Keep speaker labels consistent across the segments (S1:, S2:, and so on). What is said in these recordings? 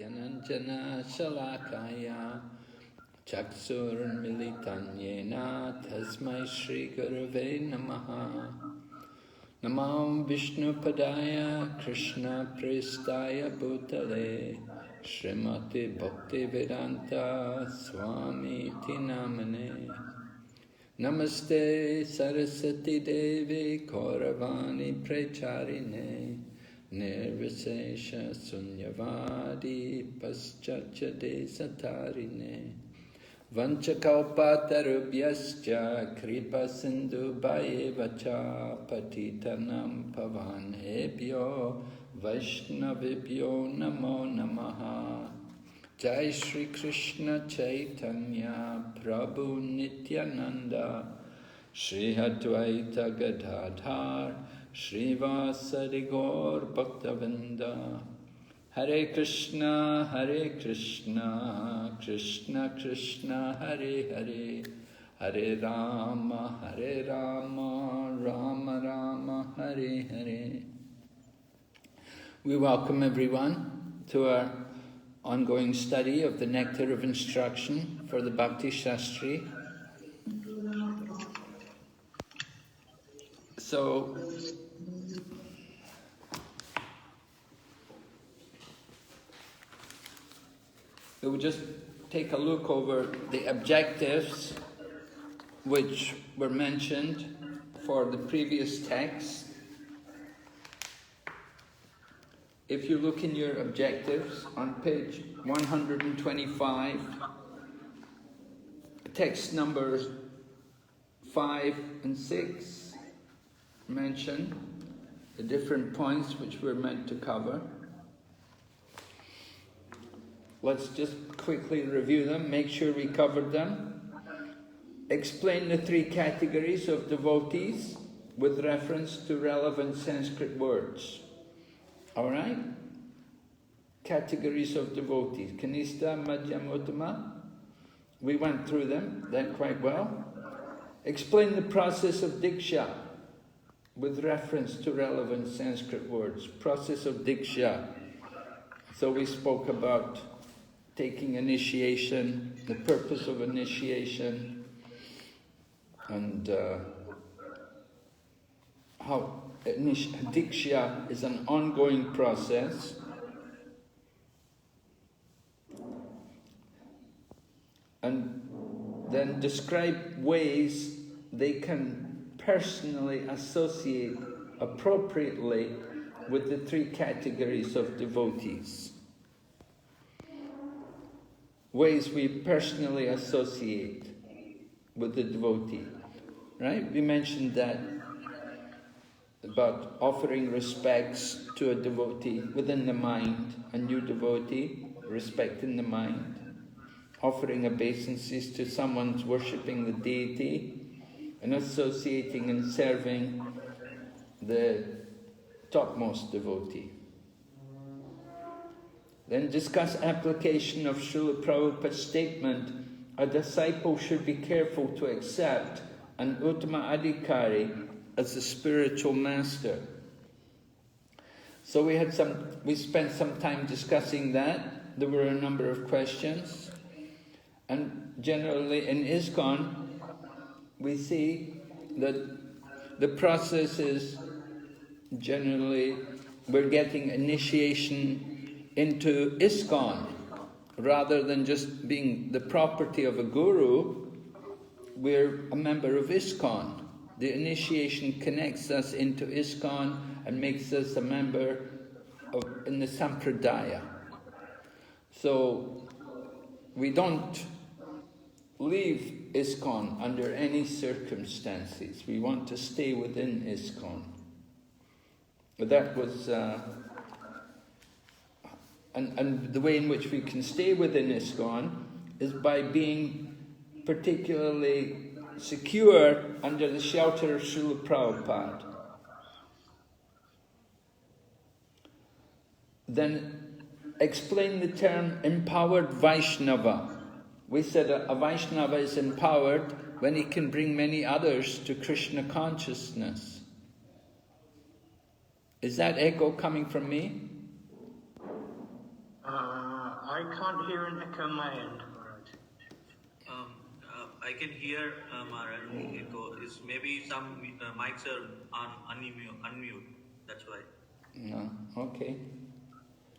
S1: Gyananjana Shalakaya Chaksurmilitan Yena Tasmai Shri Gurave Namaha Namam Vishnu Padaya Krishna Prestaya Bhutale Srimati Bhakti Vedanta Swami Tinamane Namaste Saraswati Devi Kauravani Precharine Nirvisesha Sunyavadi Paschachade Satarine Vanchakalpatarubhyascha Kripa Sindhu Bhayevacha Patitanam Pavanebhyo Vaishnavibhyo Namo Namaha Jai Shri Krishna Chaitanya Prabhu Nityananda Shri Advaita Gadadhar Shri Vasari Gaur Bhaktavinda Hare Krishna Krishna Krishna Hare Hare Hare Rama Rama Rama Hare Hare. We welcome everyone to our ongoing study of the Nectar of Instruction for the Bhakti Sastri. So, we will just take a look over the objectives which were mentioned for the previous text. If you look in your objectives on page 125, text numbers 5 and 6 mention the different points which we're meant to cover. Let's just quickly review them, make sure we covered them. Explain the 3 categories of devotees with reference to relevant Sanskrit words. Alright? Categories of devotees. Kanista, Madhyam, Uttama. We went through them then quite well. Explain the process of Diksha with reference to relevant Sanskrit words. Process of Diksha. So we spoke about taking initiation, the purpose of initiation, and how Diksha is an ongoing process. And then describe ways they can personally associate appropriately with the 3 categories of devotees. Ways we personally associate with the devotee, right? We mentioned that about offering respects to a devotee within the mind, a new devotee, respect in the mind, offering obeisances to someone's worshipping the deity, and associating and serving the topmost devotee. Then discuss application of Srila Prabhupada's statement, a disciple should be careful to accept an Uttama Adhikari as a spiritual master. So we spent some time discussing that. There were a number of questions. And generally in ISKCON, we see that the process is generally, we're getting initiation into ISKCON, rather than just being the property of a guru. We're a member of ISKCON. The initiation connects us into ISKCON and makes us a member in the Sampradaya. So we don't leave ISKCON under any circumstances. We want to stay within ISKCON. That was and the way in which we can stay within ISKCON is by being particularly secure under the shelter of Srila Prabhupada. Then explain the term empowered Vaishnava. We said a Vaishnava is empowered when he can bring many others to Krishna consciousness. Is that echo coming from me?
S2: I can't hear an echo on my end.
S3: I can hear Maharaj echo. Is maybe some mics are on unmute. That's why.
S1: No, okay.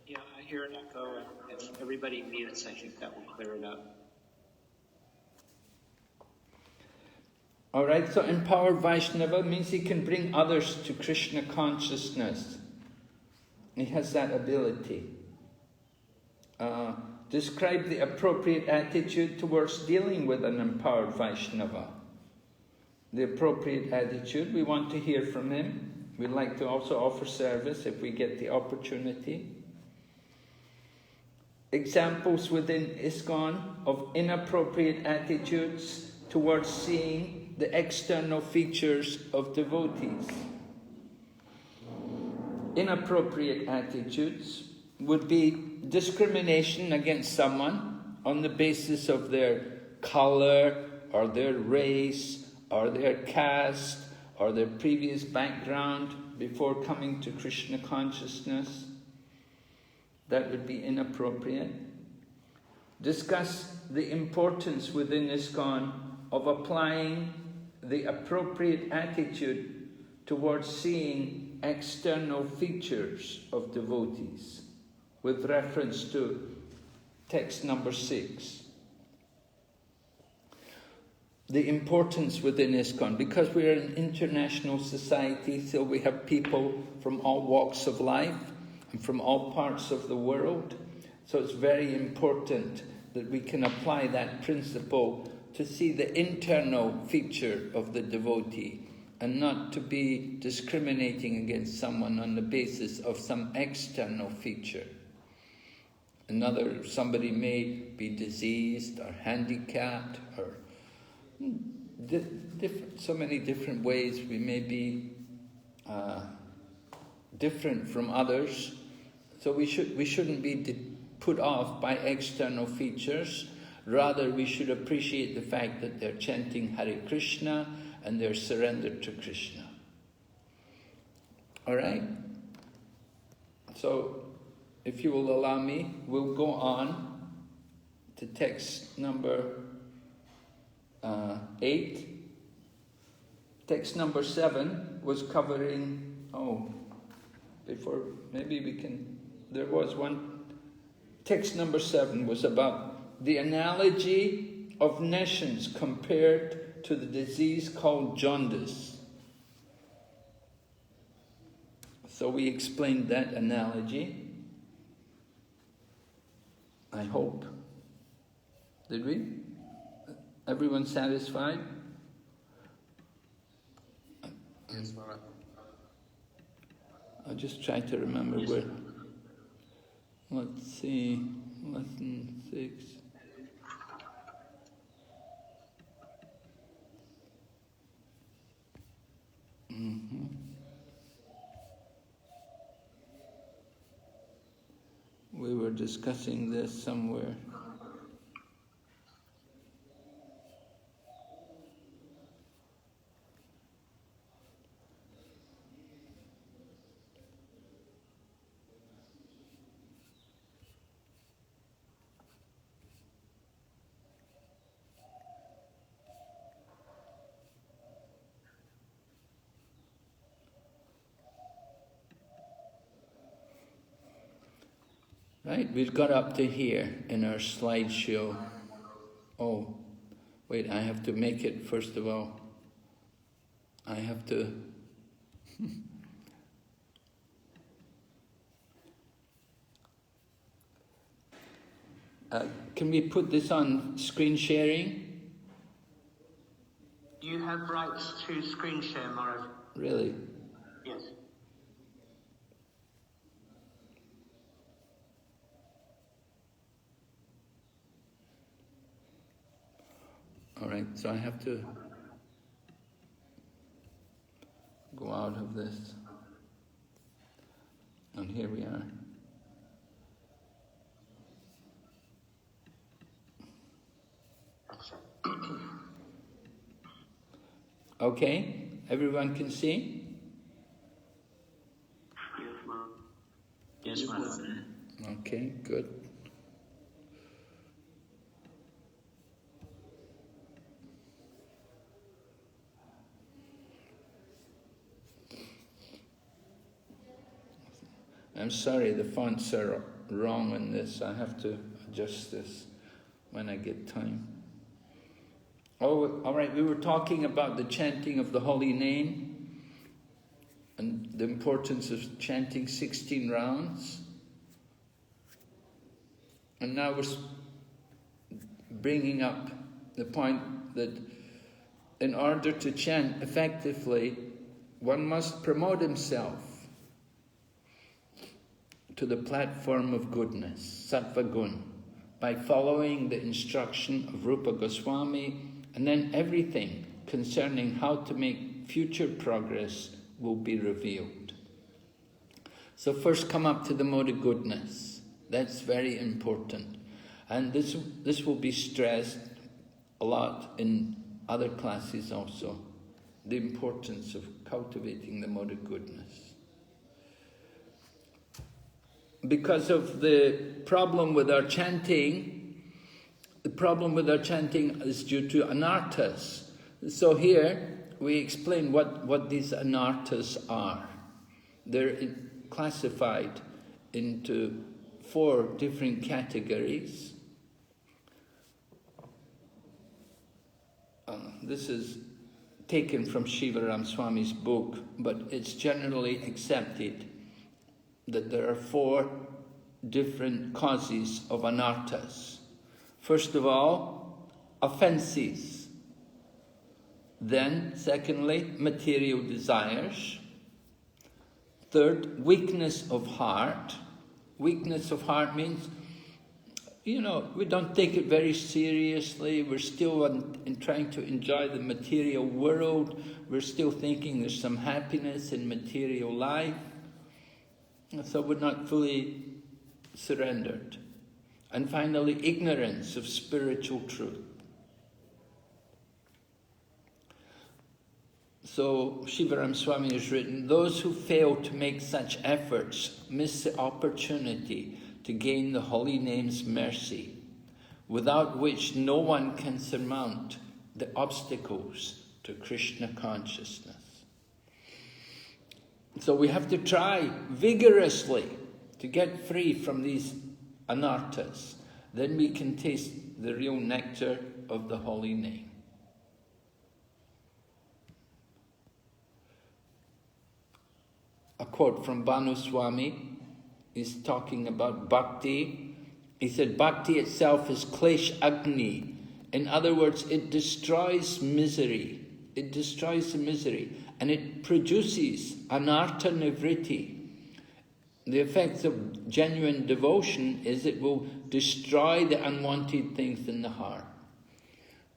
S2: Yeah, I hear an echo, and if everybody mutes, I think that will clear it up.
S1: All right, so empowered Vaishnava means he can bring others to Krishna consciousness. He has that ability. Describe the appropriate attitude towards dealing with an empowered Vaishnava. The appropriate attitude, we want to hear from him. We'd like to also offer service if we get the opportunity. Examples within ISKCON of inappropriate attitudes towards seeing the external features of devotees. Inappropriate attitudes would be discrimination against someone on the basis of their color or their race or their caste or their previous background before coming to Krishna consciousness. That would be inappropriate. Discuss the importance within ISKCON of applying the appropriate attitude towards seeing external features of devotees, with reference to text number 6. The importance within ISKCON, because we're an international society, so we have people from all walks of life and from all parts of the world. So it's very important that we can apply that principle to see the internal feature of the devotee and not to be discriminating against someone on the basis of some external feature. Somebody may be diseased or handicapped or so many different ways we may be different from others. So we shouldn't be put off by external features. Rather, we should appreciate the fact that they're chanting Hare Krishna and they're surrendered to Krishna. All right? So, if you will allow me, we'll go on to text number 8. Text number 7 was covering, there was one. Text number 7 was about the analogy of nations compared to the disease called jaundice. So we explained that analogy, I hope. Did we? Everyone satisfied?
S2: Yes, Maharaj.
S1: I'll just try to remember where. Let's see, lesson 6. We were discussing this somewhere. Right, we've got up to here in our slideshow. Oh, wait, I have to make it, first of all. I have to... can we put this on screen sharing?
S2: You have rights to screen share, Maharaj.
S1: Really?
S2: Yes.
S1: All right, so I have to go out of this. And here we are. Okay, everyone can see?
S2: Yes, Maharaj.
S1: Okay, good. I'm sorry, the fonts are wrong on this. I have to adjust this when I get time. Oh, all right, we were talking about the chanting of the holy name and the importance of chanting 16 rounds. And now we're bringing up the point that in order to chant effectively, one must promote himself to the platform of goodness, sattva gun, by following the instruction of Rupa Goswami, and then everything concerning how to make future progress will be revealed. So first come up to the mode of goodness. That's very important. And this will be stressed a lot in other classes also, the importance of cultivating the mode of goodness. Because of the problem with our chanting, the problem with our chanting is due to anarthas. So here we explain what these anarthas are. They're classified into 4 different categories. This is taken from Shivaram Swami's book, but it's generally accepted that there are 4 different causes of anarthas. First of all, offenses. Then, secondly, material desires. Third, weakness of heart. Weakness of heart means, we don't take it very seriously. We're still in trying to enjoy the material world. We're still thinking there's some happiness in material life. So we're not fully surrendered. And finally, ignorance of spiritual truth. So Shivaram Swami has written, those who fail to make such efforts miss the opportunity to gain the holy name's mercy, without which no one can surmount the obstacles to Krishna consciousness. So we have to try vigorously to get free from these anarthas. Then we can taste the real nectar of the holy name. A quote from Bhanu Swami is talking about bhakti. He said, bhakti itself is klesh agni. In other words, it destroys misery. It destroys the misery. And it produces anartha nivritti. The effects of genuine devotion is it will destroy the unwanted things in the heart.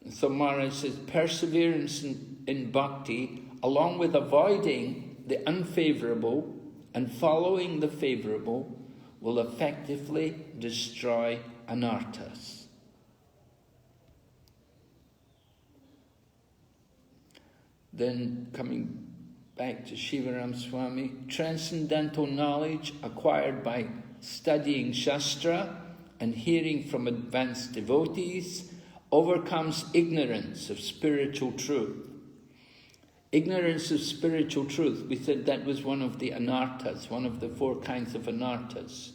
S1: So Maharaj says, perseverance in bhakti, along with avoiding the unfavorable and following the favorable, will effectively destroy anarthas. Then coming back to Shivaram Swami, transcendental knowledge acquired by studying Shastra and hearing from advanced devotees overcomes ignorance of spiritual truth. Ignorance of spiritual truth, we said that was one of the anarthas, one of the 4 kinds of anarthas.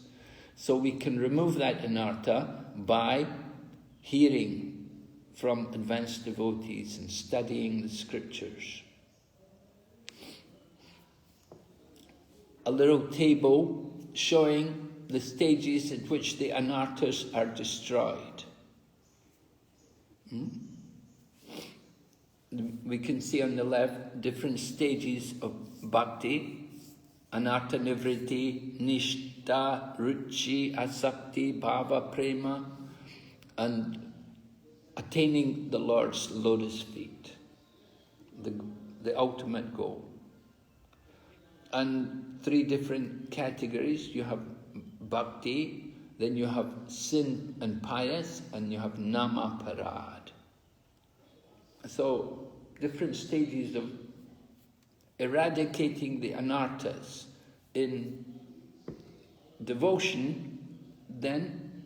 S1: So we can remove that anartha by hearing from advanced devotees and studying the scriptures. A little table showing the stages at which the anarthas are destroyed. We can see on the left different stages of bhakti: anartha nivritti, nishta, ruchi, asakti, bhava, prema, and attaining the Lord's lotus feet, the ultimate goal. And 3 different categories. You have bhakti, then you have sin and pious, and you have namaparad. So, different stages of eradicating the anarthas. In devotion, then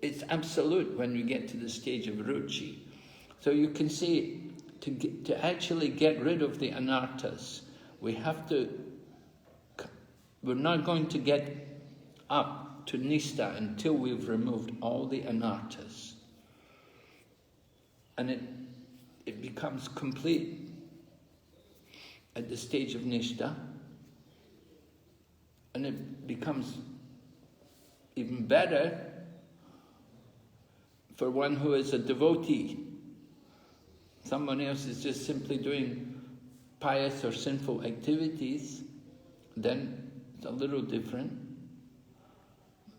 S1: it's absolute when we get to the stage of ruchi. So you can see, to actually get rid of the anarthas, we're not going to get up to Nishta until we've removed all the anarthas. And it becomes complete at the stage of Nishta, and it becomes even better for one who is a devotee. Someone else is just simply doing pious or sinful activities, then it's a little different.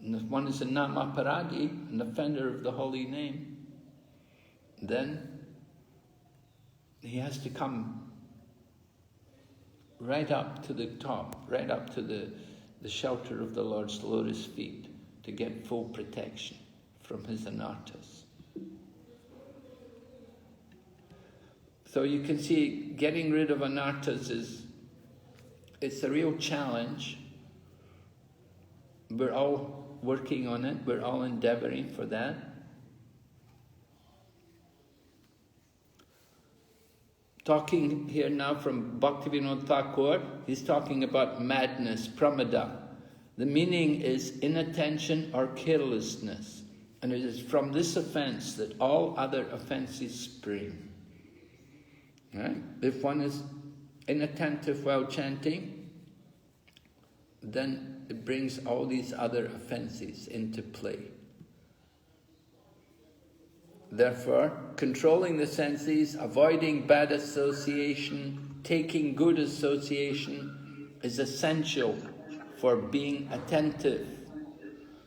S1: And if one is a namaparadi, an offender of the holy name, then he has to come right up to the top, right up to the shelter of the Lord's lotus feet to get full protection from his anarthas. So you can see getting rid of anarthas it's a real challenge. We're all working on it, we're all endeavoring for that. Talking here now from Bhaktivinoda Thakur, he's talking about madness, pramada. The meaning is inattention or carelessness. And it is from this offense that all other offenses spring. Right? If one is inattentive while chanting, then it brings all these other offenses into play. Therefore, controlling the senses, avoiding bad association, taking good association is essential for being attentive.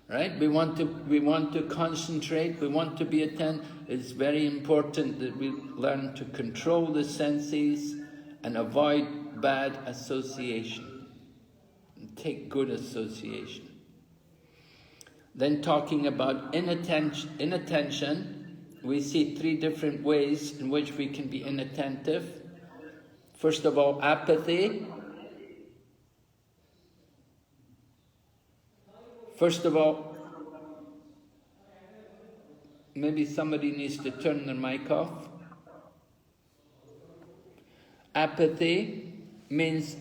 S1: Right? We want to concentrate, we want to be attentive. It's very important that we learn to control the senses and avoid bad association. And take good association. Then talking about inattention, we see three different ways in which we can be inattentive. First of all, apathy. First of all, maybe somebody needs to turn their mic off. Apathy means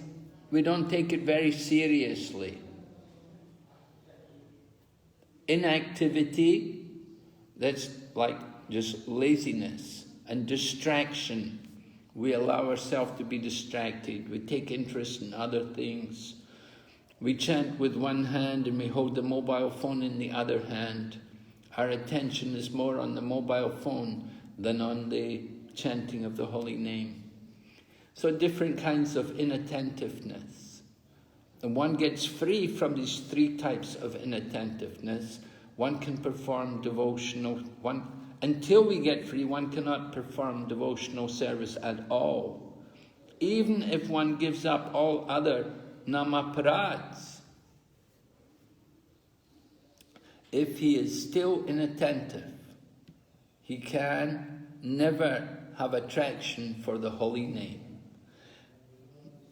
S1: we don't take it very seriously. Inactivity, that's like just laziness and distraction. We allow ourselves to be distracted. We take interest in other things. We chant with one hand and we hold the mobile phone in the other hand. Our attention is more on the mobile phone than on the chanting of the holy name. So different kinds of inattentiveness. And one gets free from these three types of inattentiveness. One can perform devotional, until we get free, one cannot perform devotional service at all. Even if one gives up all other namaparads. If he is still inattentive, he can never have attraction for the holy name.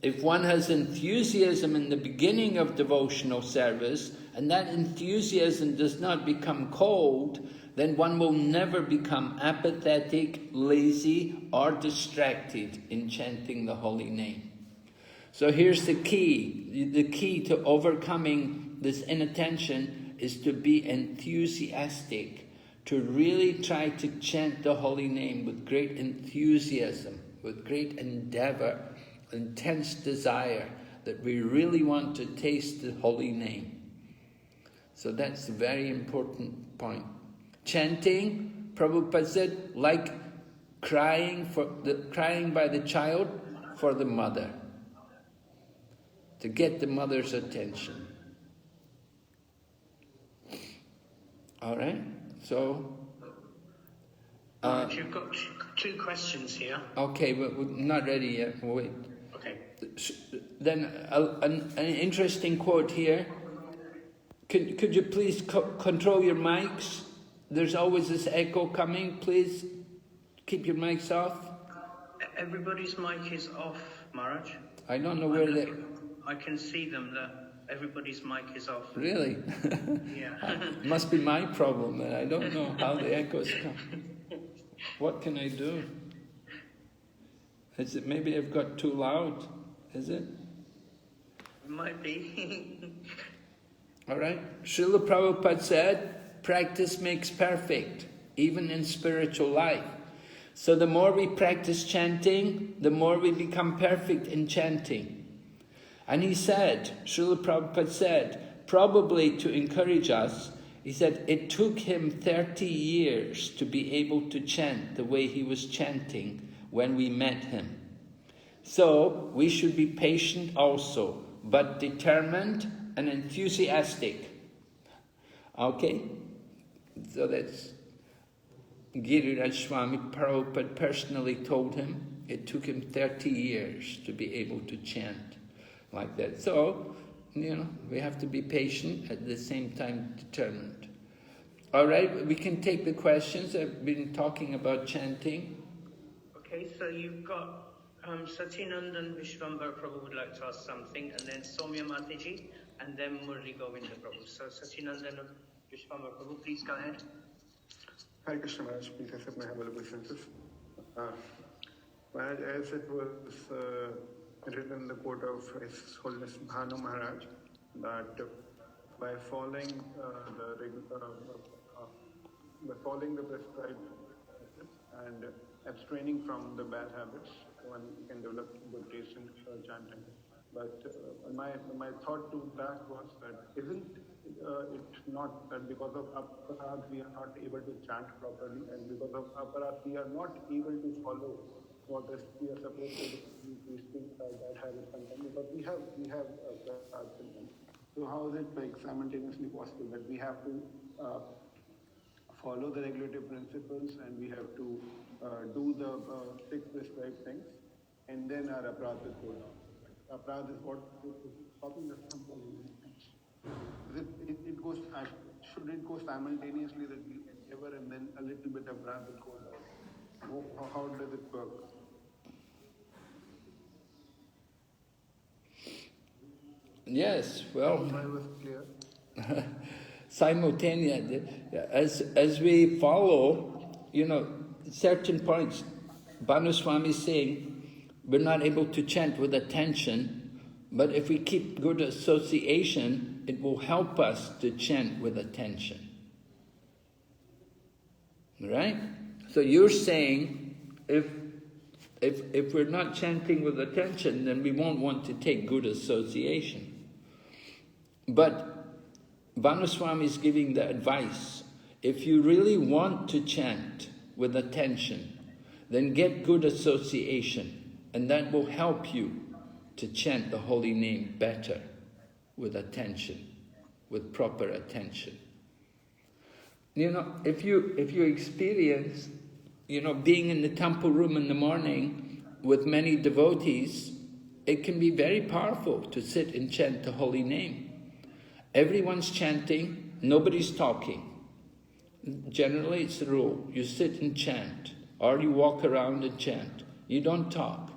S1: If one has enthusiasm in the beginning of devotional service, and that enthusiasm does not become cold, then one will never become apathetic, lazy, or distracted in chanting the holy name. So here's the key. The key to overcoming this inattention is to be enthusiastic, to really try to chant the holy name with great enthusiasm, with great endeavor, intense desire, that we really want to taste the holy name. So that's a very important point. Chanting, Prabhupada said, like crying by the child for the mother, to get the mother's attention. All right, so...
S2: you've got two questions here.
S1: Okay, but we're not ready yet. We'll wait.
S2: Okay.
S1: Then an interesting quote here. Could you please control your mics? There's always this echo coming. Please keep your mics off.
S2: Everybody's mic is off, Maharaj.
S1: I don't know where they...
S2: I can see them, that everybody's mic is off.
S1: Really?
S2: Yeah.
S1: Must be my problem then. I don't know how the echoes come. What can I do? Is it maybe I've got too loud? Is it?
S2: It might be.
S1: All right? Srila Prabhupada said, practice makes perfect, even in spiritual life. So the more we practice chanting, the more we become perfect in chanting. And he said, Srila Prabhupada said, probably to encourage us, he said, it took him 30 years to be able to chant the way he was chanting when we met him. So we should be patient also, but determined and enthusiastic. Okay? So that's Giriraj Swami Prabhupada personally told him it took him 30 years to be able to chant like that. So, we have to be patient, at the same time determined. All right, we can take the questions. I've been talking about chanting.
S4: Okay, so you've got Sachinandan Vishwambar Prabhu would like to ask something, and then Soumya Mataji, and then Murli Govinda Prabhu. So Sachinandan Vishwambar Prabhu, please go ahead.
S5: Hare Krishna Maharaj, please accept my humble obeisances. Maharaj, as it was written in the quote of His Holiness Bhanu Maharaj, that by following the prescribed and abstraining from the bad habits, one can develop good taste in chanting. But my thought to that was that isn't it not that because of aparadh we are not able to chant properly, and because of aparadh we are not able to follow what is we are supposed to do? We speak bad habits sometimes because we have aparadh symptoms. So how is it simultaneously possible that we have to follow the regulative principles and we have to do the 6 prescribed things, and then our aparadh will go down? Aparadh is what is stopping us from following these things. Should it go simultaneously that we endeavor and then a little bit of aparadh will go down? How does it work?
S1: Yes, well,
S5: I was clear.
S1: Simultaneously, as we follow, certain points, Bhanu Swami is saying, we're not able to chant with attention, but if we keep good association, it will help us to chant with attention. Right? So you're saying, if we're not chanting with attention, then we won't want to take good association. But Bhanu Swami is giving the advice, if you really want to chant with attention, then get good association, and that will help you to chant the holy name better with attention, with proper attention. If you experience, being in the temple room in the morning with many devotees, it can be very powerful to sit and chant the holy name. Everyone's chanting, nobody's talking. Generally, it's the rule. You sit and chant, or you walk around and chant. You don't talk.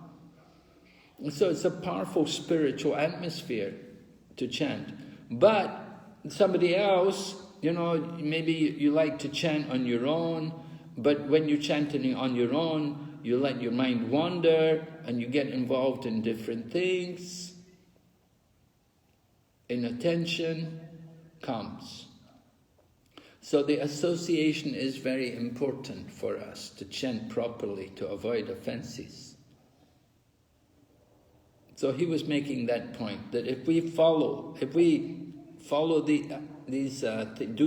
S1: And so it's a powerful spiritual atmosphere to chant. But somebody else, maybe you like to chant on your own, but when you're chanting on your own, you let your mind wander, and you get involved in different things. Inattention comes. So the association is very important for us to chant properly, to avoid offenses. So he was making that point, that if we follow do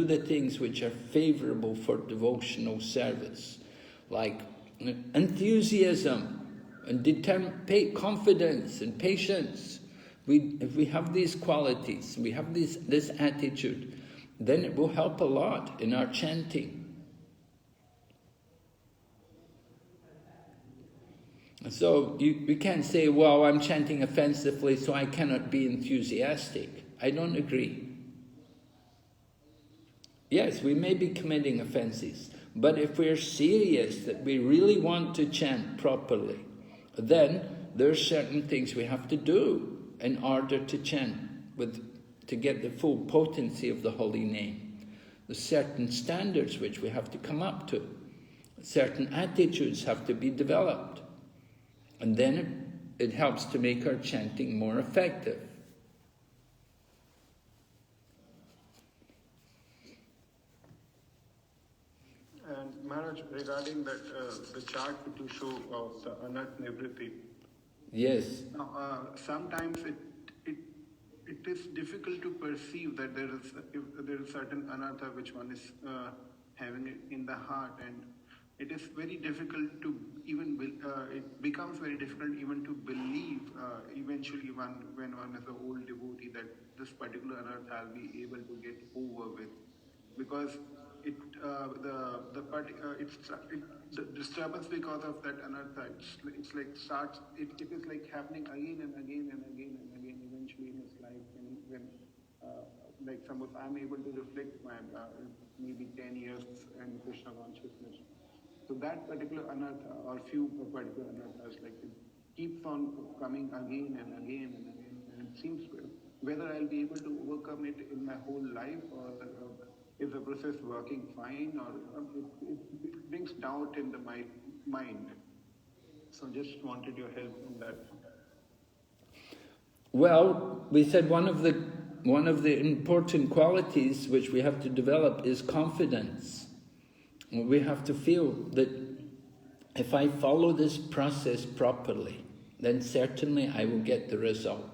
S1: the things which are favorable for devotional service, like enthusiasm and confidence and patience, if we have these qualities, we have this attitude, then it will help a lot in our chanting. So we can't say, well, I'm chanting offensively, so I cannot be enthusiastic. I don't agree. Yes, we may be committing offenses, but if we're serious that we really want to chant properly, then there are certain things we have to do in order to chant to get the full potency of the holy name. There's certain standards which we have to come up to. Certain attitudes have to be developed. And then it helps to make our chanting more effective.
S5: Maharaj, regarding that, the chart which you show of the anarth nivritti.
S1: Yes.
S5: Now, sometimes it is difficult to perceive that there is certain anartha which one is having it in the heart, and it is very difficult to even it becomes very difficult even to believe eventually when one is an old devotee that this particular anartha I'll be able to get over with, because the disturbance because of that anartha, it's like starts, it is like happening again and again and again and again eventually in his life, when like suppose I'm able to reflect my maybe 10 years in Krishna consciousness, so that particular anartha or few particular anarthas, like it keeps on coming again and again and again, and it seems whether I'll be able to overcome it in my whole life, or is the process working fine, or it brings doubt in the mind. So just wanted your help in that.
S1: Well, we said one of the important qualities which we have to develop is confidence. We have to feel that if I follow this process properly, then certainly I will get the result.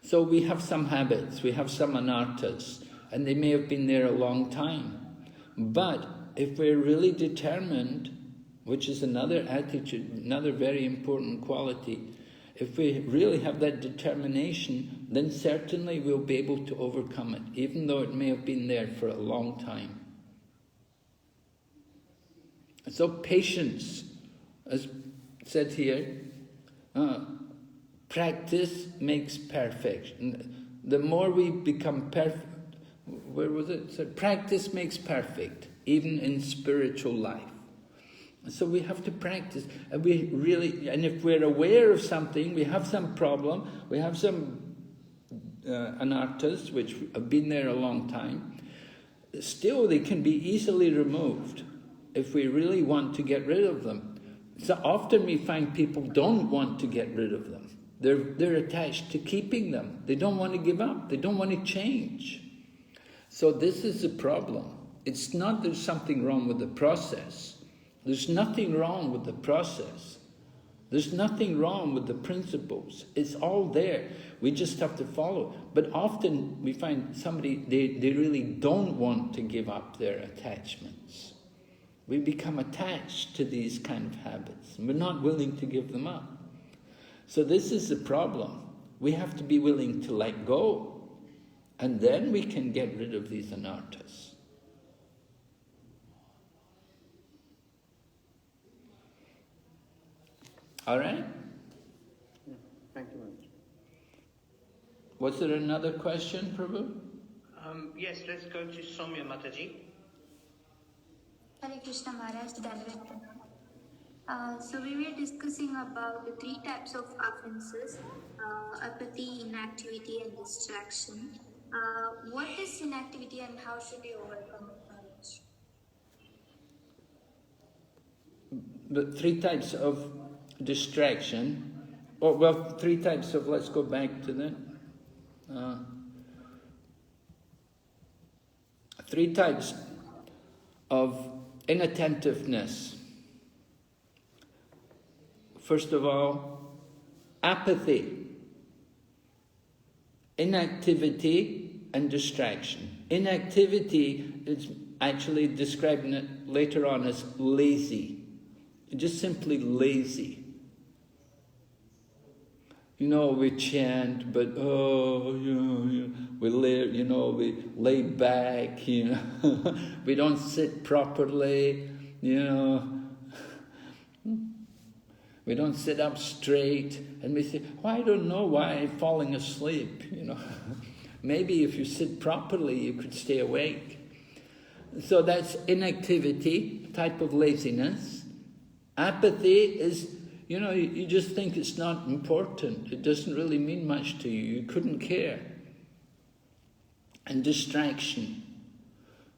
S1: So we have some habits, we have some anarthas, and they may have been there a long time. But if we're really determined, which is another attitude, another very important quality, if we really have that determination, then certainly we'll be able to overcome it, even though it may have been there for a long time. So patience, as said here, practice makes perfect. The more we become perfect, where was it? So practice makes perfect, even in spiritual life. So we have to practice, and if we're aware of something, we have some problem, we have some anarthas which have been there a long time, still they can be easily removed if we really want to get rid of them. So often we find people don't want to get rid of them. They're attached to keeping them. They don't want to give up. They don't want to change. So this is the problem. It's not there's something wrong with the process. There's nothing wrong with the process. There's nothing wrong with the principles. It's all there. We just have to follow. But often we find somebody, they really don't want to give up their attachments. We become attached to these kind of habits, and we're not willing to give them up. So this is the problem. We have to be willing to let go, and then we can get rid of these anarthas. All right?
S5: Thank you very much.
S1: Was there another question, Prabhu?
S4: Yes, let's go to Soumya Mataji.
S6: Hare Krishna Maharaj, so we were discussing about the three types of offenses, apathy, inactivity and distraction. What is inactivity and how should we overcome it, Maharaj?
S1: The three types of distraction, three types of, let's go back to that. Three types of inattentiveness. First of all, apathy, inactivity and distraction. Inactivity is actually describing it later on as lazy. Just simply lazy. We chant, but we lay back, we don't sit properly, we don't sit up straight, and we say, I don't know why I'm falling asleep, Maybe if you sit properly, you could stay awake. So that's inactivity, type of laziness. Apathy is, you just think it's not important. It doesn't really mean much to you. You couldn't care. And distraction.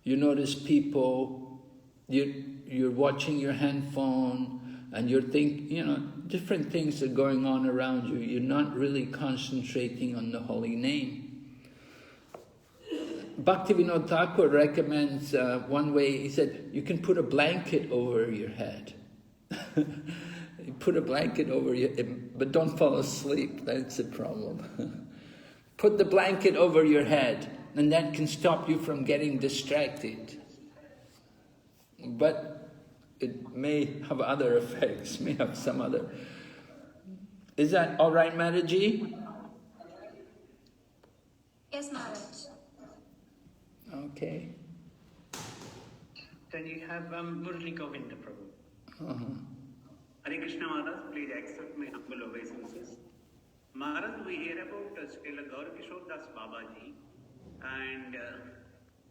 S1: You notice people, you're watching your handphone, and you're thinking, different things are going on around you. You're not really concentrating on the holy name. Bhaktivinoda Thakur recommends one way. He said, you can put a blanket over your head. You put a blanket over your, but don't fall asleep. That's the problem. Put the blanket over your head, and that can stop you from getting distracted. But it may have other effects. May have some other. Is that all right, Mataji?
S6: Yes, Maharaj.
S1: Okay.
S4: Then you have Murli Govinda Prabhu.
S7: Hare Krishna Maharaj, please accept my humble obeisances. Maharaj, we hear about Srila Gaur Kishore Das Babaji, and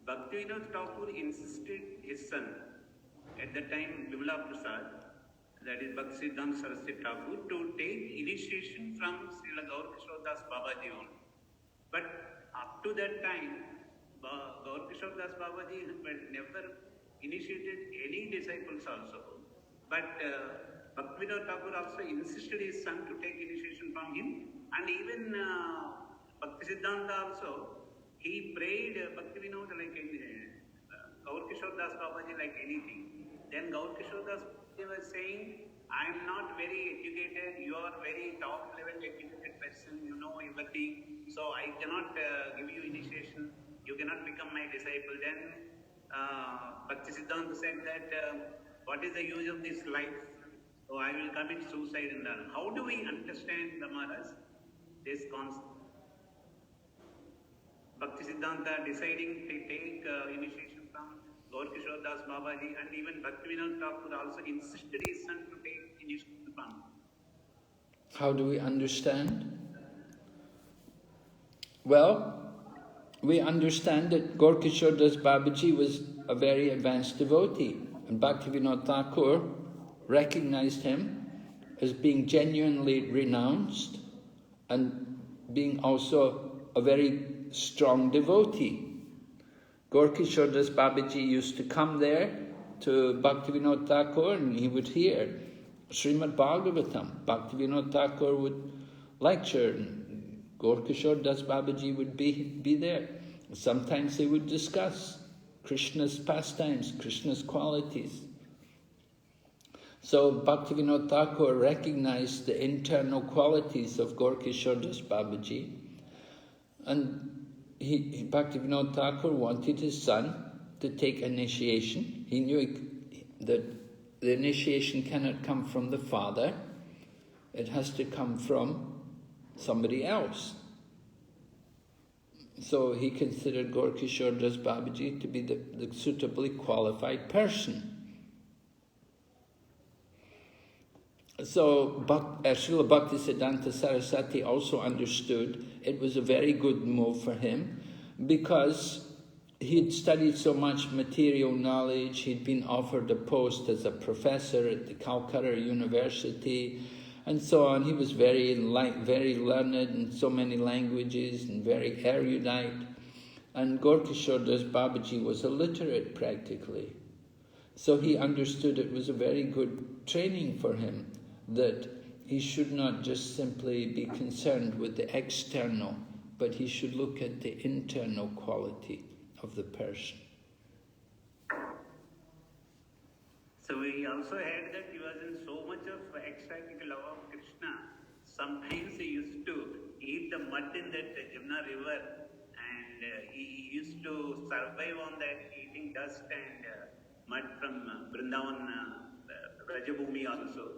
S7: Bhaktivinoda Thakur insisted his son, at that time Vimla Prasad, that is Bhakti Sastri Thakur, to take initiation from Srila Gaur Kishore Das Babaji only. But up to that time, Gaur Kishore Das Babaji had never initiated any disciples also. But Bhaktivinoda Thakur also insisted his son to take initiation from him, and even Bhakti Siddhanta also, he prayed Bhaktivinoda like Gaur Kishore Das Babaji like anything. Then Gaur Kishore Das Babaji was saying, I am not very educated, you are very top level educated person, you know everything, so I cannot give you initiation, you cannot become my disciple. Then Bhakti Siddhanta said that what is the use of this life? So I will commit suicide and all. How do we understand the Maharaj, this concept? Bhakti Siddhanta deciding to take initiation from Gaur Kishore Das Babaji, and even Bhaktivinoda Thakur also insisted his son to take initiation from him.
S1: How do we understand? Well, we understand that Gaur Kishore Das Babaji was a very advanced devotee, and Bhaktivinoda Thakur recognized him as being genuinely renounced and being also a very strong devotee. Gaur Kishore Das Babaji used to come there to Bhaktivinoda Thakur, and he would hear Srimad Bhagavatam. Bhaktivinoda Thakur would lecture, and Gaur Kishore Das Babaji would be there. Sometimes they would discuss Krishna's pastimes, Krishna's qualities. So Bhaktivinoda Thakur recognized the internal qualities of Gaur Kishore Das Babaji, and Bhaktivinoda Thakur wanted his son to take initiation. He knew that the initiation cannot come from the father, it has to come from somebody else. So he considered Gaur Kishore Das Babaji to be the suitably qualified person. So Srila Bhakti Siddhanta Saraswati also understood it was a very good move for him, because he'd studied so much material knowledge, he'd been offered a post as a professor at the Calcutta University, and so on. He was very learned in so many languages and very erudite. And Gaur Kishore Das Babaji was illiterate practically. So he understood it was a very good training for him, that he should not just simply be concerned with the external, but he should look at the internal quality of the person.
S7: So we also heard that he was in so much of ecstatic love of Krishna. Sometimes he used to eat the mud in that Jamuna river, and he used to survive on that, eating dust and mud from Vrindavan, Rajabhumi also.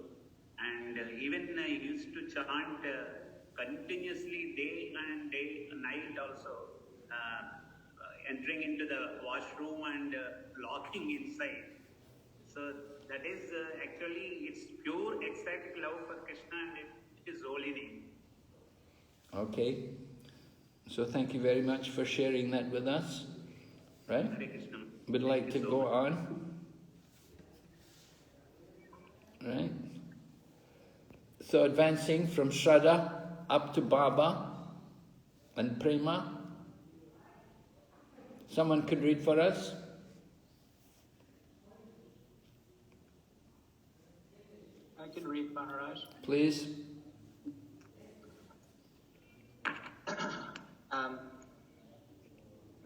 S7: And even he used to chant continuously day and night also, entering into the washroom and locking inside. So that is actually, it's pure ecstatic love for Krishna, and it is holy name.
S1: Okay. So thank you very much for sharing that with us. Right?
S7: Hare Krishna.
S1: Would like to go on. Right? So advancing from Shraddha up to Baba and Prema. Someone could read for us?
S2: I can read, Maharaj.
S1: Please.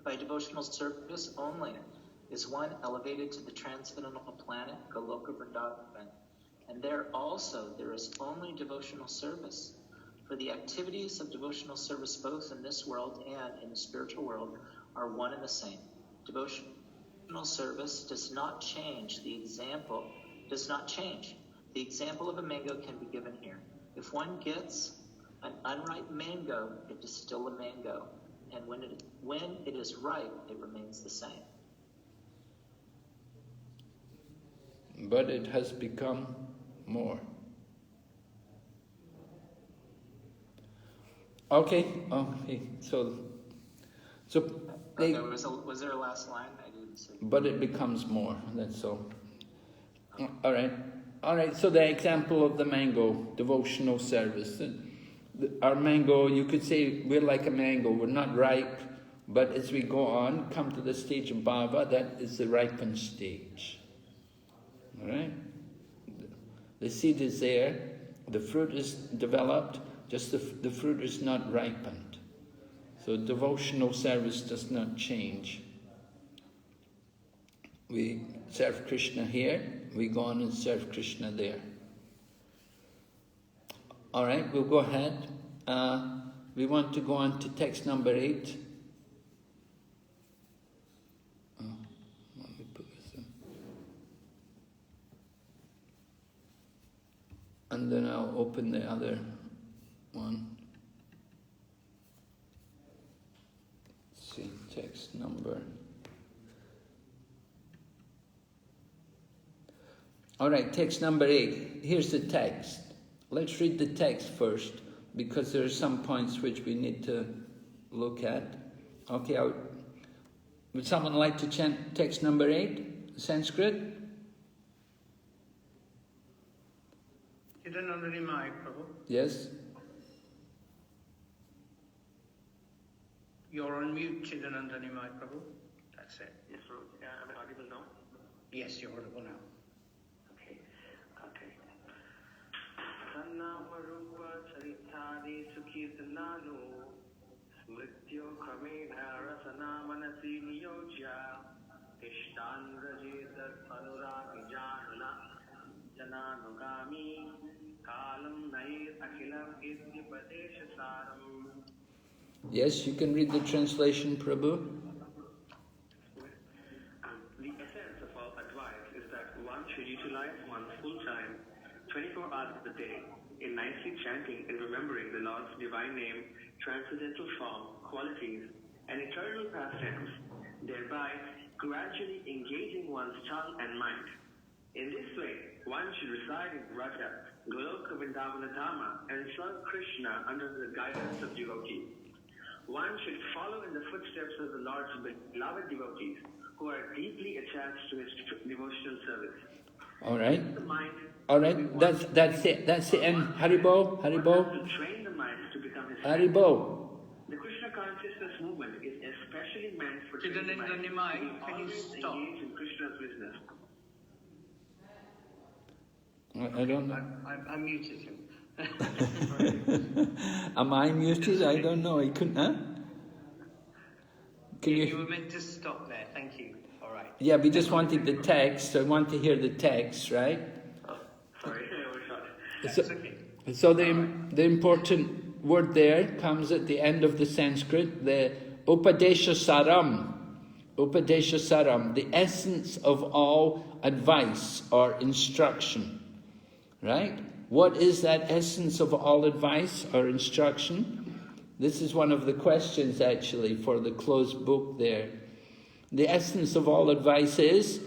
S2: By
S8: devotional service only is one elevated to the transcendental planet, Goloka Vrindavan. And there also there is only devotional service. For the activities of devotional service both in this world and in the spiritual world are one and the same. Devotional service does not change. The example does not change. The example of a mango can be given here. If one gets an unripe mango, it is still a mango. And when it is ripe, it remains the same.
S1: But it has become more. Okay. So
S8: was there a last line? I didn't see.
S1: But it becomes more. That's all. All right. So the example of the mango devotional service. Our mango, you could say we're like a mango. We're not ripe, but as we go on, come to the stage of bhava, that is the ripened stage. All right. The seed is there. The fruit is developed. Just the fruit is not ripened. So devotional service does not change. We serve Krishna here, we go on and serve Krishna there. All right, we'll go ahead. We want to go on to text number 8. Let me put this in. And then I'll open the other one. Let's see, text number. All right, text number 8. Here's the text. Let's read the text first, because there are some points which we need to look at. Okay, would someone like to chant text number 8, Sanskrit?
S4: Chidanandani Mai, Prabhu.
S1: Yes.
S4: You're on mute, Chidanandani Mai, Prabhu. That's it.
S9: Yes, Prabhu. Am I audible now?
S4: Yes, you're audible now.
S9: Sannamarupa Charitadi Sukirtananu Smrityo Kramena Rasana Manasi Niyojya Ishtan Rajetat Anuragi Janana Jananugami Kalam Nair Akhilam Idhi Padesha Saram.
S1: Yes, you can read the translation, Prabhu.
S9: The essence of all advice is that one should utilize one's full time, 24 hours of the day, in nicely chanting and remembering the Lord's divine name, transcendental form, qualities, and eternal pastimes, thereby gradually engaging one's tongue and mind. In this way, one should reside in Vraja, Goloka Vrindavana Dhamma, and serve Krishna under the guidance of devotees. One should follow in the footsteps of the Lord's beloved devotees, who are deeply attached to his devotional service.
S1: All right. That's it. That's the end. Haribo.
S9: To train the mind to become his
S1: Haribo.
S9: The Krishna consciousness movement is especially meant for
S4: Chidanandani Mai, can you stop?
S9: engaged in Krishna's business.
S1: I don't know.
S4: I muted him.
S1: Am I muted? I don't know. I couldn't. Huh?
S4: You were meant to stop there. Thank you. All right.
S1: Yeah, we just wanted the text. I want to hear the text, right?
S9: Sorry, I was short.
S1: So, so the important word there comes at the end of the Sanskrit, the Upadesha Saram. Upadesha Saram, the essence of all advice or instruction. Right? What is that essence of all advice or instruction? This is one of the questions actually for the closed book there. The essence of all advice is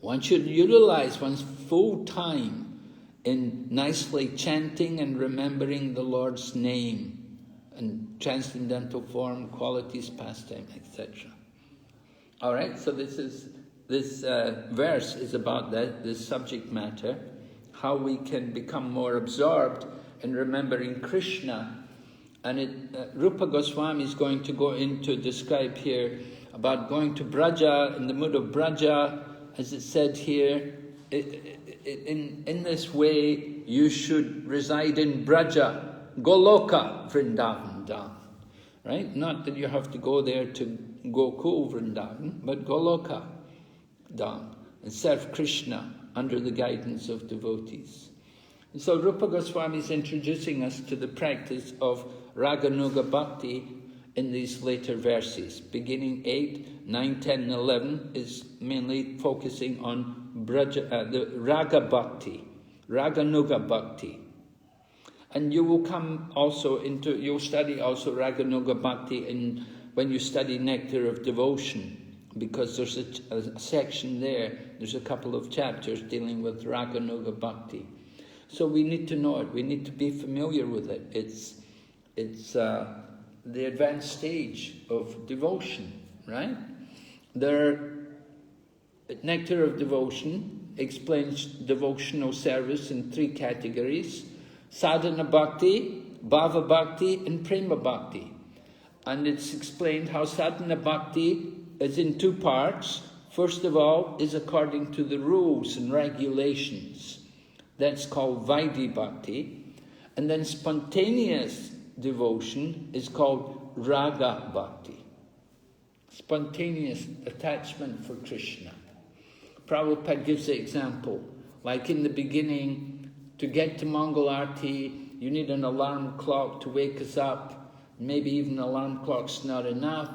S1: one should utilize one's full time in nicely chanting and remembering the Lord's name and transcendental form, qualities, pastime, etc. All right, so this verse is about this subject matter, how we can become more absorbed in remembering Krishna. And Rupa Goswami is going to go into describe here about going to Braja, in the mood of Braja, as it said here. In this way, you should reside in Braja, Goloka Vrindavan Dham. Right? Not that you have to go there to Gokul Vrindavan, but Goloka Dham, and serve Krishna under the guidance of devotees. And so Rupa Goswami is introducing us to the practice of Raganuga Bhakti in these later verses. Beginning 8, 9, 10 and 11 is mainly focusing on the Raga Bhakti, Raganuga Bhakti. And you will come also you'll study also Raganuga Bhakti when you study Nectar of Devotion, because there's a section there's a couple of chapters dealing with Raganuga Bhakti. So we need to know it, we need to be familiar with it. It's the advanced stage of devotion, right? Nectar of Devotion explains devotional service in 3 categories: Sadhana Bhakti, Bhava Bhakti and Prema Bhakti. And it's explained how Sadhana Bhakti is in 2 parts. First of all is according to the rules and regulations. That's called Vaidhi Bhakti. And then spontaneous devotion is called Raga Bhakti. Spontaneous attachment for Krishna. Prabhupada gives the example, like in the beginning, to get to Mangal Arti, you need an alarm clock to wake us up. Maybe even an alarm clock's not enough.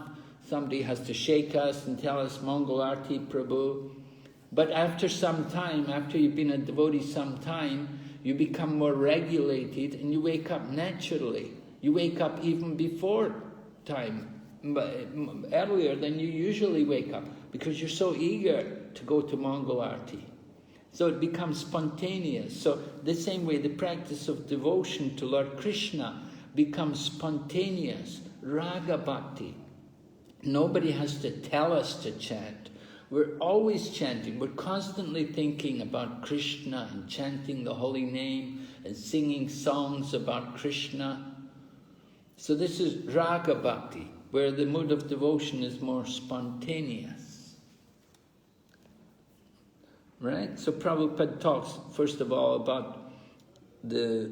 S1: Somebody has to shake us and tell us Mangal Arti, Prabhu. But after some time, after you've been a devotee some time, you become more regulated and you wake up naturally. You wake up even before time, earlier than you usually wake up, because you're so eager to go to Mangal Arti. So it becomes spontaneous. So the same way the practice of devotion to Lord Krishna becomes spontaneous, Raga Bhakti. Nobody has to tell us to chant. We're always chanting. We're constantly thinking about Krishna and chanting the holy name and singing songs about Krishna. So this is Raga Bhakti, where the mood of devotion is more spontaneous. Right? So Prabhupada talks, first of all, about the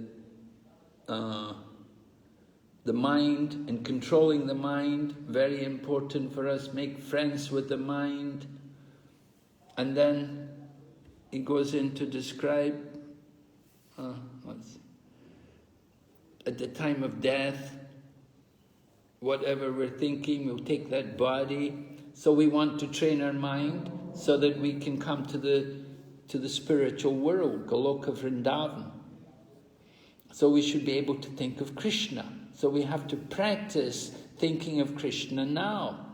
S1: mind and controlling the mind. Very important for us. Make friends with the mind. And then he goes in to describe at the time of death, whatever we're thinking, we'll take that body. So we want to train our mind so that we can come to the spiritual world, Goloka Vrindavan. So we should be able to think of Krishna. So we have to practice thinking of Krishna now.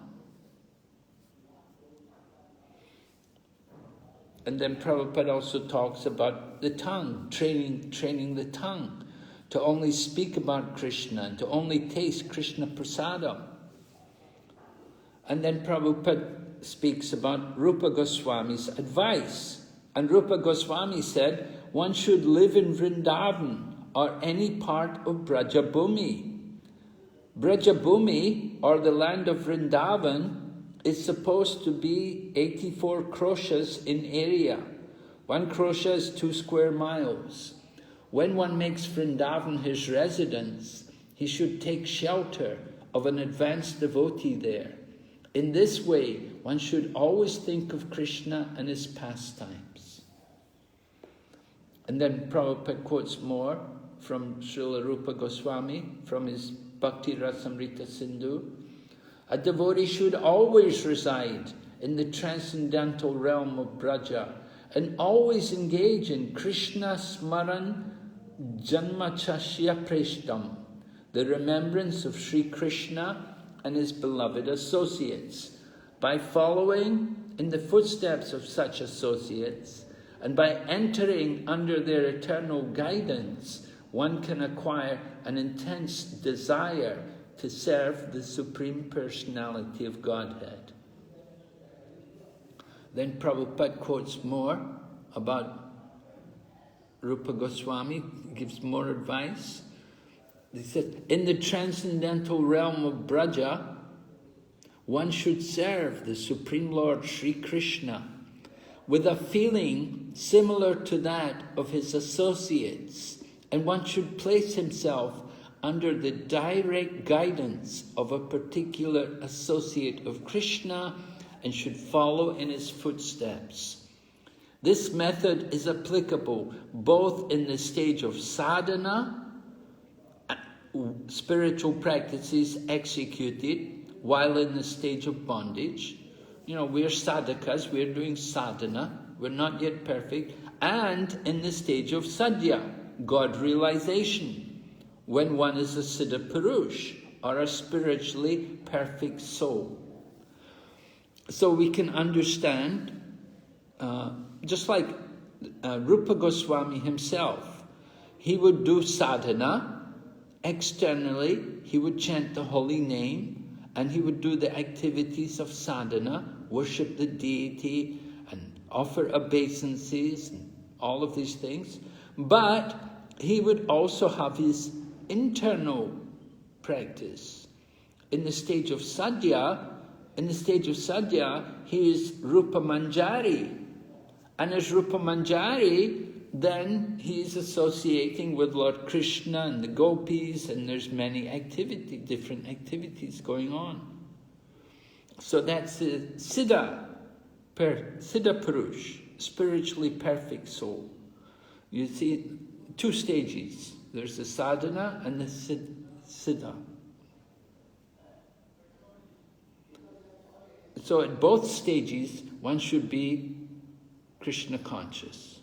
S1: And then Prabhupada also talks about the tongue, training the tongue to only speak about Krishna and to only taste Krishna prasadam. And then Prabhupada speaks about Rupa Goswami's advice. And Rupa Goswami said, one should live in Vrindavan or any part of Brajabhumi. Brajabhumi, or the land of Vrindavan, is supposed to be 84 kroshas in area. 1 krosha is 2 square miles. When one makes Vrindavan his residence, he should take shelter of an advanced devotee there. In this way, one should always think of Krishna and his pastimes. And then Prabhupada quotes more from Srila Rupa Goswami, from his Bhakti Rasamrita Sindhu. A devotee should always reside in the transcendental realm of Braja and always engage in Krishna Smaran Janmachasya Preshtam, the remembrance of Sri Krishna and his beloved associates. By following in the footsteps of such associates and by entering under their eternal guidance, one can acquire an intense desire to serve the Supreme Personality of Godhead. Then Prabhupada quotes more about Rupa Goswami, gives more advice. He says, in the transcendental realm of Braja, one should serve the Supreme Lord Sri Krishna with a feeling similar to that of his associates, and one should place himself under the direct guidance of a particular associate of Krishna and should follow in his footsteps. This method is applicable both in the stage of sadhana, spiritual practices executed, while in the stage of bondage. You know, we're sadhakas, we're doing sadhana, we're not yet perfect, and in the stage of sadhya, God realization, when one is a siddha purush, or a spiritually perfect soul. So we can understand, just like Rupa Goswami himself, he would do sadhana. Externally, he would chant the holy name, and he would do the activities of sadhana, worship the deity, and offer obeisances, and all of these things. But he would also have his internal practice. In the stage of sadhya, he is Rupa Manjari. And as Rupa Manjari, then he is associating with Lord Krishna and the gopis, and there's many different activities going on. So that's the Siddha Purush, spiritually perfect soul. You see two stages. There's the sadhana and the siddha. So at both stages, one should be Krishna conscious.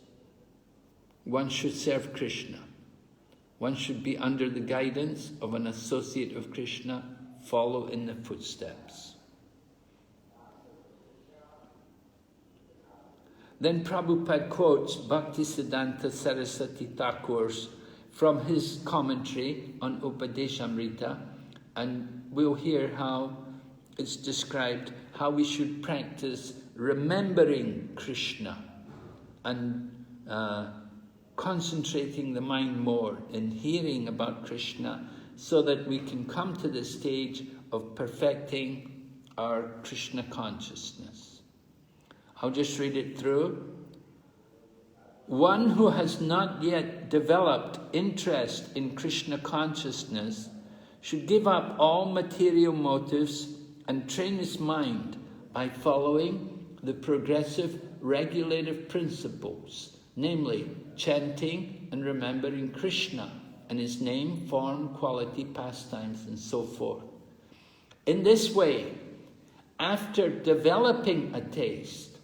S1: One should serve Krishna. One should be under the guidance of an associate of Krishna, follow in the footsteps. Then Prabhupada quotes Bhaktisiddhanta Saraswati Thakur's from his commentary on Upadeshamrita, and we'll hear how it's described how we should practice remembering Krishna and concentrating the mind more in hearing about Krishna, so that we can come to the stage of perfecting our Krishna consciousness. I'll just read it through. One who has not yet developed interest in Krishna consciousness should give up all material motives and train his mind by following the progressive regulative principles, namely chanting and remembering Krishna and his name, form, quality, pastimes, and so forth. In this way, after developing a taste,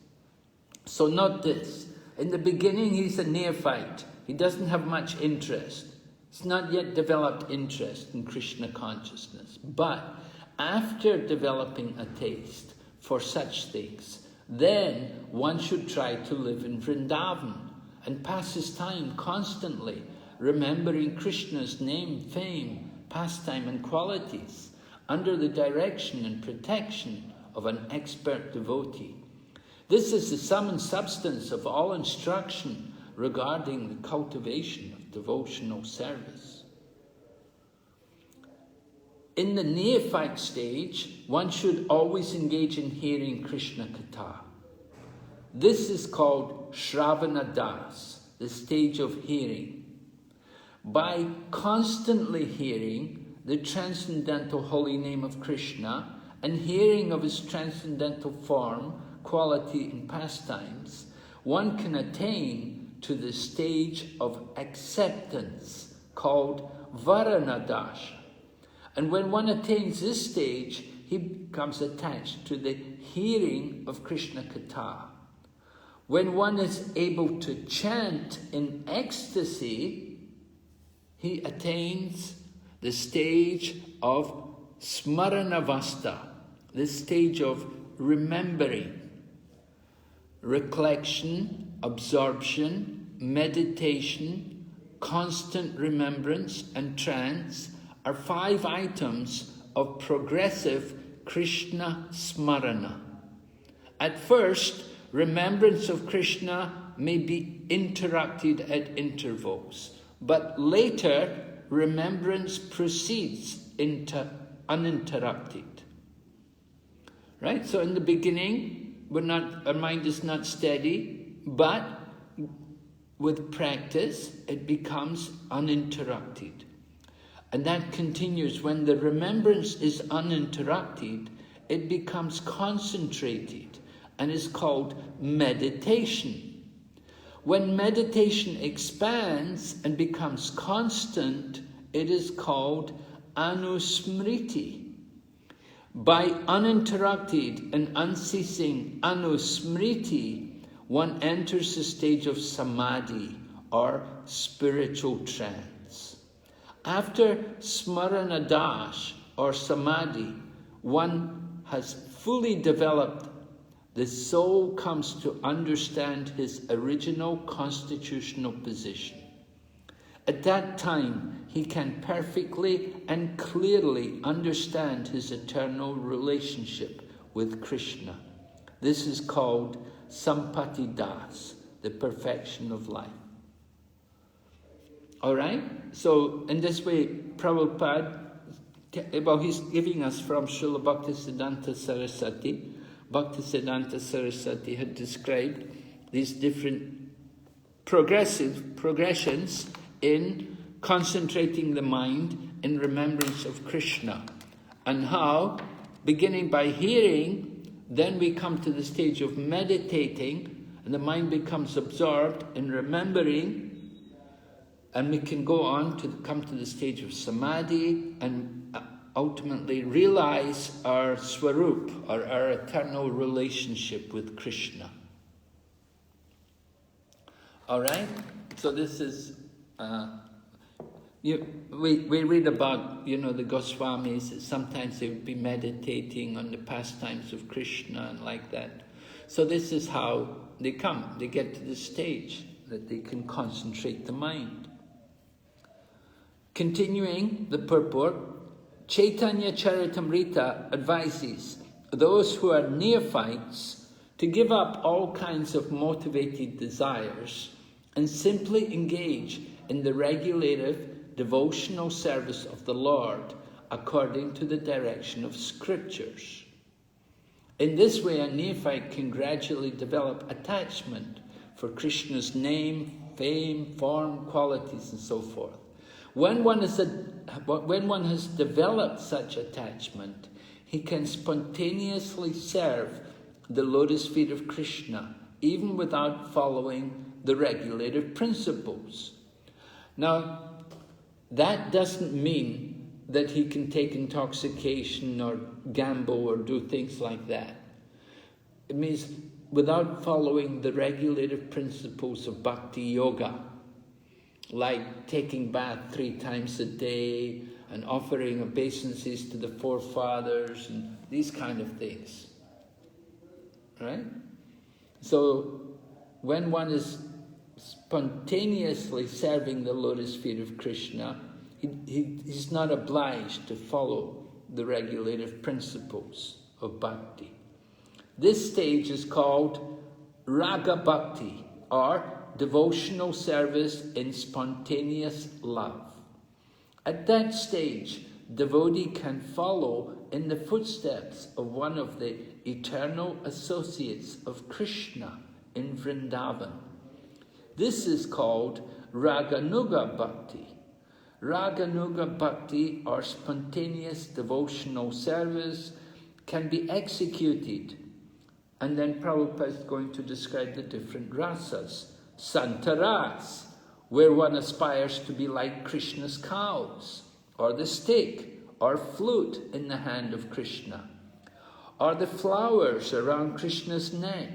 S1: so note this, in the beginning he's a neophyte, he doesn't have much interest, he's not yet developed interest in Krishna consciousness, but after developing a taste for such things, then one should try to live in Vrindavan and pass his time constantly remembering Krishna's name, fame, pastime and qualities under the direction and protection of an expert devotee. This is the sum and substance of all instruction regarding the cultivation of devotional service. In the neophyte stage, one should always engage in hearing Krishna Katha. This is called Shravana Das, the stage of hearing. By constantly hearing the transcendental holy name of Krishna and hearing of his transcendental form, quality and pastimes, one can attain to the stage of acceptance called Varanadasha. And when one attains this stage, he becomes attached to the hearing of Krishna Katha. When one is able to chant in ecstasy, he attains the stage of Smaranavasta, the stage of remembering. Recollection, absorption, meditation, constant remembrance and trance are 5 items of progressive Krishna Smarana. At first, remembrance of Krishna may be interrupted at intervals, but later remembrance proceeds uninterrupted. Right? So in the beginning, our mind is not steady, but with practice, it becomes uninterrupted. And that continues. When the remembrance is uninterrupted, it becomes concentrated and is called meditation. When meditation expands and becomes constant, it is called anusmriti. By uninterrupted and unceasing anusmriti, one enters the stage of samadhi, or spiritual trance. After smarana or samadhi, one has fully developed. The soul comes to understand his original constitutional position. At that time, he can perfectly and clearly understand his eternal relationship with Krishna. This is called Sampati Das, the perfection of life. All right? So, in this way, Prabhupada, well, he's giving us from Srila Bhaktisiddhanta Saraswati. Bhaktisiddhanta Saraswati had described these different progressions in concentrating the mind in remembrance of Krishna, and how, beginning by hearing, then we come to the stage of meditating, and the mind becomes absorbed in remembering, and we can go on to come to the stage of samadhi and ultimately realize our swarup, or our eternal relationship with Krishna. All right? So this is, we read about, the Goswamis. Sometimes they would be meditating on the pastimes of Krishna and like that. So this is how they come. They get to the stage that they can concentrate the mind. Continuing the purport, Chaitanya Charitamrita advises those who are neophytes to give up all kinds of motivated desires and simply engage in the regulative devotional service of the Lord according to the direction of scriptures. In this way, a neophyte can gradually develop attachment for Krishna's name, fame, form, qualities, and so forth. When one has developed such attachment, he can spontaneously serve the lotus feet of Krishna, even without following the regulative principles. Now, that doesn't mean that he can take intoxication or gamble or do things like that. It means without following the regulative principles of bhakti yoga, like taking bath 3 times a day and offering obeisances to the forefathers and these kind of things. Right? So when one is spontaneously serving the lotus feet of Krishna, he's not obliged to follow the regulative principles of bhakti. This stage is called raga bhakti, or devotional service in spontaneous love. At that stage, devotee can follow in the footsteps of one of the eternal associates of Krishna in Vrindavan. This is called Raganuga Bhakti. Raganuga Bhakti, or spontaneous devotional service, can be executed. And then Prabhupada is going to describe the different rasas. Santaras, where one aspires to be like Krishna's cows, or the stick or flute in the hand of Krishna, or the flowers around Krishna's neck.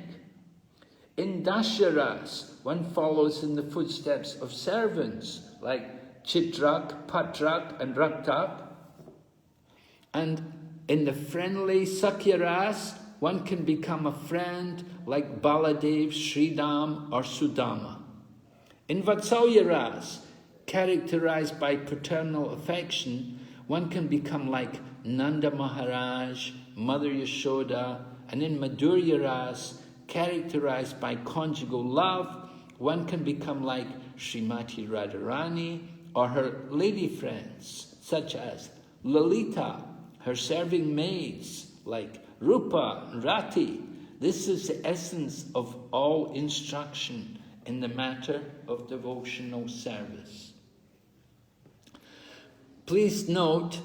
S1: In Dasharas, one follows in the footsteps of servants like Chitrak, Patrak, and Raktak. And in the friendly Sakyaras, one can become a friend like Baladev, Sridham, or Sudama. In Vatsalyaras, characterized by paternal affection, one can become like Nanda Maharaj, Mother Yashoda, and in Madhuryaras, characterized by conjugal love, one can become like Srimati Radharani or her lady friends, such as Lalita, her serving maids like Rupa and Rati. This is the essence of all instruction in the matter of devotional service. please note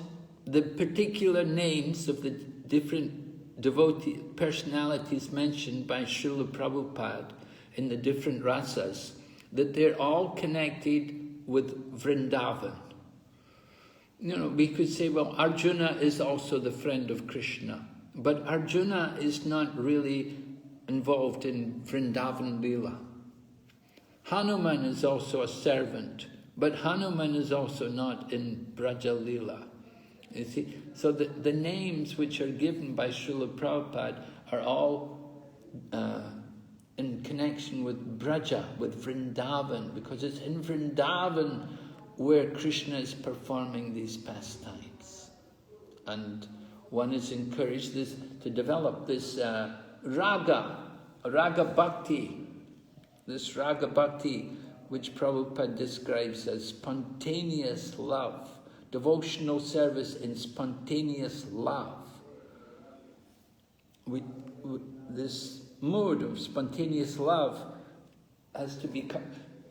S1: the particular names of the different devotee personalities mentioned by Srila Prabhupada in the different rasas, that they're all connected with Vrindavan. You know, we could say, well, Arjuna is also the friend of Krishna, but Arjuna is not really involved in Vrindavan Leela. Hanuman is also a servant, but Hanuman is also not in Braja Leela. You see, so the names which are given by Srila Prabhupada are all in connection with Braja, with Vrindavan, because it's in Vrindavan where Krishna is performing these pastimes. And one is encouraged to develop this raga bhakti, which Prabhupada describes as spontaneous love, devotional service in spontaneous love. This mode of spontaneous love has to be,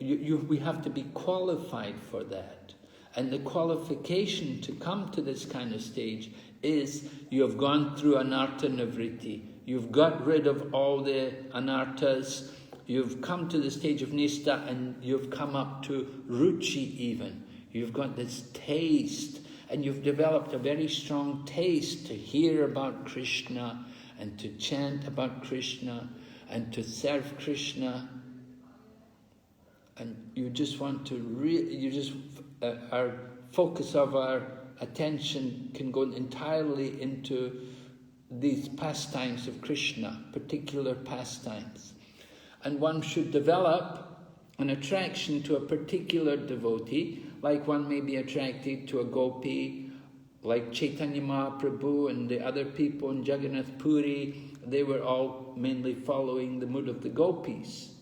S1: we have to be qualified for that. And the qualification to come to this kind of stage is you have gone through anartha nivritti. You've got rid of all the anarthas. You've come to the stage of nistha and you've come up to ruchi even. You've got this taste and you've developed a very strong taste to hear about Krishna and to chant about Krishna and to serve Krishna. And you just want to our focus of our attention can go entirely into these pastimes of Krishna, particular pastimes. And one should develop an attraction to a particular devotee, like one may be attracted to a gopi, like Chaitanya Mahaprabhu and the other people in Jagannath Puri. They were all mainly following the mood of the gopis.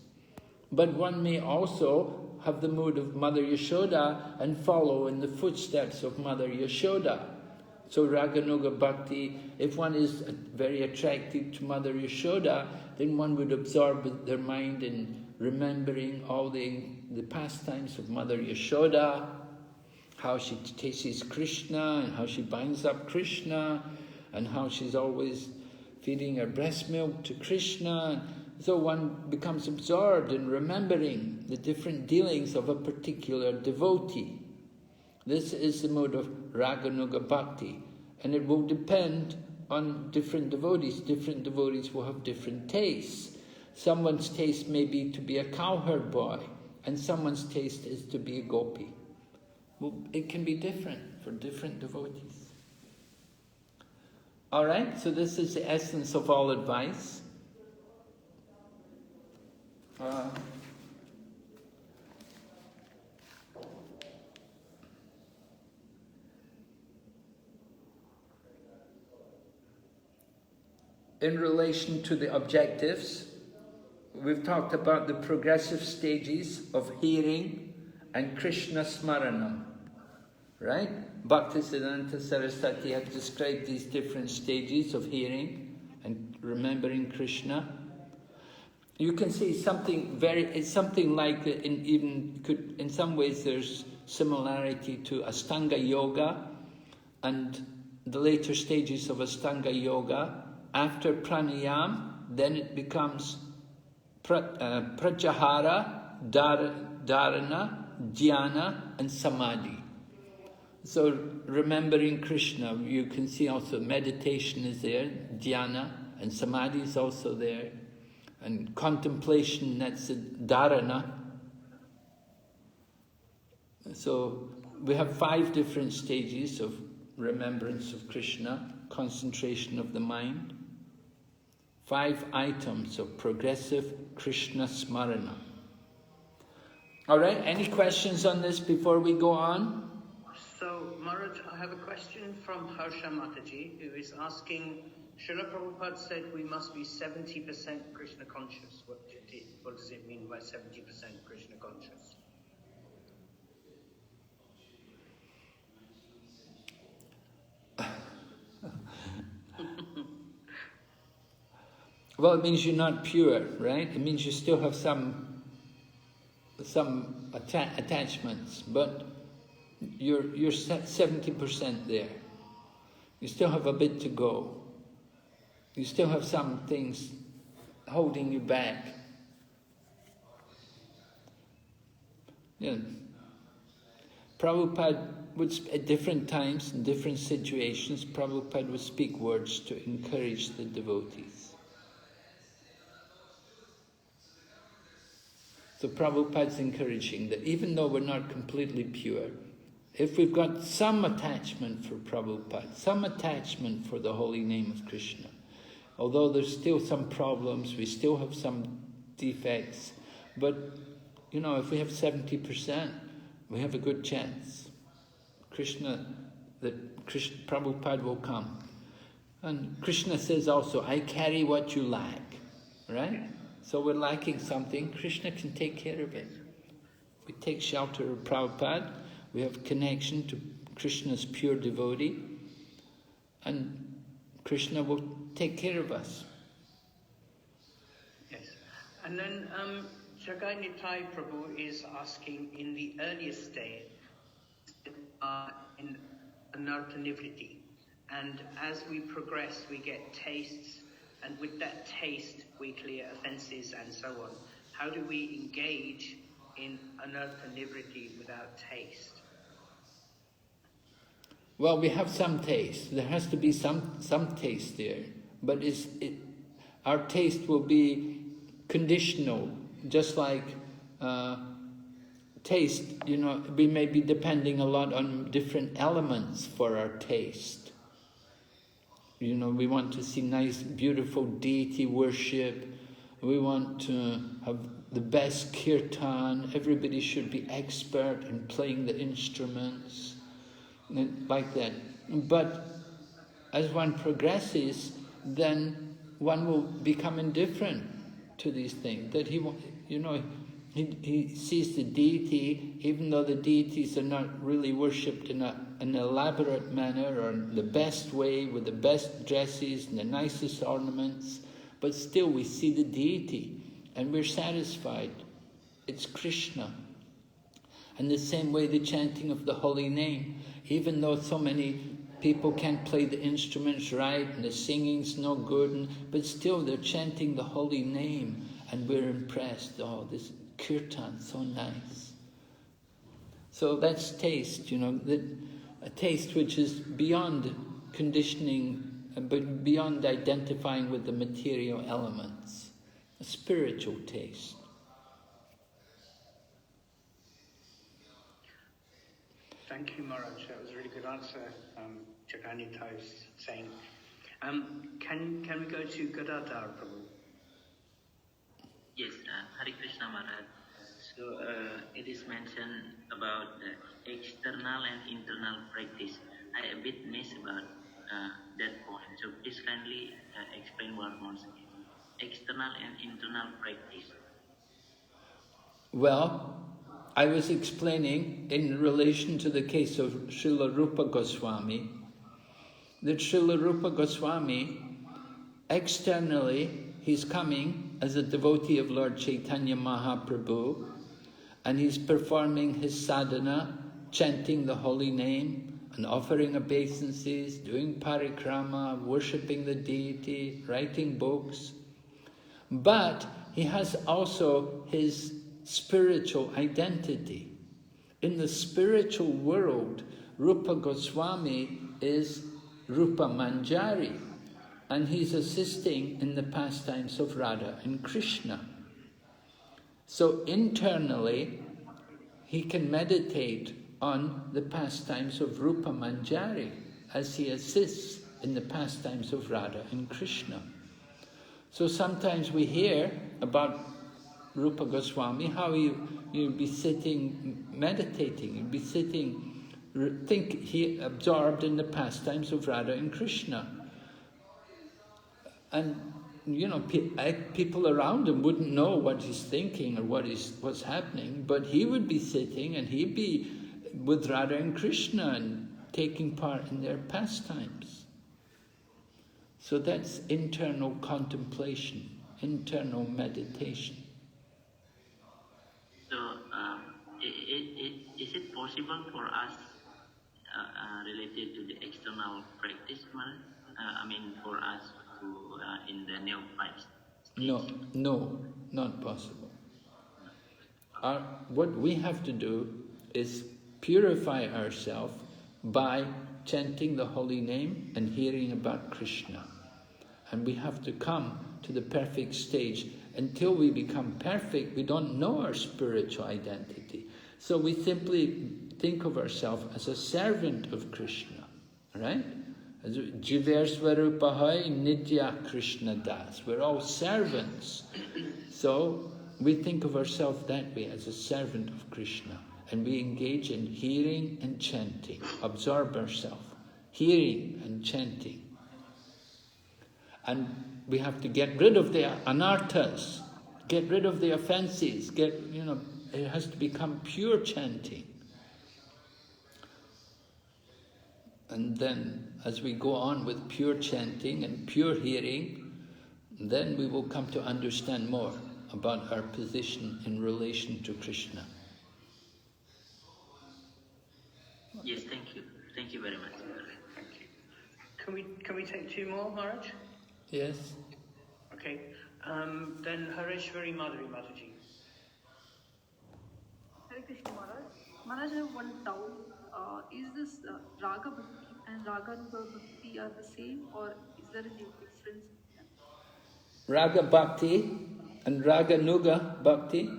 S1: But one may also have the mood of Mother Yashoda and follow in the footsteps of Mother Yashoda. So Raganuga Bhakti, if one is very attracted to Mother Yashoda, then one would absorb their mind in remembering all the pastimes of Mother Yashoda, how she tastes Krishna and how she binds up Krishna and how she's always feeding her breast milk to Krishna. So one becomes absorbed in remembering the different dealings of a particular devotee. This is the mode of Raganuga Bhakti, and it will depend on different devotees. Different devotees will have different tastes. Someone's taste may be to be a cowherd boy, and someone's taste is to be a gopi. Well, it can be different for different devotees. All right, so this is the essence of all advice. In relation to the objectives, we've talked about the progressive stages of hearing and Krishna Smaranam, right? Bhaktisiddhanta Saraswati have described these different stages of hearing and remembering Krishna. You can see it's something like, in some ways there's similarity to Astanga Yoga and the later stages of Astanga Yoga. After pranayam, then it becomes pratyahara, dharana, dhyana, and samadhi. So remembering Krishna, you can see also meditation is there, dhyana, and samadhi is also there. And contemplation, that's dharana. So we have 5 different stages of remembrance of Krishna, concentration of the mind. 5 items of progressive Krishna Smarana. All right, any questions on this before we go on?
S4: So, Maharaj, I have a question from Harsha Mataji, who is asking, Srila Prabhupada said we must be 70% Krishna conscious. What does it mean by 70% Krishna conscious?
S1: Well, it means you're not pure, right? It means you still have some attachments, but you're 70% there. You still have a bit to go. You still have some things holding you back. Yeah. Prabhupada would, at different times, in different situations, Prabhupada would speak words to encourage the devotees. So Prabhupada's encouraging that even though we're not completely pure, if we've got some attachment for Prabhupada, some attachment for the holy name of Krishna, although there's still some problems, we still have some defects, but you know, if we have 70%, we have a good chance. Prabhupada will come. And Krishna says also, I carry what you lack, right? So we're lacking something, Krishna can take care of it. We take shelter of Prabhupada, we have connection to Krishna's pure devotee, and Krishna will take care of us.
S4: Yes. And then Jagai Nitai Prabhu is asking, in the earliest stage, in Anartha Nivriti, and as we progress, we get tastes, and with that taste, we clear offences and so on. How do we engage in Anartha Nivriti without taste?
S1: Well, we have some taste. There has to be some taste there, but our taste will be conditional, just like taste. You know, we may be depending a lot on different elements for our taste. You know, we want to see nice, beautiful deity worship. We want to have the best kirtan. Everybody should be expert in playing the instruments, like that. But as one progresses, then one will become indifferent to these things. That he sees the deity, even though the deities are not really worshipped in an elaborate manner or in the best way, with the best dresses and the nicest ornaments, but still we see the deity and we're satisfied. It's Krishna. And the same way the chanting of the holy name, even though so many people can't play the instruments right and the singing's no good, but still they're chanting the holy name and we're impressed. Oh, this kirtan, so nice. So that's taste, a taste which is beyond conditioning, but beyond identifying with the material elements, a spiritual taste.
S4: Thank you, Maharaj. That was a really good answer. Jaganita is saying. Can we go to Gadadhar Prabhu?
S10: Yes, Hare Krishna Maharaj. So it is mentioned about the external and internal practice. I a bit miss about that point. So please kindly explain what once again. External and internal practice.
S1: Well, I was explaining in relation to the case of Srila Rupa Goswami, that Srila Rupa Goswami, externally, he's coming as a devotee of Lord Chaitanya Mahaprabhu, and he's performing his sadhana, chanting the holy name, and offering obeisances, doing parikrama, worshipping the deity, writing books. But he has also his spiritual identity. In the spiritual world, Rupa Goswami is Rupa Manjari, and he's assisting in the pastimes of Radha and Krishna. So internally, he can meditate on the pastimes of Rupa Manjari as he assists in the pastimes of Radha and Krishna. So sometimes we hear about Rupa Goswami, how you'd be sitting, meditating, you'd be sitting, he absorbed in the pastimes of Radha and Krishna. And, people around him wouldn't know what he's thinking or what's happening, but he would be sitting and he'd be with Radha and Krishna and taking part in their pastimes. So that's internal contemplation, internal meditation.
S10: So is it possible for us related to the external practice, Maharaj? For us to in the neophyte stage?
S1: No, not possible. What we have to do is purify ourselves by chanting the holy name and hearing about Krishna. And we have to come to the perfect stage. Until we become perfect, we don't know our spiritual identity. So we simply think of ourselves as a servant of Krishna, right? Jiver Swarupahai Nitya Krishna Das. We're all servants. So we think of ourselves that way, as a servant of Krishna. And we engage in hearing and chanting. Absorb ourselves. Hearing and chanting. And we have to get rid of the anarthas. Get rid of the offenses. It has to become pure chanting. And then, as we go on with pure chanting and pure hearing, then we will come to understand more about our position in relation to Krishna.
S10: Yes, thank you. Thank you very much.
S4: Thank you. Can we take two more, Maharaj?
S1: Yes.
S4: Okay. Then Hareshwari Madhuri Mataji.
S11: Hare Krishna Maharaj. Maharaj, I have one doubt. Is this Raga Bhakti and Raga Nuga Bhakti are the same, or is there a difference?
S1: Raga Bhakti and Raga Nuga Bhakti?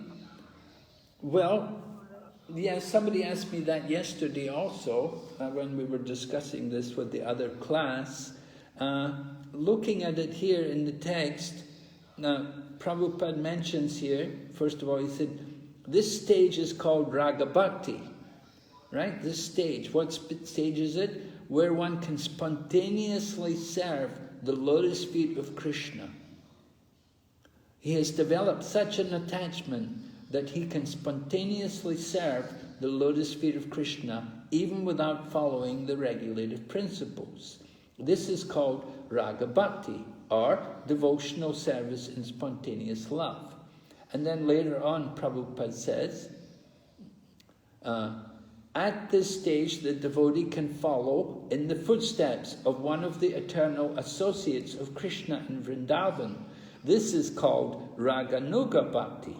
S1: Well, yeah, somebody asked me that yesterday also, when we were discussing this with the other class. Looking at it here in the text, now Prabhupada mentions here, first of all, he said, this stage is called Raga Bhakti, right? This stage, what stage is it? Where one can spontaneously serve the lotus feet of Krishna. He has developed such an attachment that he can spontaneously serve the lotus feet of Krishna even without following the regulative principles. This is called Raga Bhakti, or devotional service in spontaneous love. And then later on, Prabhupada says, at this stage, the devotee can follow in the footsteps of one of the eternal associates of Krishna in Vrindavan. This is called Raganuga Bhakti.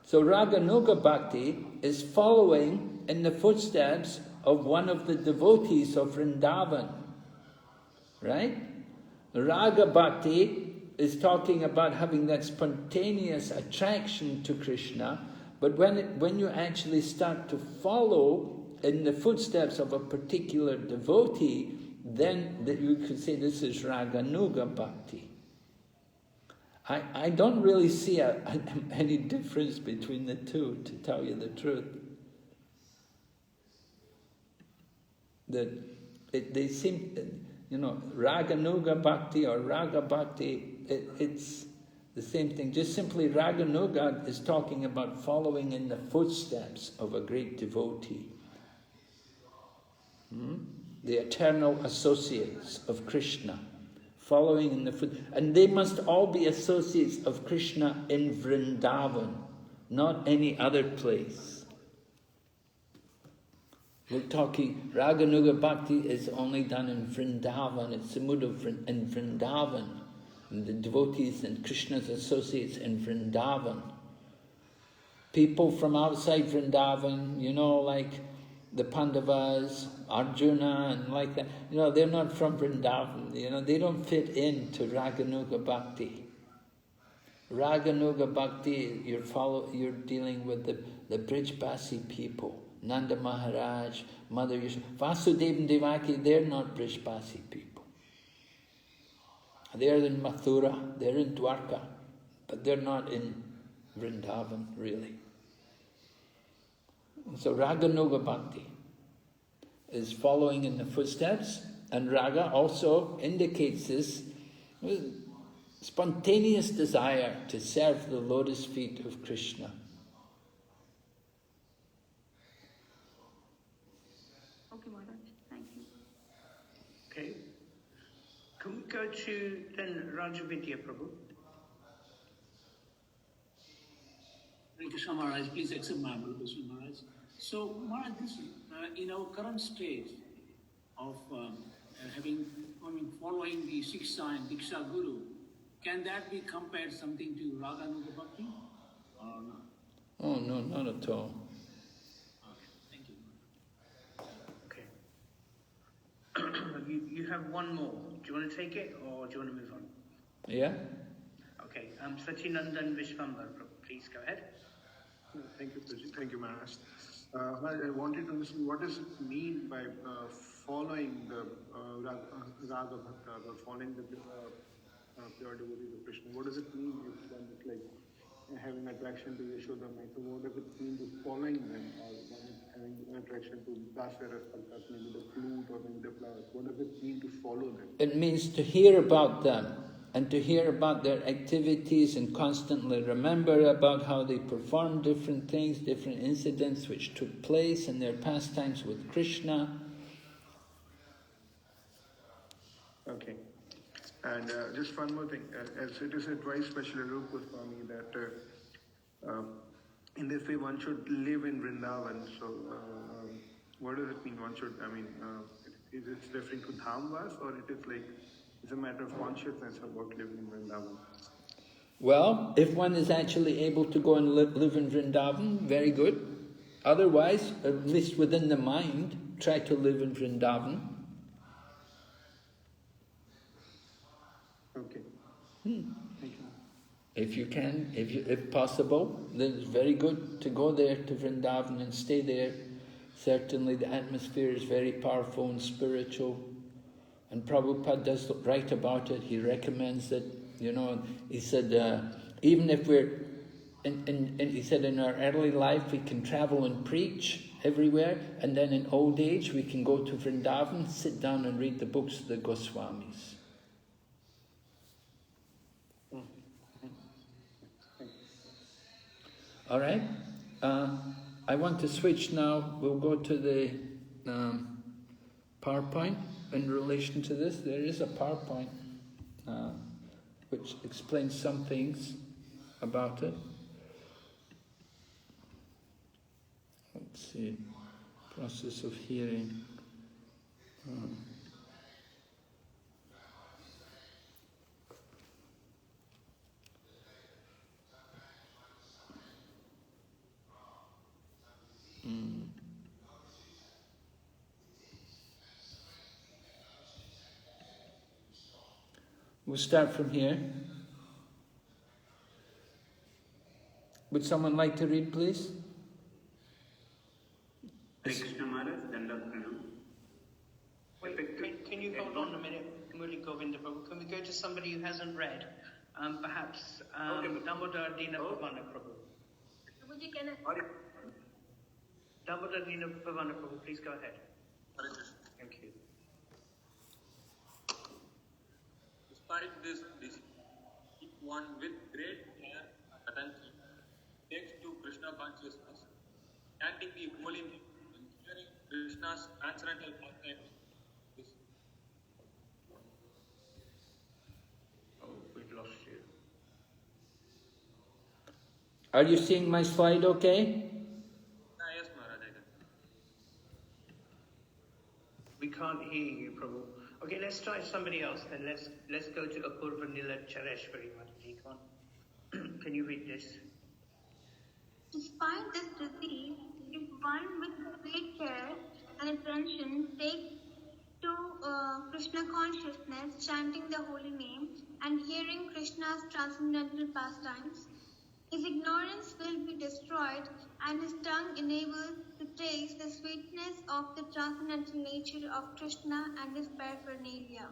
S1: So Raganuga Bhakti is following in the footsteps of one of the devotees of Vrindavan. Right? Raga Bhakti is talking about having that spontaneous attraction to Krishna, but when you actually start to follow in the footsteps of a particular devotee, then you could say this is Raganuga Bhakti. I don't really see any difference between the two, to tell you the truth. They seem, Raganuga Bhakti or Raga Bhakti, it's the same thing. Just simply Raganuga is talking about following in the footsteps of a great devotee. The eternal associates of Krishna, following in the foot, and they must all be associates of Krishna in Vrindavan, not any other place. We're talking, Raganuga Bhakti is only done in Vrindavan, it's Samudra in Vrindavan, and the devotees and Krishna's associates in Vrindavan. People from outside Vrindavan, like the Pandavas, Arjuna, and like that, they're not from Vrindavan, they don't fit into Raganuga Bhakti. Raganuga Bhakti, you're dealing with the Brijbasi people. Nanda Maharaj, Mother Yashoda, Vasudeva and Devaki, they're not Brijbasi people. They're in Mathura, they're in Dwarka, but they're not in Vrindavan, really. So Raganuga Bhakti is following in the footsteps, and Raga also indicates this spontaneous desire to serve the lotus feet of Krishna.
S11: Okay, Maharaj. Thank you.
S4: Okay. Can we go to then Rajavidya Prabhu?
S12: Hare Krishna Maharaj, please accept my humble question, Maharaj. So, Maharaj, this in our current state of following the Shiksha and Diksha Guru, can that be compared something to Raganuga Bhakti or not?
S1: Oh, no, not at all.
S12: Okay, thank you.
S4: Okay. You have one more. Do you want to take it or do you want to move on?
S1: Yeah?
S4: Okay. Sachinandan Vishwambar, please go ahead.
S5: Thank you, Prajit. Thank you, Maharaj. I wanted to understand what does it mean by following the Raga Bhakta, or following the pure devotees of Krishna. What does it mean if one is like having attraction to Yashoda Mai? So what does it mean to following them, or one is having attraction to Dasara Salkat, maybe the flute or maybe the flowers? What does it mean to follow them?
S1: It means to hear about them and to hear about their activities and constantly remember about how they perform different things, different incidents which took place in their pastimes with Krishna.
S5: Okay. And just one more thing, as it is advised by Srila Rupa Goswami that in this way one should live in Vrindavan. So what does it mean one should, is it referring to Dhamvas, or it is like, it's a matter of consciousness about living in Vrindavan?
S1: Well, if one is actually able to go and live in Vrindavan, very good. Otherwise, at least within the mind, try to live in Vrindavan.
S5: Okay. Thank you.
S1: If you can, if possible, then it's very good to go there to Vrindavan and stay there. Certainly the atmosphere is very powerful and spiritual. And Prabhupada does write about it. He recommends that, he said, even if we're, he said in our early life we can travel and preach everywhere, and then in old age we can go to Vrindavan, sit down and read the books of the Goswamis. All right. I want to switch now. We'll go to the PowerPoint in relation to this. There is a PowerPoint which explains some things about it. Let's see. Process of hearing. We'll start from here. Would someone like to read, please?
S7: Krishna Maharaj, Dandapranam.
S4: Wait, can you hold on a minute, Murli Govinda Prabhu? Can we go to somebody who hasn't read? Perhaps Damodar Dina Pavana Prabhu. Damodar Dina Pavana Prabhu, please go ahead. Thank you.
S13: Despite this disease, if one with great care and attention takes to Krishna consciousness, chanting the holy name and hearing Krishna's transcendental content,
S4: We've lost you.
S1: Are you seeing my slide okay?
S13: Yes, Maharaj, I can.
S4: We can't hear you, Prabhu. Okay, let's try somebody else then. Let's go to Apurva Nila Chareshwari Mataji. Can you read this?
S6: Despite this disease, if one with great care and attention takes to Krishna consciousness, chanting the holy name and hearing Krishna's transcendental pastimes, his ignorance will be destroyed and his tongue enabled to taste the sweetness of the transcendental nature of Krishna and his paraphernalia.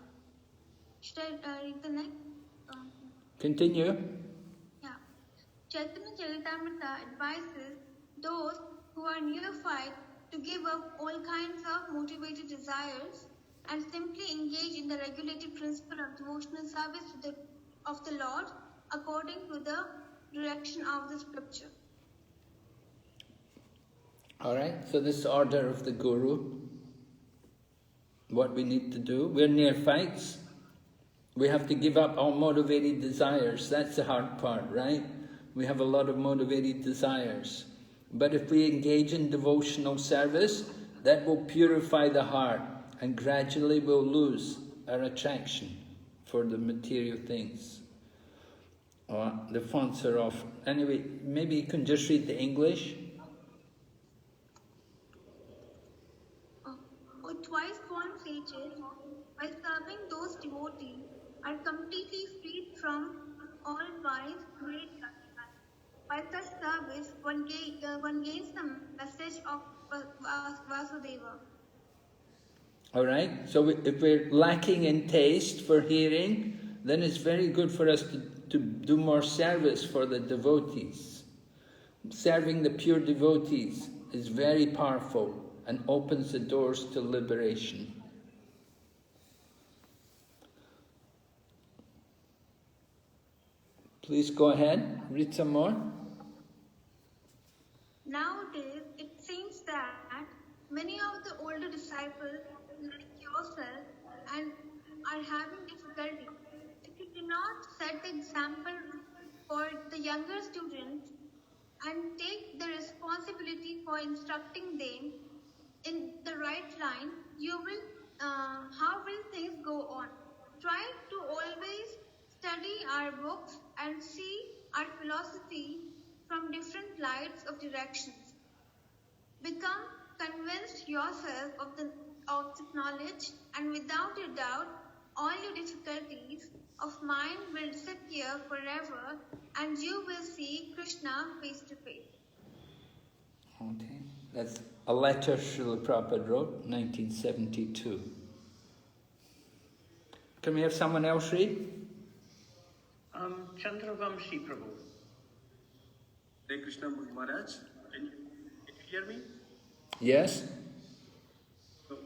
S6: Should I read the next?
S1: Continue.
S6: Yeah. Chaitanya Charitamrita advises those who are neophyte to give up all kinds of motivated desires and simply engage in the regulated principle of devotional service of the Lord according to the direction of the scripture.
S1: All right, so this order of the Guru, what we need to do. We're neophytes. We have to give up all motivated desires. That's the hard part, right? We have a lot of motivated desires. But if we engage in devotional service, that will purify the heart, and gradually we'll lose our attraction for the material things. The fonts are off. Anyway, maybe you can just read the English.
S6: Twice born sages, by serving those devotees, are completely freed from all vice, great judgment. By such service, one gains the message of Vasudeva.
S1: Alright, so if we're lacking in taste for hearing, then it's very good for us to do more service for the devotees. Serving the pure devotees is very powerful and opens the doors to liberation. Please go ahead, read some more.
S6: Nowadays, it seems that many of the older disciples, like yourself, and are having difficulty. If you do not set the example for the younger students and take the responsibility for instructing them in the right line, how will things go on? Try to always study our books and see our philosophy from different lights of directions. Become convinced yourself of the knowledge, and without a doubt, all your difficulties of mind will disappear forever, and you will see Krishna face to face.
S1: Okay, that's a letter Srila Prabhupada wrote, 1972. Can we have someone else read?
S4: Chandravamshi Prabhu.
S14: Hare Krishna Maharaj, can you hear me?
S1: Yes.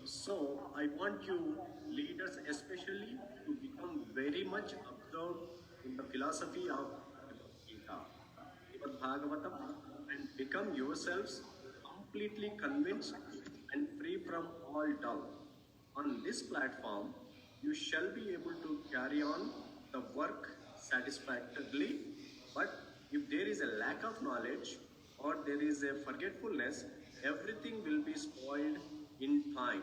S14: So I want you leaders especially to become very much absorbed in the philosophy of Gita, Bhagavatam, and become yourselves completely convinced and free from all doubt. On this platform, you shall be able to carry on the work satisfactorily, but if there is a lack of knowledge or there is a forgetfulness, everything will be spoiled in time.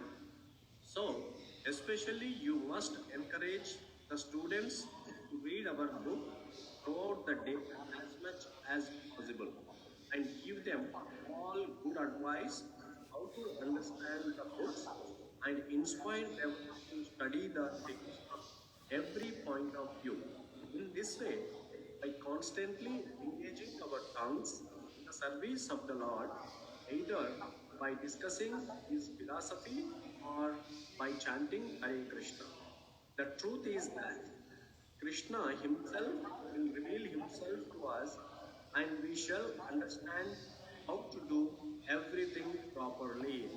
S14: So, especially you must encourage the students to read our book throughout the day as much as possible and give them all good advice how to understand the books and inspire them to study the things from every point of view. In this way, by constantly engaging our tongues in the service of the Lord, either by discussing his philosophy or by chanting Hare Krishna. The truth is that Krishna himself will reveal himself to us, and we shall understand how to do everything properly.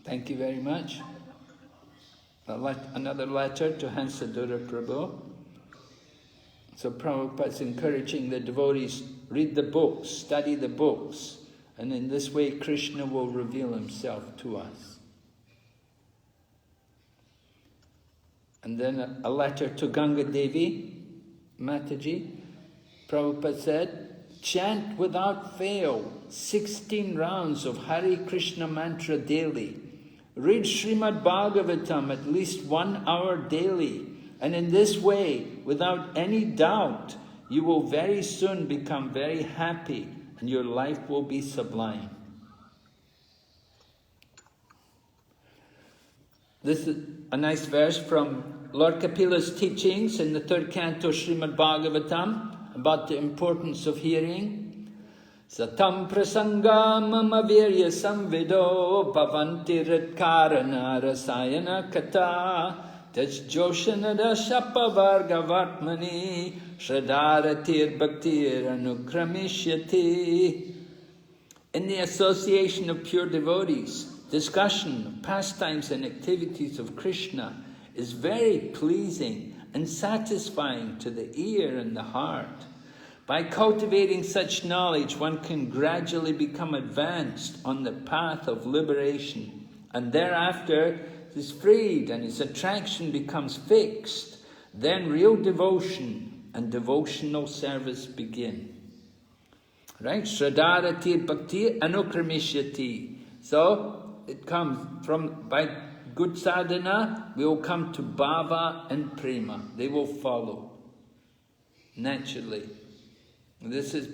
S1: Thank you very much. Another letter to Hansadura Prabhu. So Prabhupada's encouraging the devotees, read the books, study the books, and in this way Krishna will reveal himself to us. And then a letter to Ganga Devi, Mataji. Prabhupada said, chant without fail 16 rounds of Hare Krishna mantra daily. Read Srimad Bhagavatam at least 1 hour daily. And in this way, without any doubt, you will very soon become very happy and your life will be sublime. This is a nice verse from Lord Kapila's teachings in the 3rd canto Srimad Bhagavatam about the importance of hearing. Satam prasanga mama virya samvido bhavanti ritkarana rasayana kata tajjoshanada shapavarga vartmani shradaratir bhaktir anukramishati. In the association of pure devotees, discussion, pastimes and activities of Krishna is very pleasing and satisfying to the ear and the heart. By cultivating such knowledge, one can gradually become advanced on the path of liberation, and thereafter is freed and his attraction becomes fixed. Then real devotion and devotional service begin. Right? Shraddharati bhakti anukramishyati. So it comes from, by good sadhana, we will come to bhava and prema. They will follow naturally. This is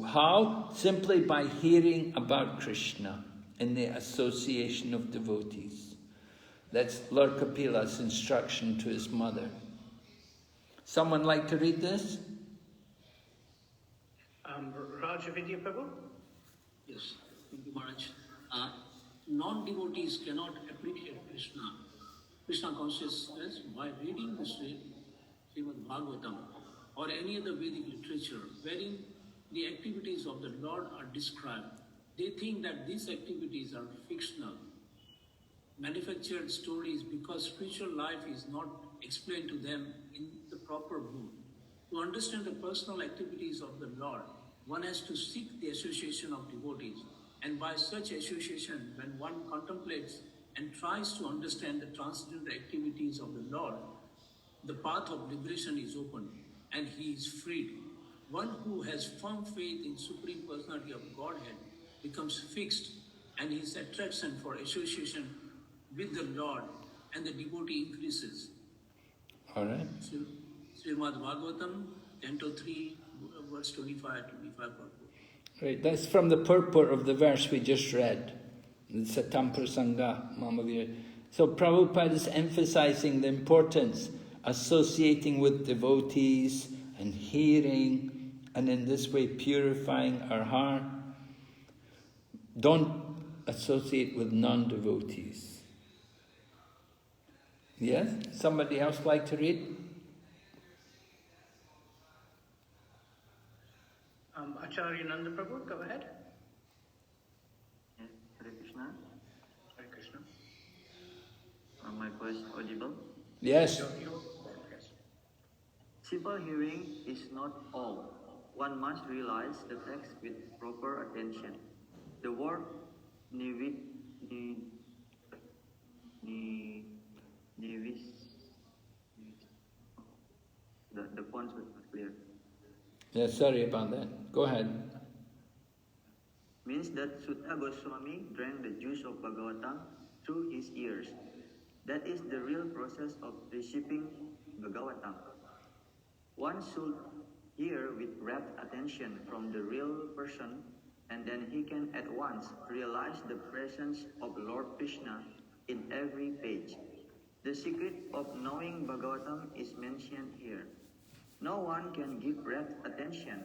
S1: how? Simply by hearing about Krishna in the association of devotees. That's Lord Kapila's instruction to his mother. Someone like to read this?
S4: Rajavidya Prabhu?
S12: Yes, thank you, Maharaj. Non-devotees cannot appreciate Krishna consciousness by reading the Srimad Bhagavatam or any other Vedic literature wherein the activities of the Lord are described. They think that these activities are fictional, manufactured stories, because spiritual life is not explained to them in the proper mood. To understand the personal activities of the Lord, one has to seek the association of devotees. And by such association, when one contemplates and tries to understand the transcendental activities of the Lord, the path of liberation is opened and he is freed. One who has firm faith in Supreme Personality of Godhead becomes fixed, and his attraction for association with the Lord and the devotee increases.
S1: All right.
S12: Srimad Bhagavatam, Canto 3, verse 25.
S1: Right, that's from the purport of the verse we just read. Satam Prasanga Mamavir. So Prabhupada is emphasizing the importance associating with devotees and hearing, and in this way purifying our heart. Don't associate with non-devotees. Yes? Somebody else like to read?
S4: Acharya Nanda Prabhu, go ahead.
S15: Yes, Hare Krishna.
S4: Hare Krishna.
S15: My voice audible?
S1: Yes.
S4: Yes.
S15: Simple hearing is not all. One must realize the text with proper attention. The word the points were not clear.
S1: Yeah, sorry about that. Go ahead.
S15: Means that Sutta Goswami drank the juice of Bhagavatam through his ears. That is the real process of receiving Bhagavatam. One should hear with rapt attention from the real person, and then he can at once realize the presence of Lord Krishna in every page. The secret of knowing Bhagavatam is mentioned here. No one can give rapt attention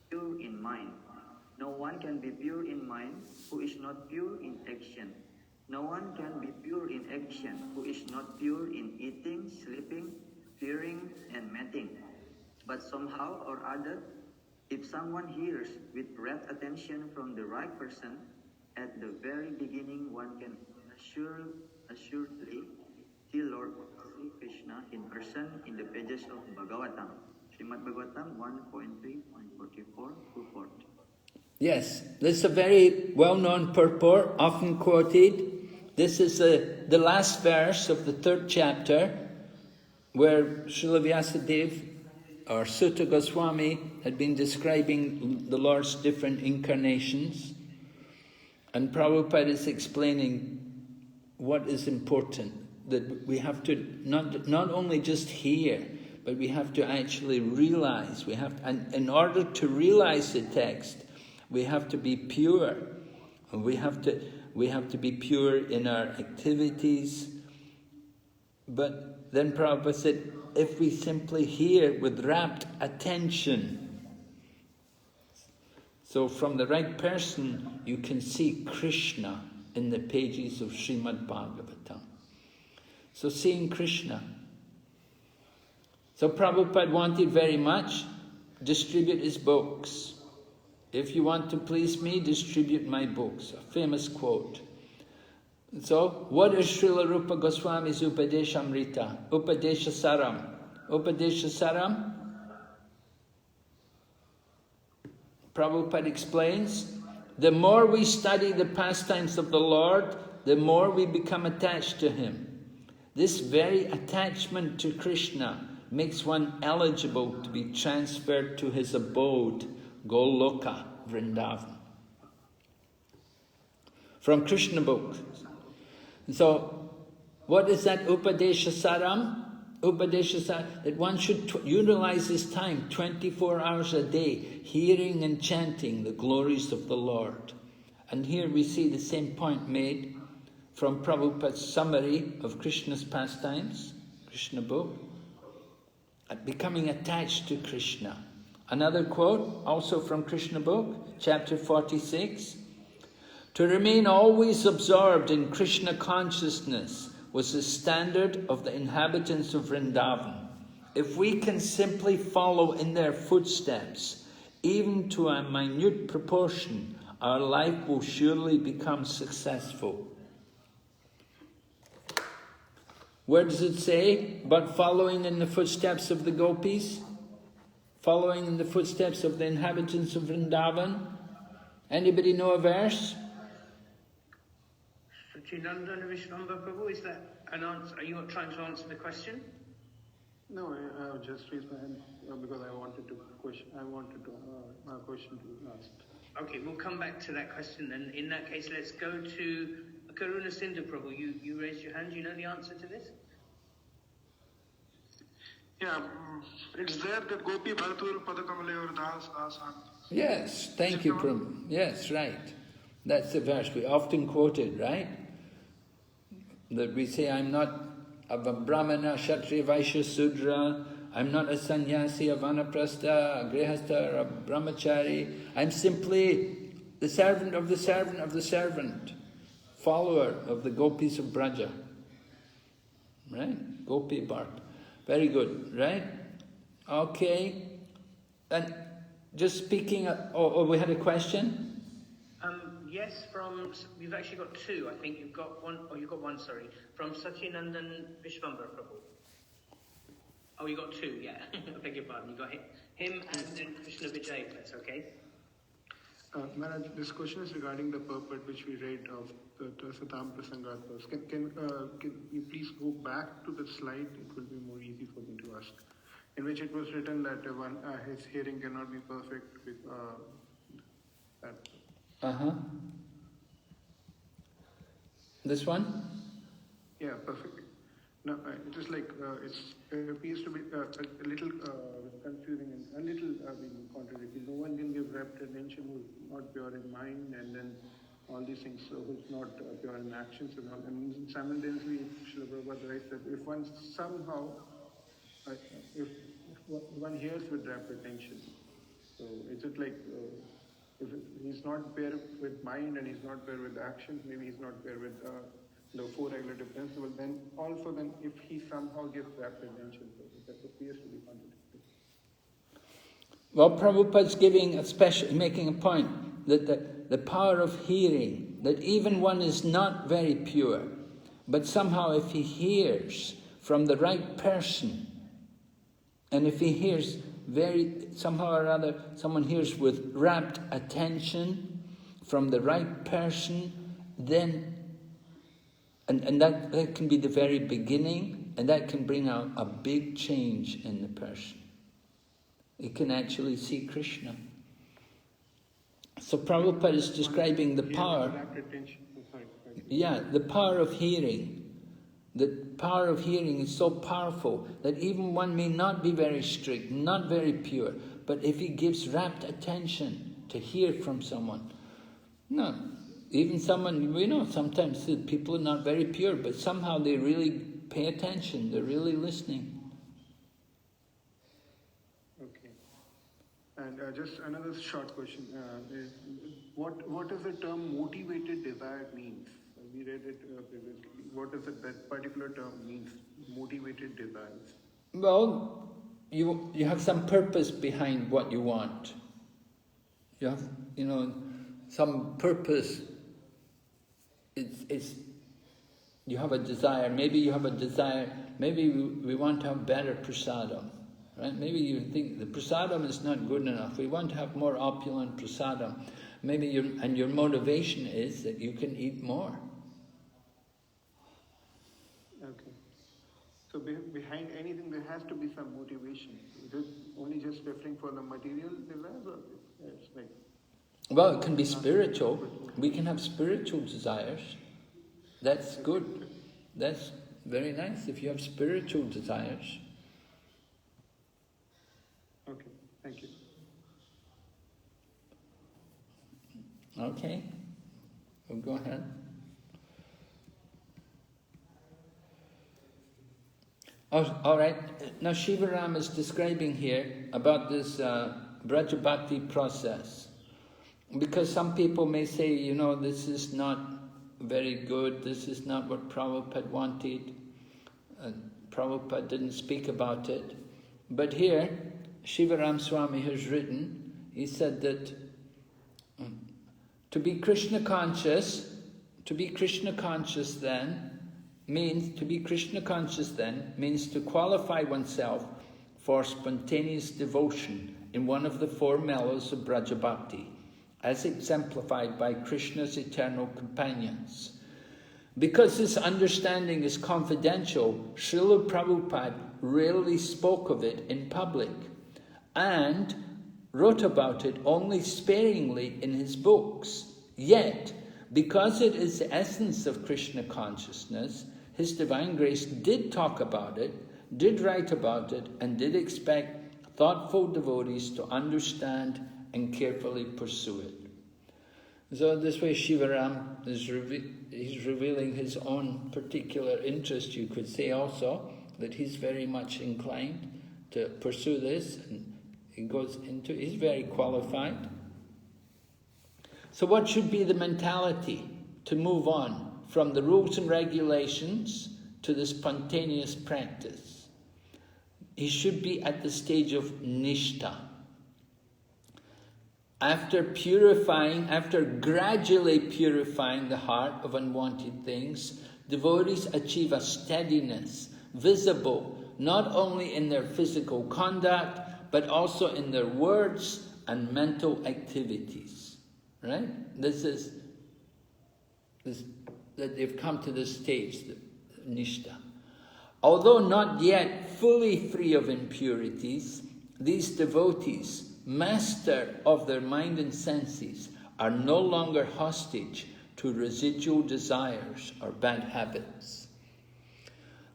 S15: pure in mind. No one can be pure in mind who is not pure in action. No one can be pure in action who is not pure in eating, sleeping, hearing, and mating. But somehow or other, if someone hears with rapt attention from the right person, at the very beginning one can assuredly see Lord Krishna in person in the pages of Bhagavatam. Srimad Bhagavatam 1.3.44-40.
S1: Yes, this is a very well-known purport, often quoted. This is the last verse of the 3rd chapter, where Srila Vyasadeva or Sutta Goswami had been describing the Lord's different incarnations, and Prabhupada is explaining what is important, that we have to not only just hear, but we have to actually realize. And in order to realize the text, we have to be pure. And we have to be pure in our activities. But then Prabhupada said, if we simply hear with rapt attention, so from the right person, you can see Krishna in the pages of Srimad Bhagavatam. So seeing Krishna. So Prabhupada wanted very much, distribute his books. If you want to please me, distribute my books. A famous quote. So, what is Srila Rupa Goswami's Upadeshamrita? Upadesha Saram. Upadesha Saram? Prabhupada explains, the more we study the pastimes of the Lord, the more we become attached to Him. This very attachment to Krishna makes one eligible to be transferred to His abode, Goloka, Vrindavan. From Krishna book. So, what is that Upadesha Saram? Upadesha Saram, that one should utilize his time 24 hours a day, hearing and chanting the glories of the Lord. And here we see the same point made from Prabhupada's summary of Krishna's pastimes, Krishna book, becoming attached to Krishna. Another quote, also from Krishna book, chapter 46. To remain always absorbed in Krishna consciousness was the standard of the inhabitants of Vrindavan. If we can simply follow in their footsteps, even to a minute proportion, our life will surely become successful. Where does it say about following in the footsteps of the gopis? Following in the footsteps of the inhabitants of Vrindavan? Anybody know a verse?
S4: Sachinandana Vishwambara Prabhu, is that an answer? Are you trying to answer the question?
S5: No, I just raised my hand because I wanted to question. A question to ask.
S4: Okay, we'll come back to that question then. In that case, let's go to Karuna Sindhu Prabhu. You raised your hand. Do you know the answer to this?
S16: Yeah, it's there that Gopi Bhartur Padakamale or Das.
S1: Yes, thank you, Prabhu. Yes, right. That's the verse we often quoted, right? That we say, I'm not of a Brahmana, Kshatriya, Vaishya, Sudra. I'm not a sannyasi, a vanaprastha, a grihastha, or a brahmachari. I'm simply the servant of the servant of the servant, follower of the gopis of Braja. Right? Gopi Bhart. Very good, right? Okay. And just speaking, we had a question?
S4: Yes, you've actually got two. I think you've got one, sorry. From Sachinandan Vishwambara Prabhu. Oh, you got two, yeah. I beg your pardon. You got him and then Krishna Vijay, if that's okay.
S5: Maharaj, this question is regarding the purport which we read of the Satam Prasangat. Can you please go back to the slide? It will be more easy for me to ask. In which it was written that his hearing cannot be perfect with that.
S1: This one?
S5: Yeah, perfect. No, it is like, it appears to be a little confusing and a little contradictory. No one can give rapt attention who's not pure in mind, and then all these things, so who's not pure in actions and all. And simultaneously, Srila Prabhupada writes that if one somehow, if one hears with rapt attention, so is it like, if he's not pure with mind and he's not pure with actions, maybe he's not pure with the four regulative principles, then also then if he somehow gives rapt attention, that appears to be contradictory.
S1: Well, Prabhupada's making a point that the power of hearing, that even one is not very pure, but somehow if he hears from the right person, and if he hears somehow or other, someone hears with rapt attention from the right person, then, and that can be the very beginning, and that can bring out a big change in the person. It can actually see Krishna. So Prabhupada is describing the power. Yeah, the power of hearing. The power of hearing is so powerful that even one may not be very strict, not very pure, but if he gives rapt attention to hear from someone, even someone, we know sometimes people are not very pure, but somehow they really pay attention, they're really listening.
S5: Okay. And just another short question, is what does the term motivated desire means? We read it previously. What does that particular term means, motivated desires?
S1: Well, you have some purpose behind what you want. You have, some purpose. You have a desire. Maybe you have a desire. Maybe we want to have better prasadam, right? Maybe you think the prasadam is not good enough. We want to have more opulent prasadam. Maybe your motivation is that you can eat more.
S5: Okay. So behind anything there has to be some motivation. it only just referring for the material desires, or it's like?
S1: Well, it can be spiritual. We can have spiritual desires. That's good. That's very nice if you have spiritual desires.
S5: Okay, thank you.
S1: Okay, well, go ahead. Oh, all right. Now Shivaram is describing here about this Braja Bhakti process. Because some people may say, you know, this is not very good, this is not what Prabhupada wanted. Prabhupada didn't speak about it. But here, Shivaram Swami has written, he said that to be Krishna conscious then means to qualify oneself for spontaneous devotion in one of the four mellows of Braja Bhakti, as exemplified by Krishna's eternal companions. Because this understanding is confidential, Srila Prabhupada rarely spoke of it in public and wrote about it only sparingly in his books. Yet, because it is the essence of Krishna consciousness, His Divine Grace did talk about it, did write about it, and did expect thoughtful devotees to understand and carefully pursue it. So this way Shivaram is he's revealing his own particular interest, you could say also, that he's very much inclined to pursue this, and he's very qualified. So what should be the mentality to move on from the rules and regulations to the spontaneous practice? He should be at the stage of nishtha. After gradually purifying the heart of unwanted things, devotees achieve a steadiness visible not only in their physical conduct, but also in their words and mental activities. Right? That they've come to this stage, the nishtha. Although not yet fully free of impurities, these devotees, master of their mind and senses, are no longer hostage to residual desires or bad habits.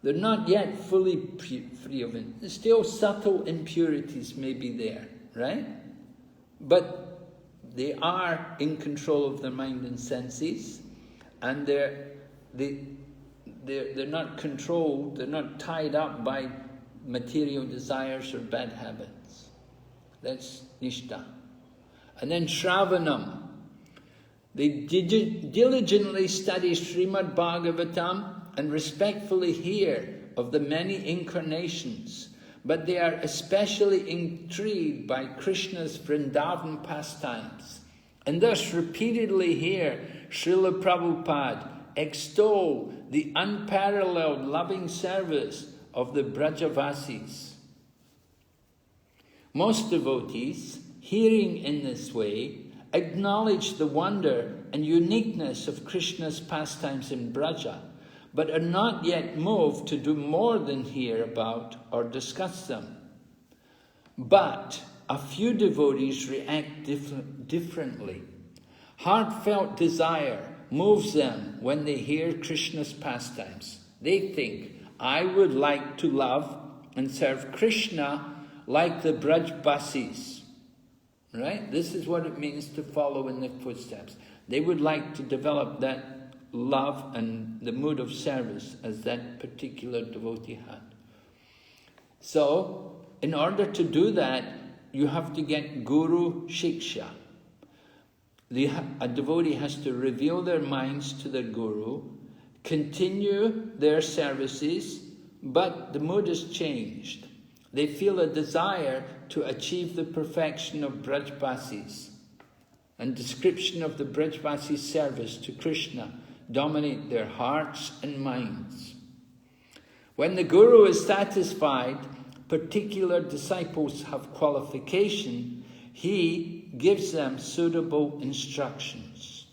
S1: They're not yet fully free of it. Still subtle impurities may be there, right? But they are in control of their mind and senses, and they're not controlled, they're not tied up by material desires or bad habits. That's nishtha. And then shravanam. They diligently study Srimad Bhagavatam and respectfully hear of the many incarnations, but they are especially intrigued by Krishna's Vrindavan pastimes, and thus repeatedly hear Srila Prabhupada extol the unparalleled loving service of the Brajavasis. Most devotees, hearing in this way, acknowledge the wonder and uniqueness of Krishna's pastimes in Braja, but are not yet moved to do more than hear about or discuss them. But a few devotees react differently. Heartfelt desire moves them when they hear Krishna's pastimes. They think, I would like to love and serve Krishna like the Brajbasis. Right? This is what it means to follow in the footsteps. They would like to develop that love and the mood of service as that particular devotee had. So, in order to do that, you have to get Guru Shiksha. A devotee has to reveal their minds to their Guru, continue their services, but the mood has changed. They feel a desire to achieve the perfection of Brajbasis, and description of the Brajbasi service to Krishna dominate their hearts and minds. When the Guru is satisfied, particular disciples have qualification, he gives them suitable instructions.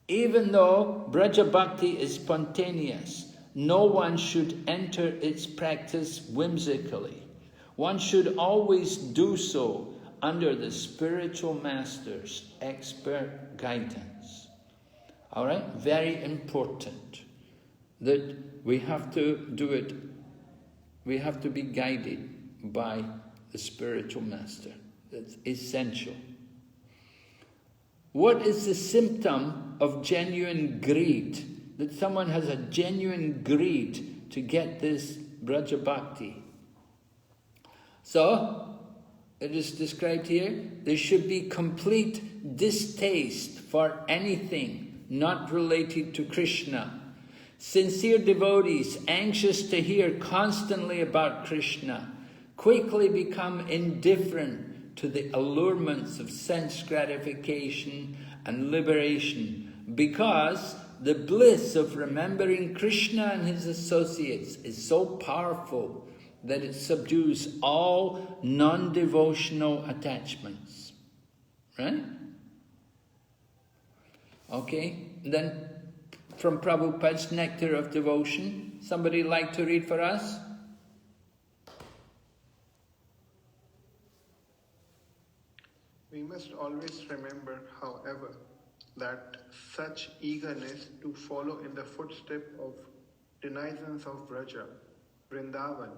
S1: Even though Braja Bhakti is spontaneous, no one should enter its practice whimsically. One should always do so under the spiritual master's expert guidance. All right? Very important that we have to do it. We have to be guided by the spiritual master. That's essential. What is the symptom of genuine greed? That someone has a genuine greed to get this Braja Bhakti. So, it is described here, there should be complete distaste for anything not related to Krishna. Sincere devotees, anxious to hear constantly about Krishna, quickly become indifferent to the allurements of sense gratification and liberation, because the bliss of remembering Krishna and his associates is so powerful that it subdues all non-devotional attachments. Right? Okay, then from Prabhupada's Nectar of Devotion, somebody like to read for us?
S5: We must always remember, however, that such eagerness to follow in the footsteps of denizens of Braja, Vrindavan,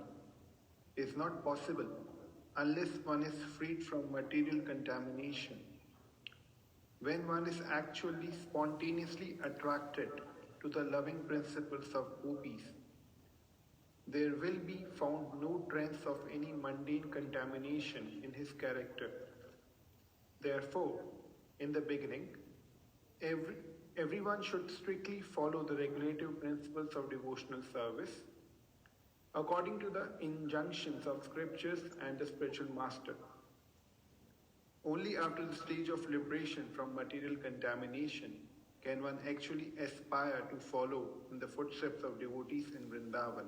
S5: is not possible unless one is freed from material contamination. When one is actually spontaneously attracted to the loving principles of gopis, there will be found no trace of any mundane contamination in his character. Therefore, in the beginning, everyone should strictly follow the regulative principles of devotional service according to the injunctions of scriptures and the spiritual master. Only after the stage of liberation from material contamination can one actually aspire to follow in the footsteps of devotees in Vrindavan.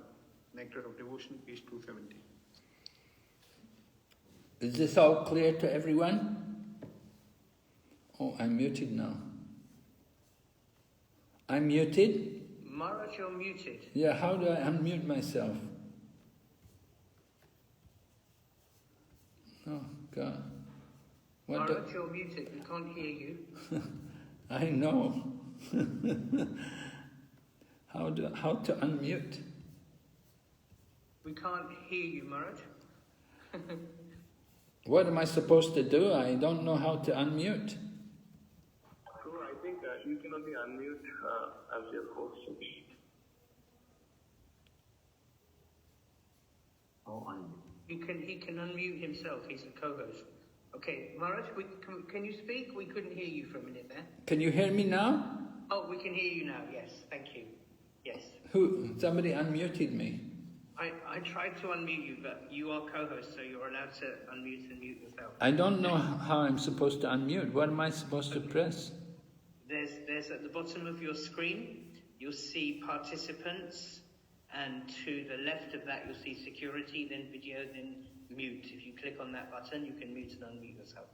S5: Nectar of Devotion, page 270.
S1: Is this all clear to everyone? Oh, I'm muted now. I'm muted?
S4: Maharaj, you're muted.
S1: Yeah, how do I unmute myself? Oh, God.
S4: Maharaj, you're muted. We can't hear you.
S1: I know. How to unmute?
S4: We can't hear you, Maharaj.
S1: What am I supposed to do? I don't know how to unmute.
S9: So I think you can only unmute as your host.
S4: He can unmute himself. He's the co-host. Okay, Maharaj, can you speak? We couldn't hear you for a minute there.
S1: Can you hear me now?
S4: Oh, we can hear you now. Yes, thank you. Yes.
S1: Somebody unmuted me.
S4: I tried to unmute you, but you are co-host, so you're allowed to unmute and mute yourself.
S1: I don't know how I'm supposed to unmute. What am I supposed to press?
S4: There's at the bottom of your screen, you'll see participants, and to the left of that you'll see security, then video, then mute. If you click on that button, you can mute and unmute yourself.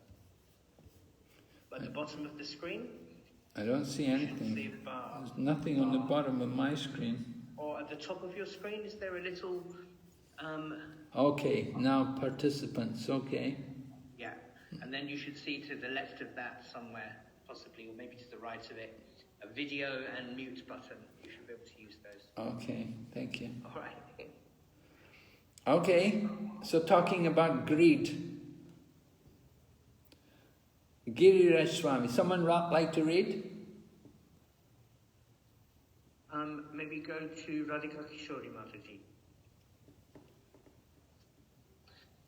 S4: But at the bottom of the screen,
S1: I don't see anything. There's nothing on the bottom of my screen.
S4: Or at the top of your screen, is there a little...
S1: Okay, now participants, okay.
S4: Yeah, and then you should see to the left of that somewhere, possibly, or maybe to the right of it, a video and mute button. You should be able to use those.
S1: Okay, thank you.
S4: All right.
S1: Okay, so talking about greed. Giriraj Swami, someone like to read?
S4: Maybe go to Radhika Kishori Mataji.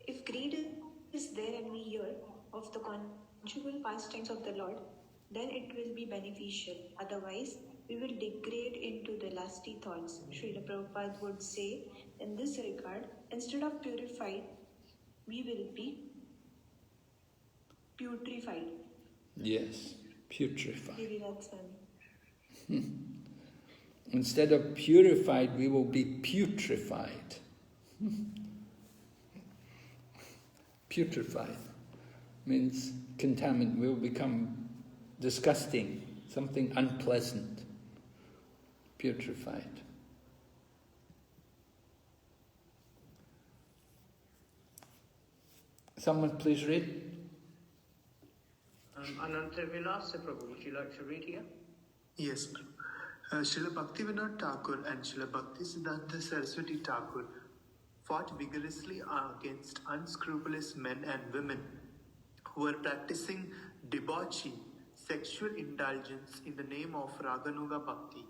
S17: If greed is there and we hear of the conjugal pastimes of the Lord, then it will be beneficial. Otherwise, we will degrade into the lusty thoughts. Srila Prabhupada would say, in this regard, instead of purified, we will be putrefied.
S1: Yes, putrefied.
S17: Giriraj Swami.
S1: Instead of purified, we will be putrefied. Putrefied means contaminant. We will become disgusting, something unpleasant. Putrefied. Someone please read.
S4: Ananta Vilasa Prabhu, would you like to read here?
S18: Yes, Srila Bhaktivinoda Thakur and Srila Bhakti Siddhanta Saraswati Thakur fought vigorously against unscrupulous men and women who were practicing debauchery, sexual indulgence in the name of Raganuga Bhakti.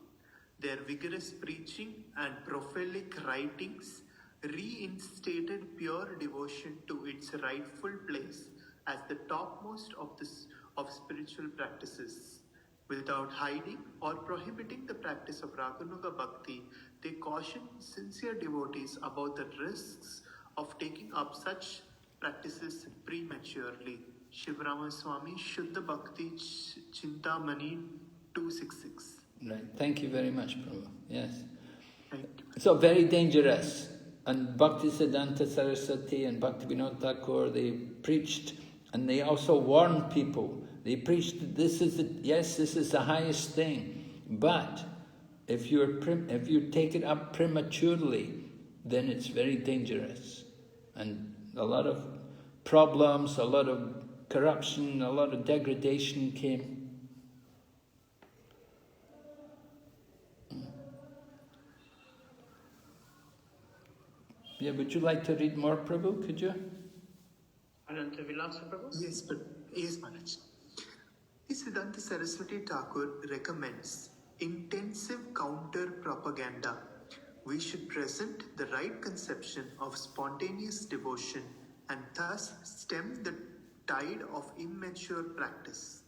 S18: Their vigorous preaching and prolific writings reinstated pure devotion to its rightful place as the topmost of spiritual practices. Without hiding or prohibiting the practice of Raganuga Bhakti, they caution sincere devotees about the risks of taking up such practices prematurely. Shivrama Swami, Shuddha Bhakti Chintamani 266.
S1: Right. Thank you very much, Prabhu. Yes. So very dangerous. And Bhakti Siddhanta Saraswati and Bhaktivinoda Thakur, they preached, and they also warned people. They preached, this is the highest thing, but if you take it up prematurely, then it's very dangerous. And a lot of problems, a lot of corruption, a lot of degradation came. Yeah, would you like to read more, Prabhu? Could you?
S4: Ananta Vilasa Prabhu?
S18: Yes, Maharaj. Siddhanta Saraswati Thakur recommends intensive counter-propaganda. We should present the right conception of spontaneous devotion and thus stem the tide of immature practice.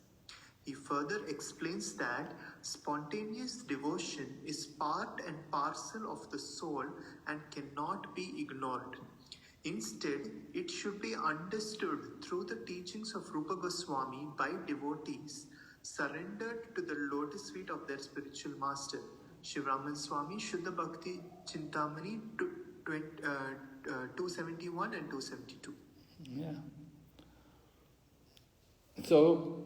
S18: He further explains that spontaneous devotion is part and parcel of the soul and cannot be ignored. Instead, it should be understood through the teachings of Rupa Goswami by devotees surrendered to the lotus feet of their spiritual master. Shivraman Swami, Shuddha Bhakti Chintamani 271 and 272.
S1: Yeah. So,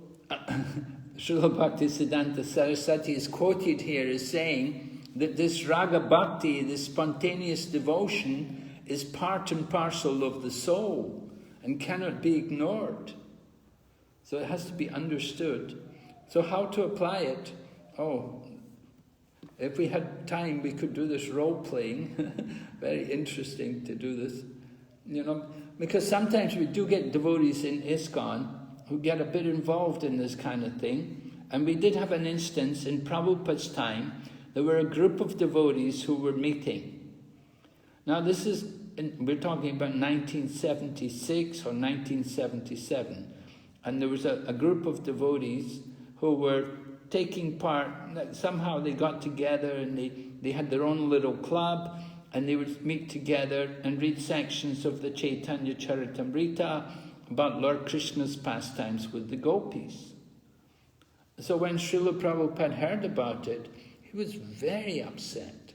S1: Srila Bhakti Siddhanta Saraswati is quoted here as saying that this Raga Bhakti, this spontaneous devotion, is part and parcel of the soul and cannot be ignored. So it has to be understood. So how to apply it? Oh, if we had time, we could do this role-playing. Very interesting to do this. You know, because sometimes we do get devotees in ISKCON who get a bit involved in this kind of thing. And we did have an instance in Prabhupada's time. There were a group of devotees who were meeting. Now this is, we're talking about 1976 or 1977. And there was a group of devotees who were taking part. Somehow they got together and they had their own little club, and they would meet together and read sections of the Chaitanya Charitamrita about Lord Krishna's pastimes with the gopis. So when Srila Prabhupada heard about it, he was very upset.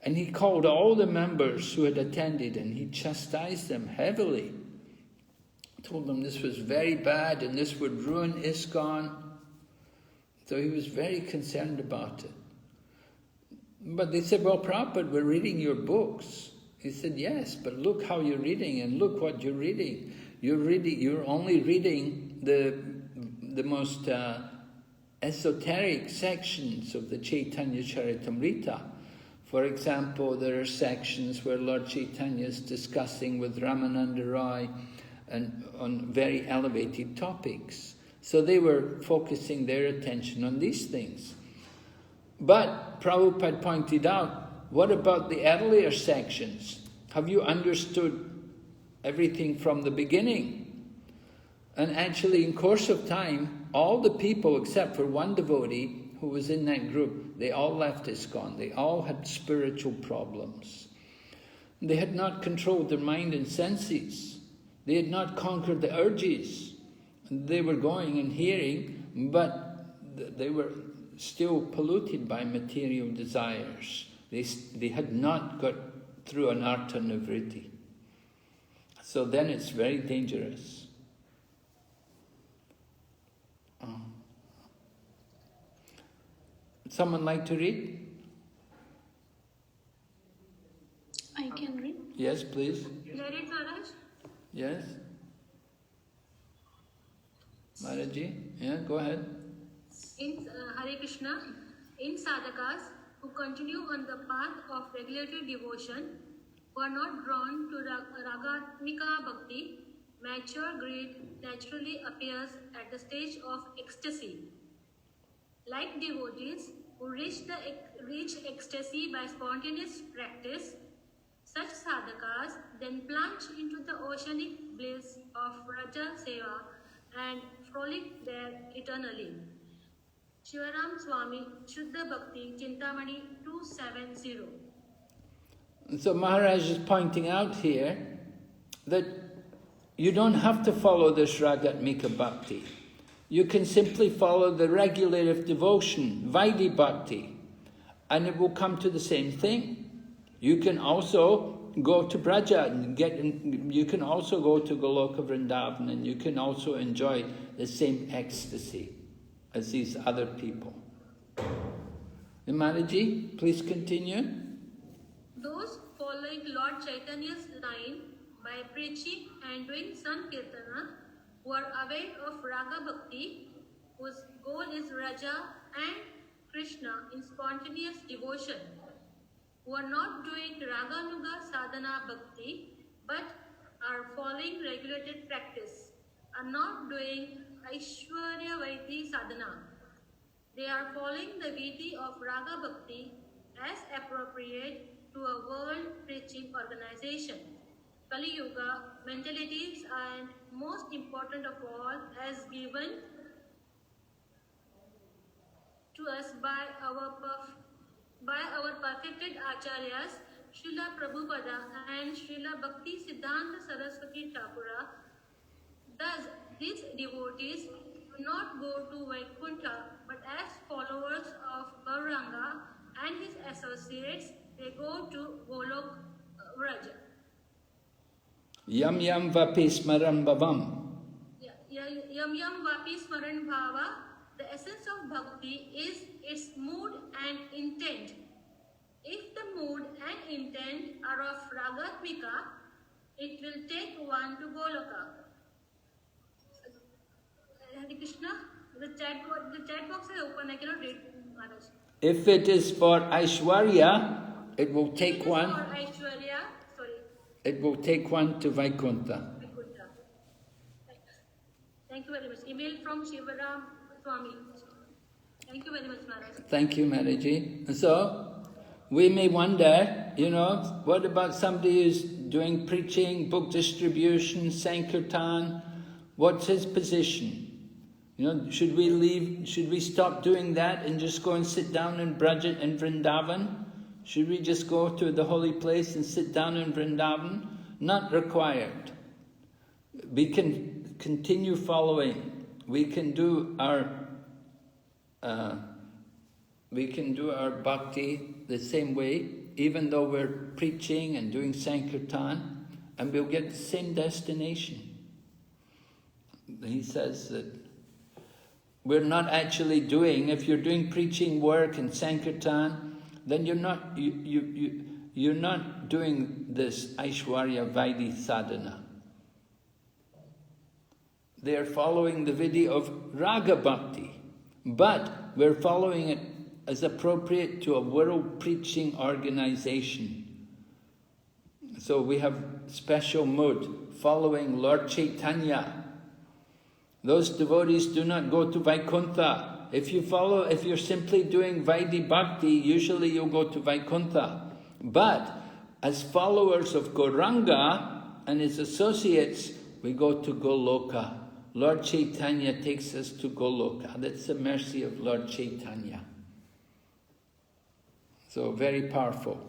S1: And he called all the members who had attended and he chastised them heavily. Told them this was very bad and this would ruin ISKCON. So he was very concerned about it. But they said, well, Prabhupada, we're reading your books. He said, yes, but look how you're reading and look what you're reading. You're only reading the most esoteric sections of the Chaitanya Charitamrita. For example, there are sections where Lord Chaitanya is discussing with Ramananda Roy and on very elevated topics. So they were focusing their attention on these things. But Prabhupada pointed out, what about the earlier sections? Have you understood everything from the beginning? And actually, in course of time, all the people except for one devotee who was in that group, they all left ISKCON. They all had spiritual problems. They had not controlled their mind and senses. They had not conquered the urges. They were going and hearing, but they were still polluted by material desires. They had not got through an artha nivritti. So then it's very dangerous. Someone like to read?
S19: I can read.
S1: Yes, please.
S6: There is Maharaj.
S1: Yes. Maharaji, yeah, go ahead.
S19: In Hare Krishna, in sadhakas who continue on the path of regulatory devotion, who are not drawn to ragatmika bhakti, mature greed naturally appears at the stage of ecstasy. Like devotees who reach ecstasy by spontaneous practice, such sadhakas then plunge into the oceanic bliss of Raja Seva and frolic there eternally. Shivaram Swami, Shuddha Bhakti, Chintamani 270.
S1: So Maharaj is pointing out here that you don't have to follow this Ragatmika Bhakti. You can simply follow the regulative devotion, Vaidhi Bhakti, and it will come to the same thing. You can also go to Braja and you can also go to Goloka Vrindavan, and you can also enjoy the same ecstasy as these other people. Maharaji, please continue.
S19: Those following Lord Chaitanya's line by preaching and doing Sankirtana, who are aware of Raga Bhakti, whose goal is Raja and Krishna in spontaneous devotion, who are not doing Raganuga Sadhana Bhakti, but are following regulated practice, are not doing Aishwarya Vaidhi Sadhana. They are following the Vidhi of Raga Bhakti as appropriate to a world preaching organization. Kali Yuga mentalities, and most important of all, as given to us by our perfected acharyas, Srila Prabhupada and Srila Bhakti Siddhanta Saraswati Thakura. Thus, these devotees do not go to Vaikuntha, but as followers of Gauranga and his associates, they go to Golok Vraja.
S1: Yam yam vapi smaran bhavam.
S19: Yam yam vapi smaran bhava. The essence of bhakti is its mood and intent. If the mood and intent are of ragatmika, it will take one to Goloka. Hare Krishna, the chat box is open, I cannot read, Maharaj.
S1: If it is for Aishwarya, it will take one.
S19: For Aishwarya, sorry.
S1: It will take one to Vaikuntha.
S19: Thank you very much. Email from Shivaram Swami. Thank you very much, Maharaj.
S1: Thank you, Maharaji. So, we may wonder, what about somebody who's doing preaching, book distribution, Sankirtan? What's his position? Should we stop doing that and just go and sit down in Braja and Vrindavan? Should we just go to the holy place and sit down in Vrindavan? Not required. We can continue following. We can do our bhakti the same way, even though we're preaching and doing Sankirtan, and we'll get the same destination. He says that we're not actually doing, if you're doing preaching work and Sankirtan, then you're not doing this Aishwarya Vaidhi sadhana. They are following the vidhi of Raga Bhakti, but we're following it as appropriate to a world preaching organization. So we have special mood following Lord Chaitanya. Those devotees do not go to Vaikuntha. If you're simply doing Vaidhi Bhakti, usually you'll go to Vaikuntha. But as followers of Gauranga and his associates, we go to Goloka. Lord Chaitanya takes us to Goloka. That's the mercy of Lord Chaitanya. So very powerful.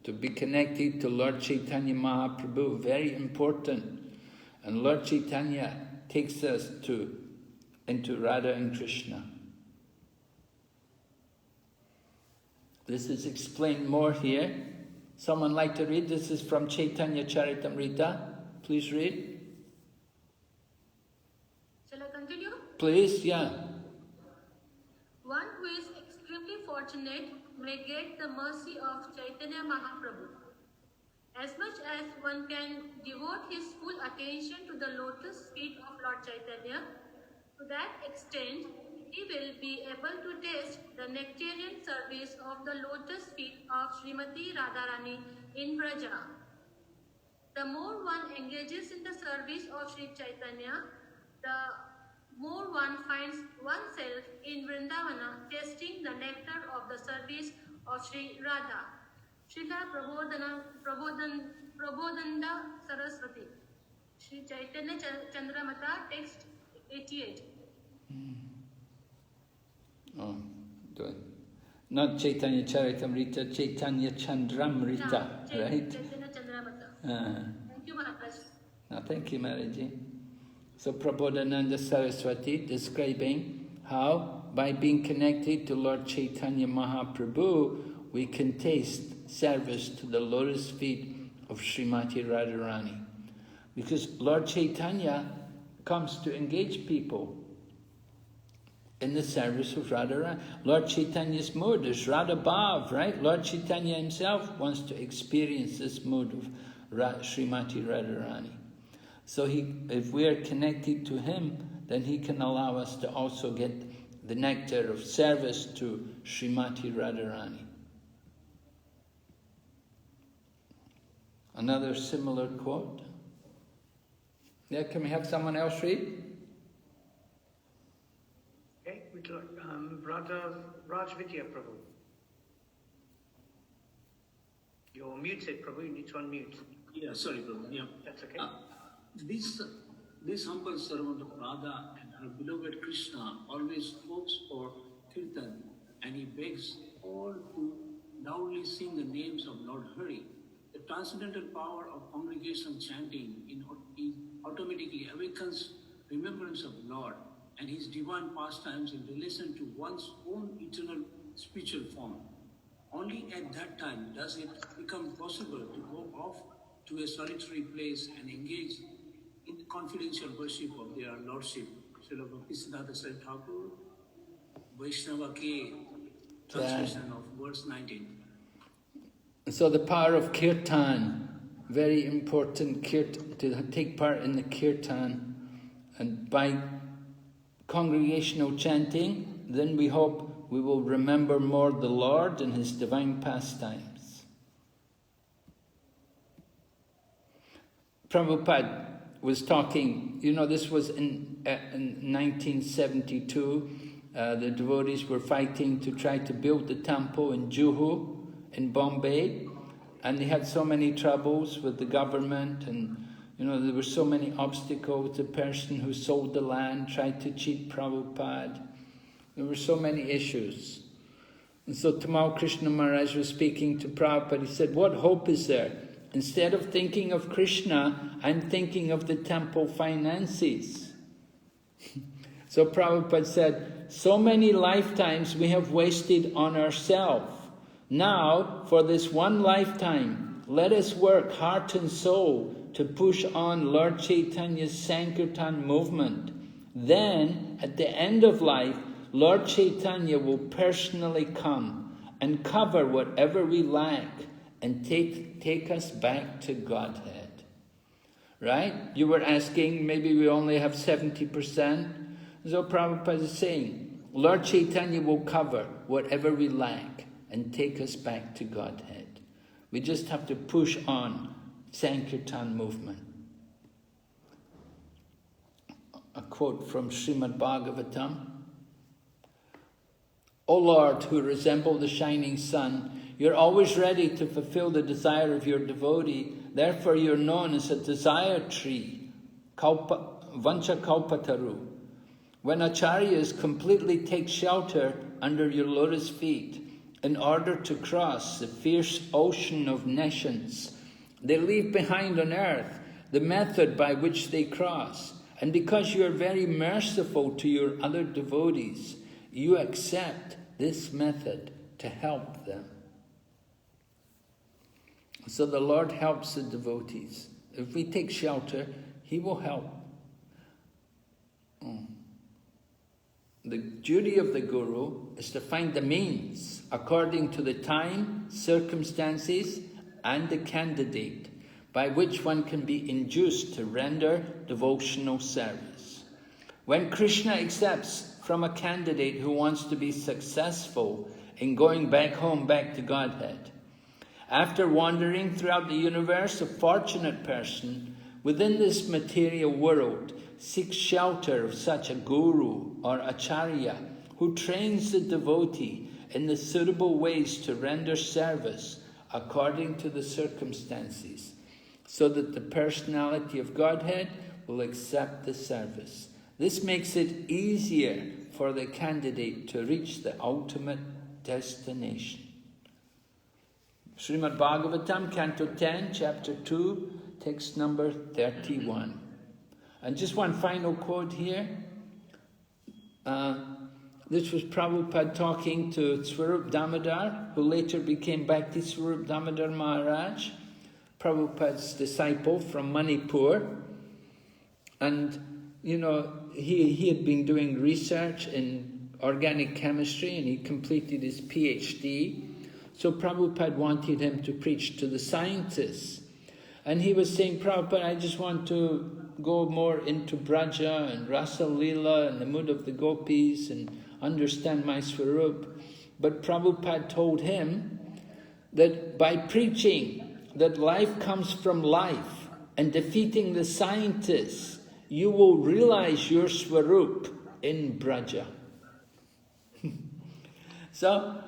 S1: To be connected to Lord Chaitanya Mahaprabhu, very important. And Lord Chaitanya takes us into Radha and Krishna. This is explained more here. Someone like to read? This is from Chaitanya Charitamrita. Please read.
S19: Shall I continue?
S1: Please, yeah.
S19: One who is extremely fortunate may get the mercy of Chaitanya Mahaprabhu. As much as one can devote his full attention to the lotus feet of Lord Chaitanya, To that extent, he will be able to taste the nectarian service of the lotus feet of Srimati Radharani in Braja. The more one engages in the service of Sri Chaitanya, the more one finds oneself in Vrindavana tasting the nectar of the service of Sri Radha. Srila Prabodhanda Saraswati. Sri Chaitanya Chandramata, text 88.
S1: Oh, good. Not Chaitanya Charitamrita, Chaitanya Chandramrita,
S19: Yeah,
S1: right?
S19: Chaitanya Chandramata. Thank you, Maharaj.
S1: No, thank you, Maharaji. So Prabodhananda Saraswati describing how by being connected to Lord Chaitanya Mahaprabhu, we can taste service to the lotus feet of Srimati Radharani. Because Lord Chaitanya comes to engage people in the service of Radharani. Lord Chaitanya's mood is Radha Bhav, right? Lord Chaitanya himself wants to experience this mood of Srimati Radharani. So if we are connected to him, then he can allow us to also get the nectar of service to Srimati Radharani. Another similar quote. Yeah, can we have someone else read?
S4: Okay, we'd like Radha Rajvidya Prabhu. You're muted, Prabhu. You need to unmute.
S12: Yeah, sorry, Prabhu. Yeah.
S4: That's okay.
S12: This humble servant of Radha and her beloved Krishna always hopes for kirtan, and he begs all to loudly sing the names of Lord Hari. The transcendental power of congregational chanting automatically awakens remembrance of Lord and his divine pastimes in relation to one's own eternal spiritual form. Only at that time does it become possible to go off to a solitary place and engage in the confidential worship of their Lordship. Srila Bhakti Sastri Thakur, Vaishnava K, translation of verse 19.
S1: So the power of kirtan, very important to take part in the kirtan, and by congregational chanting, then we hope we will remember more the Lord and his divine pastimes. Prabhupada was talking, this was in 1972, the devotees were fighting to try to build the temple in Juhu, in Bombay, and they had so many troubles with the government, and there were so many obstacles. The person who sold the land tried to cheat Prabhupada. There were so many issues. And so Tamal Krishna Maharaj was speaking to Prabhupada. He said, what hope is there? Instead of thinking of Krishna, I'm thinking of the temple finances. So Prabhupada said, so many lifetimes we have wasted on ourselves. Now, for this one lifetime, let us work heart and soul to push on Lord Chaitanya's Sankirtan movement. Then, at the end of life, Lord Chaitanya will personally come and cover whatever we lack and take us back to Godhead. Right? You were asking, maybe we only have 70%. So Prabhupada is saying, Lord Chaitanya will cover whatever we lack and take us back to Godhead. We just have to push on Sankirtan movement. A quote from Srimad Bhagavatam. O Lord, who resemble the shining sun, you're always ready to fulfill the desire of your devotee. Therefore you're known as a desire tree, Vancha Kalpataru. When acharyas completely take shelter under your lotus feet, in order to cross the fierce ocean of nescience, they leave behind on earth the method by which they cross. And because you are very merciful to your other devotees, you accept this method to help them. So the Lord helps the devotees. If we take shelter, he will help. The duty of the Guru is to find the means according to the time, circumstances, and the candidate by which one can be induced to render devotional service. When Krishna accepts from a candidate who wants to be successful in going back home, back to Godhead, after wandering throughout the universe, a fortunate person within this material world seeks shelter of such a guru or acharya who trains the devotee in the suitable ways to render service according to the circumstances, so that the personality of Godhead will accept the service. This makes it easier for the candidate to reach the ultimate destination. Srimad Bhagavatam, Canto 10, Chapter 2, text number 31. And just one final quote here. This was Prabhupada talking to Swarup Damodar, who later became Bhakti Swarup Damodar Maharaj, Prabhupada's disciple from Manipur. And, you know, he had been doing research in organic chemistry and he completed his PhD. So Prabhupada wanted him to preach to the scientists. And he was saying, Prabhupada, I just want to go more into Braja and Rasa Leela and the mood of the gopis and understand my Swarup. But Prabhupada told him that by preaching that life comes from life and defeating the scientists, you will realize your Swarup in Braja. So,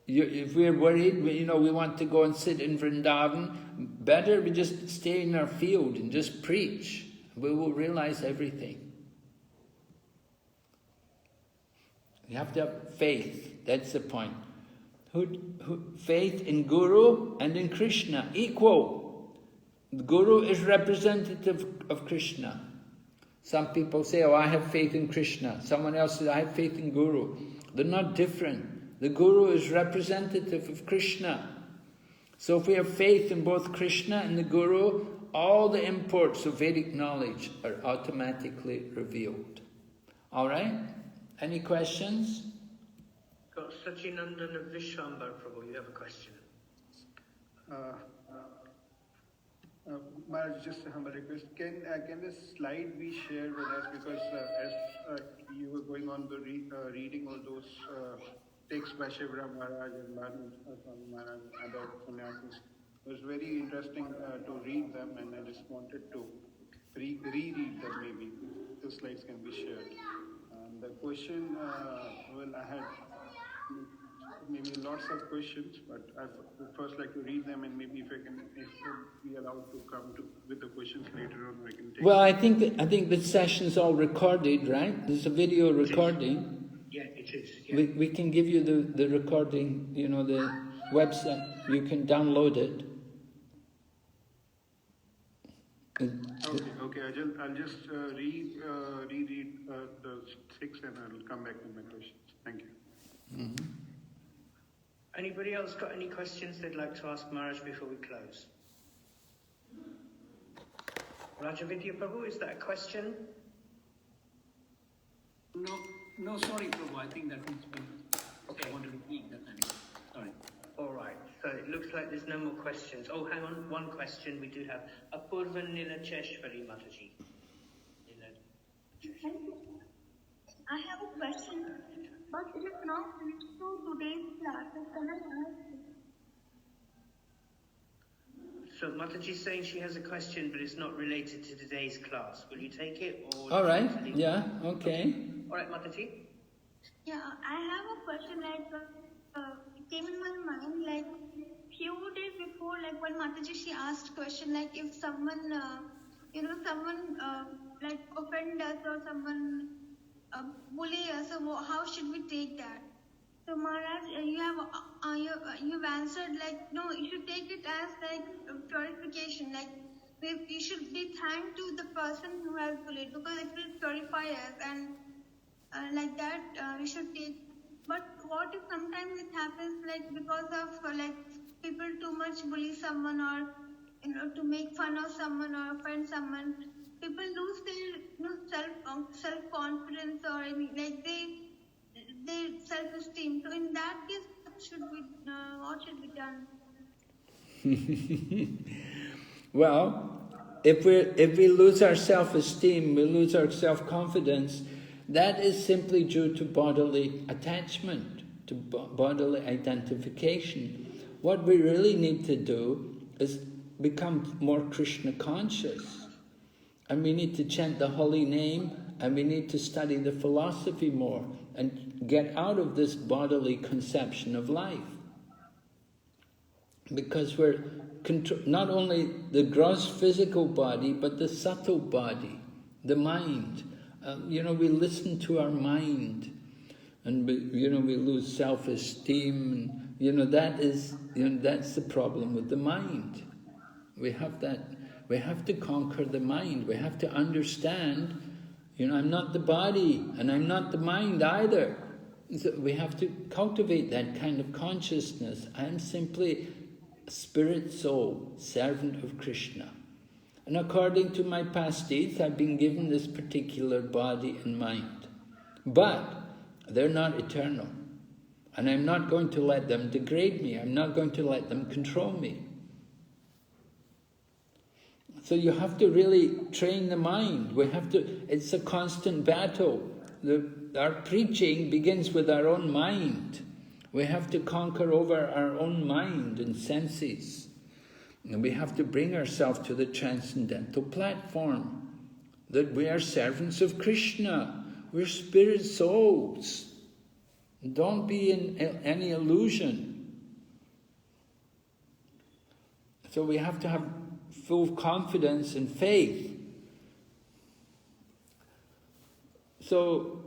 S1: if we're worried, we want to go and sit in Vrindavan, better we just stay in our field and just preach. We will realize everything. You have to have faith. That's the point. Faith in Guru and in Krishna, equal. The Guru is representative of Krishna. Some people say, oh, I have faith in Krishna. Someone else says, I have faith in Guru. They're not different. The Guru is representative of Krishna. So if we have faith in both Krishna and the Guru, all the imports of Vedic knowledge are automatically revealed. All right? Any questions?
S4: Got Sachinandan Vishwambar Prabhu, you have a question.
S5: Maharaj, just a humble request. Can this slide be shared with us? Because as you were going on the reading all those texts by Shivram Maharaj and Maharaj and other sannyasis, it was very interesting to read them, and I just wanted to reread them maybe. The slides can be shared. The question, I had maybe lots of questions, but I would first like to read them, and maybe if be allowed to come with the questions later on, I can take.
S1: Well, I think the session's all recorded, right? There's a video recording.
S4: Yeah, it is. Yeah.
S1: We can give you the recording, the website. You can download it.
S5: Okay. I'll just reread the 6 and I'll come back with my questions. Thank you.
S1: Mm-hmm.
S4: Anybody else got any questions they'd like to ask Maharaj before we close? Rajavidya Prabhu, is that a question?
S12: No, sorry, Prabhu. I think that needs to be. Okay, I want to repeat that. Sorry.
S4: All right. So it looks like there's no more questions. Oh, hang on. One question we do have. Apurva Nilacheshwari Mataji.
S6: I have a question, but it is not related to today's class. Can I ask?
S4: So Mataji's saying she has a question, but it's not related to today's class. Will you take it? Or
S1: all right. Yeah. Okay.
S4: All right, Mataji.
S6: Yeah, I have a question. It came in my mind few days before, when Mataji she asked question if someone, someone offend us or someone bully us, so how should we take that? So Maharaj, you've answered no, you should take it as purification. You should be thanked to the person who has bullied, because it will purify us, and we should take. But what if sometimes it happens because of people too much bully someone, or to make fun of someone or offend someone, people lose their self confidence, or their self esteem. So in that case, what should be done?
S1: Well, if we lose our self-esteem, we lose our self-confidence, that is simply due to bodily attachment, to bodily identification. What we really need to do is become more Krishna conscious. And we need to chant the holy name, and we need to study the philosophy more and get out of this bodily conception of life. Because we're not only the gross physical body, but the subtle body, the mind. We listen to our mind, and we lose self-esteem. And, that's the problem with the mind. We have to conquer the mind. We have to understand, I'm not the body, and I'm not the mind either. So we have to cultivate that kind of consciousness. I'm simply spirit soul, servant of Krishna. And according to my past deeds, I've been given this particular body and mind. But they're not eternal. And I'm not going to let them degrade me. I'm not going to let them control me. So you have to really train the mind. It's a constant battle. Our preaching begins with our own mind. We have to conquer over our own mind and senses. And we have to bring ourselves to the transcendental platform. That we are servants of Krishna. We're spirit souls. Don't be in any illusion. So we have to have full confidence and faith. So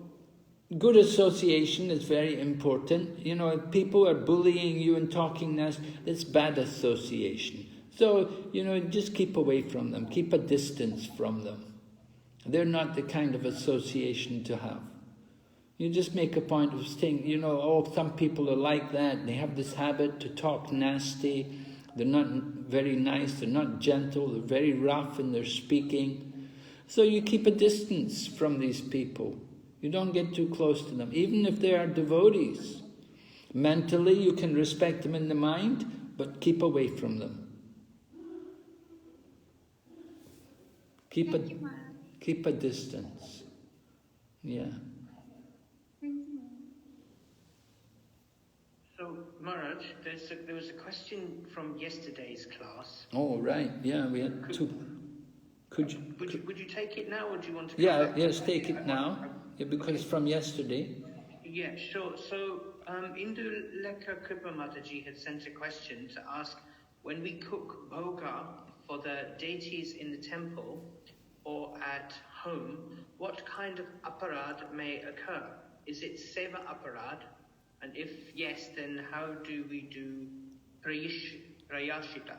S1: good association is very important. If people are bullying you and talking nasty, it's bad association. So, just keep away from them. Keep a distance from them. They're not the kind of association to have. You just make a point of saying, some people are like that. They have this habit to talk nasty. They're not very nice. They're not gentle. They're very rough in their speaking. So you keep a distance from these people. You don't get too close to them, even if they are devotees. Mentally, you can respect them in the mind, but keep away from them. Keep a distance. Yeah.
S4: So, Maharaj, there was a question from yesterday's class.
S1: Oh, right. Yeah, we had two.
S4: Would you take it now, or do you want to?
S1: Yes, take it now. Yeah, because from yesterday.
S4: Yeah, sure. So, Indu Lekha Kripa Mataji had sent a question to ask, when we cook bhoga for the deities in the temple or at home, what kind of aparad may occur? Is it seva aparad? And if yes, then how do we do prayashita?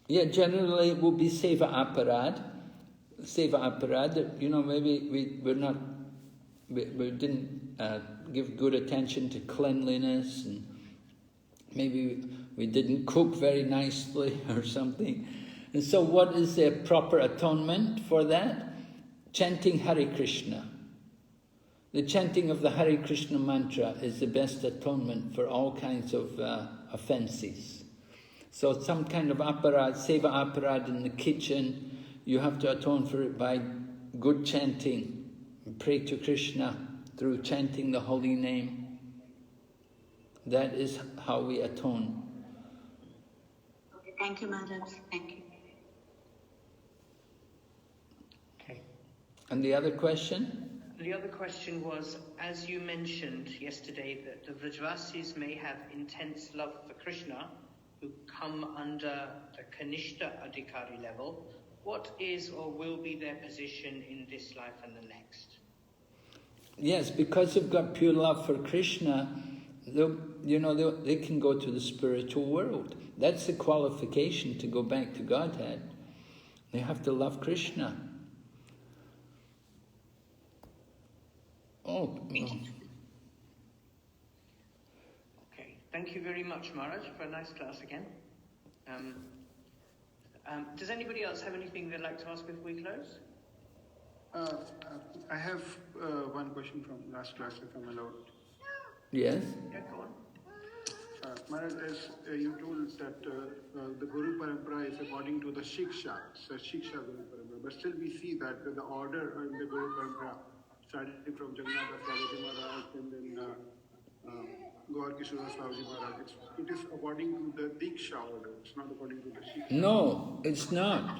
S1: Yeah, generally it will be seva aparad. Seva aparad, maybe we didn't give good attention to cleanliness, and maybe we didn't cook very nicely or something. And so what is the proper atonement for that? Chanting Hare Krishna. The chanting of the Hare Krishna mantra is the best atonement for all kinds of offenses. So some kind of aparad, seva aparad in the kitchen, you have to atone for it by good chanting. Pray to Krishna through chanting the holy name. That is how we atone.
S17: Okay, thank you, Maharaj. Thank you.
S4: Okay.
S1: And the other question?
S4: The other question was, as you mentioned yesterday, that the Vrajvasis may have intense love for Krishna, who come under the Kanishta Adhikari level. What is or will be their position in this life and the next?
S1: Yes, because they've got pure love for Krishna, they can go to the spiritual world. That's the qualification to go back to Godhead. They have to love Krishna.
S4: Okay, thank you very much, Maharaj, for a nice class again. Does anybody else have anything they'd like to ask before we close?
S5: I have one question from last class, if I'm allowed.
S1: Yes.
S4: Yeah, go on.
S5: Maharaj, as you told that the Guru Parampara is according to the Shiksha, so Shiksha Guru Parampara. But still we see that the order in the Guru Parampara starting from Jagannath Swamiji Maharaj and then Gaur Kishore Swamiji Maharaj. It is according to the Diksha order, it's not according to the Shiksha.
S1: No, it's not.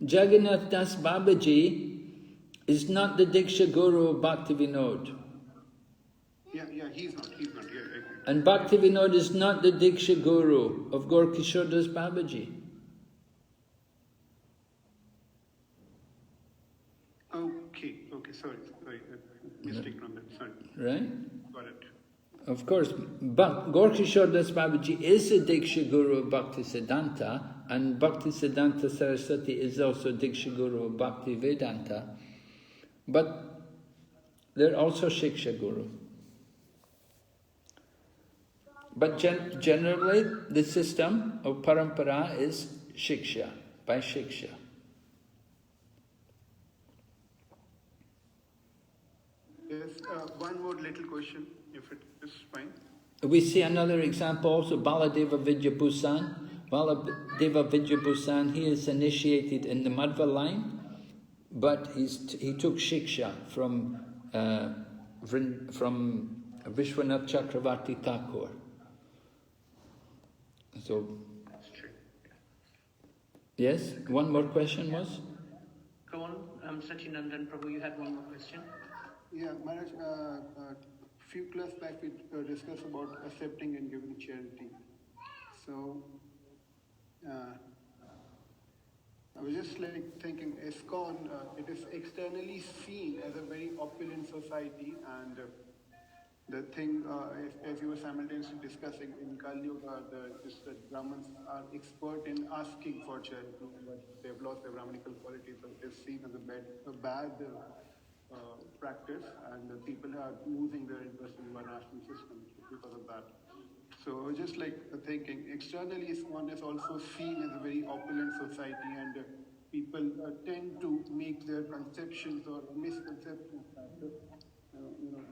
S1: Jagannath Das Babaji is not the Diksha Guru of Bhakti Vinod.
S5: Yeah, he's not. Yeah, I agree.
S1: And Bhakti Vinod is not the Diksha Guru of Gaur Kishore Das Babaji.
S5: Okay, sorry, mistake on that, sorry.
S1: Right?
S5: Got it.
S1: Of course, Gaur Kishore Das Babaji is a Diksha Guru of Bhakti Siddhanta, and Bhakti Siddhanta Saraswati is also Diksha Guru of Bhakti Vedanta, but they're also Shiksha Guru. But generally, the system of Parampara is Shiksha, by Shiksha.
S5: Yes, one more little question, if it is fine.
S1: We see another example also, Baladeva Vidyabhusan. Baladeva Vidyabhusan, he is initiated in the Madhva line, but he took Shiksha from Vishwanath Chakravarti Thakur. So, yes, one more question was?
S4: Go on, Sachinandan Prabhu, you had one more question?
S5: Yeah, Maharaj, few class back we discussed about accepting and giving charity. So, I was just like thinking, ISKCON, it is externally seen as a very opulent society, and the thing, as you were simultaneously discussing in Kali Yuga, the Brahmins are expert in asking for charity, but they've lost their Brahmanical quality, so it's seen as a bad practice, and people are losing their interest in Varnashram system because of that. So just like thinking, externally ISKCON is also seen as a very opulent society, and people tend to make their conceptions or misconceptions that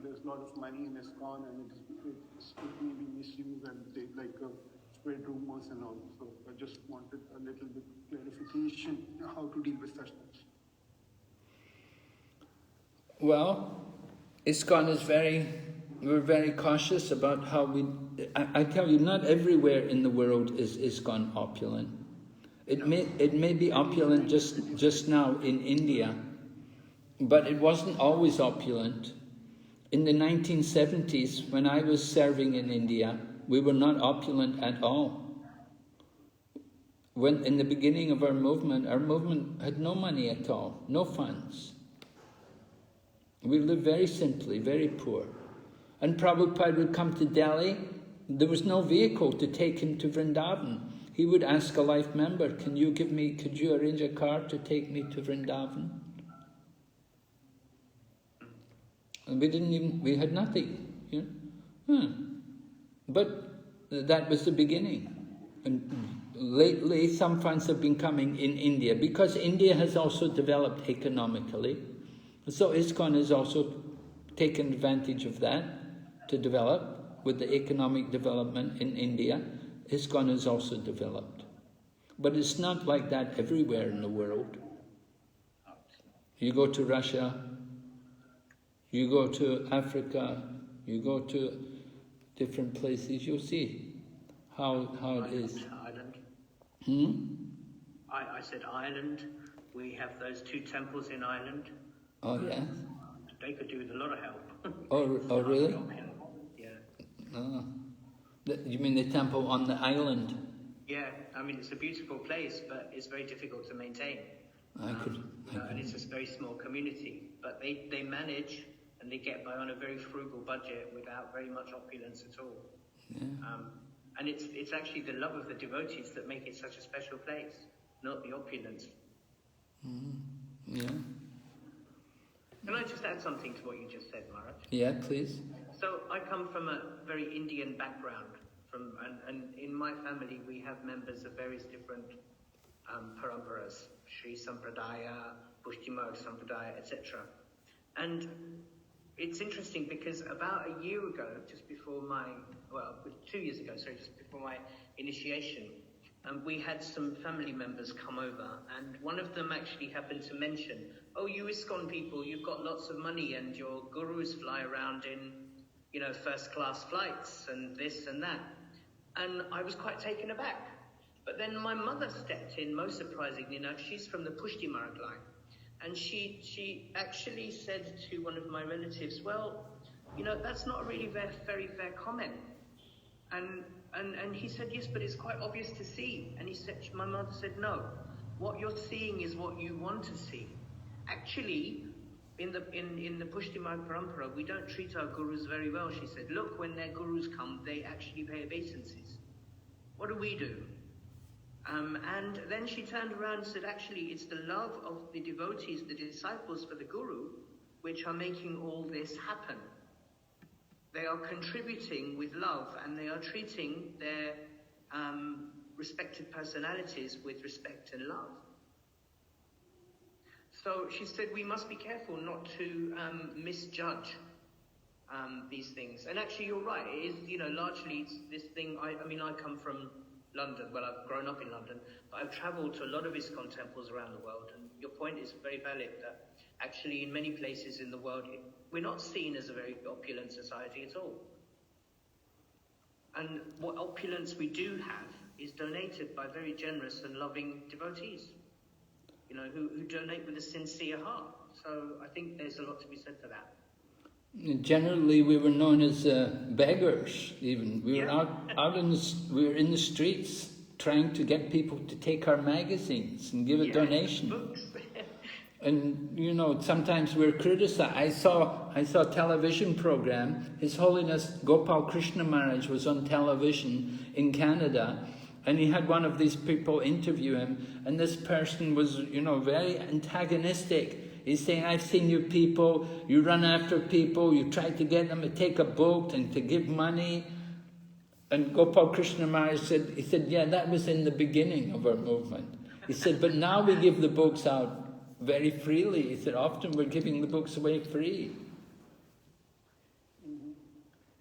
S5: there's a lot of money in ISKCON and it may be misused, and they spread rumors and all. So I just wanted a little bit clarification how to deal with such things.
S1: Well, ISKCON is we're very cautious about how I tell you, not everywhere in the world is ISKCON opulent. It may be opulent just now in India, but it wasn't always opulent. In the 1970s, when I was serving in India, we were not opulent at all. When in the beginning of our movement had no money at all, no funds. We lived very simply, very poor. And Prabhupada would come to Delhi. There was no vehicle to take him to Vrindavan. He would ask a life member, could you arrange a car to take me to Vrindavan? And we had nothing, But that was the beginning. And lately, some funds have been coming in India, because India has also developed economically. So ISKCON has also taken advantage of that to develop. With the economic development in India, ISKCON has also developed. But it's not like that everywhere in the world. You go to Russia, you go to Africa, you go to different places, you'll see how it is.
S4: Ireland. I said Ireland. We have those 2 temples in Ireland.
S1: Oh, yes?
S4: They could do with a lot of help.
S1: Oh really?
S4: Yeah.
S1: Oh. You mean the temple on the island?
S4: Yeah, I mean, it's a beautiful place, but it's very difficult to maintain. And it's a very small community. But they manage, and they get by on a very frugal budget without very much opulence at all.
S1: Yeah.
S4: And it's actually the love of the devotees that make it such a special place, not the opulence.
S1: Yeah.
S4: Can I just add something to what you just said, Maharaj?
S1: Yeah, please.
S4: So I come from a very Indian background, and in my family we have members of various different paramparas, Sri Sampradaya, Pushti Marg Sampradaya, etc. And it's interesting because about a year ago, just before my, 2 years ago, sorry, just before my initiation, we had some family members come over, and one of them actually happened to mention, oh, you ISKCON people, you've got lots of money and your gurus fly around in, first class flights and this and that. And I was quite taken aback. But then my mother stepped in, most surprisingly. Now, she's from the Pushti Marg line. And she actually said to one of my relatives, well, that's not a really very fair comment. And he said, yes, but it's quite obvious to see. And my mother said, no, what you're seeing is what you want to see. Actually, in the Pushti Marg Parampara, we don't treat our gurus very well, she said. Look, when their gurus come, they actually pay obeisances. What do we do? And then she turned around and said, actually, it's the love of the devotees, the disciples for the guru, which are making all this happen. They are contributing with love, and they are treating their respective personalities with respect and love. So she said we must be careful not to misjudge these things. And actually, you're right. It is, largely it's this thing. I come from London. Well, I've grown up in London, but I've travelled to a lot of ISKCON temples around the world. And your point is very valid that actually in many places in the world, we're not seen as a very opulent society at all. And what opulence we do have is donated by very generous and loving devotees, who donate with a sincere heart. So I think there's a lot to be said for that.
S1: Generally, we were known as beggars. Even we were we were in the streets trying to get people to take our magazines and give a donation.
S4: Books.
S1: And sometimes we're criticized. I saw a television program. His Holiness Gopal Krishna Maharaj was on television in Canada, and he had one of these people interview him, and this person was, very antagonistic. He's saying, I've seen you people, you run after people, you try to get them to take a boat and to give money. And Gopal Krishna Maharaj said, yeah, that was in the beginning of our movement. He said, but now we give the books out very freely. He said, often we're giving the books away free.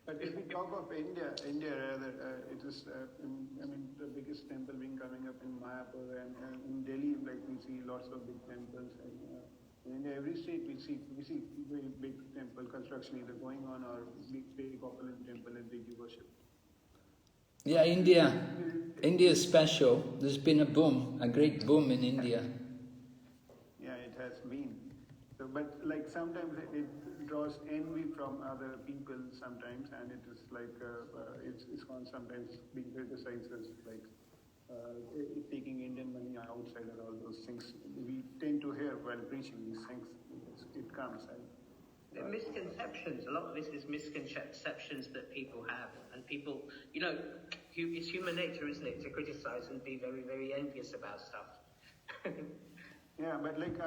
S5: But if we talk of India rather, it is, the biggest temple being coming up in Mayapur, and in Delhi, like we see lots of big temples. And in every state we see very big temple construction either going on or big opulent temple and big worship.
S1: Yeah, India is special. There's been a great boom in India.
S5: Yeah, it has been. So, but like sometimes it draws envy from other people sometimes, and it is like it's sometimes being criticized as like taking Indian money outside and all those things. We tend to hear while preaching these things. It comes.
S4: They're misconceptions. A lot of this is misconceptions that people have. And people, it's human nature, isn't it, to criticize and be very, very envious about stuff.
S5: Yeah, but like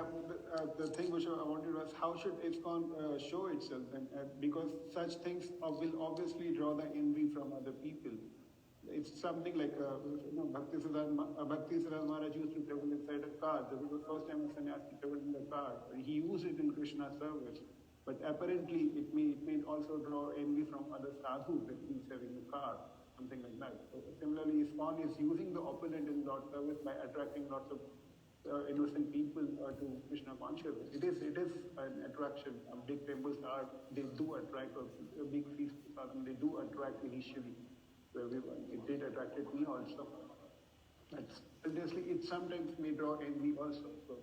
S5: the thing which I wanted was how should ISKCON show itself? And because such things will obviously draw the envy from other people. It's something like, Bhakti Sastri Maharaj used to travel inside a car. This was the first time a sannyasi traveled in the car. He used it in Krishna's service. But apparently it may also draw envy from other sadhus that he's having a car, something like that. So similarly, ISKCON is using the opulent in Lord's service by attracting lots of innocent people to Krishna consciousness. It is an attraction. Big temples they do attract, or big feasts, they do attract initially. So it did attracted me also. But obviously, it sometimes may draw envy also. So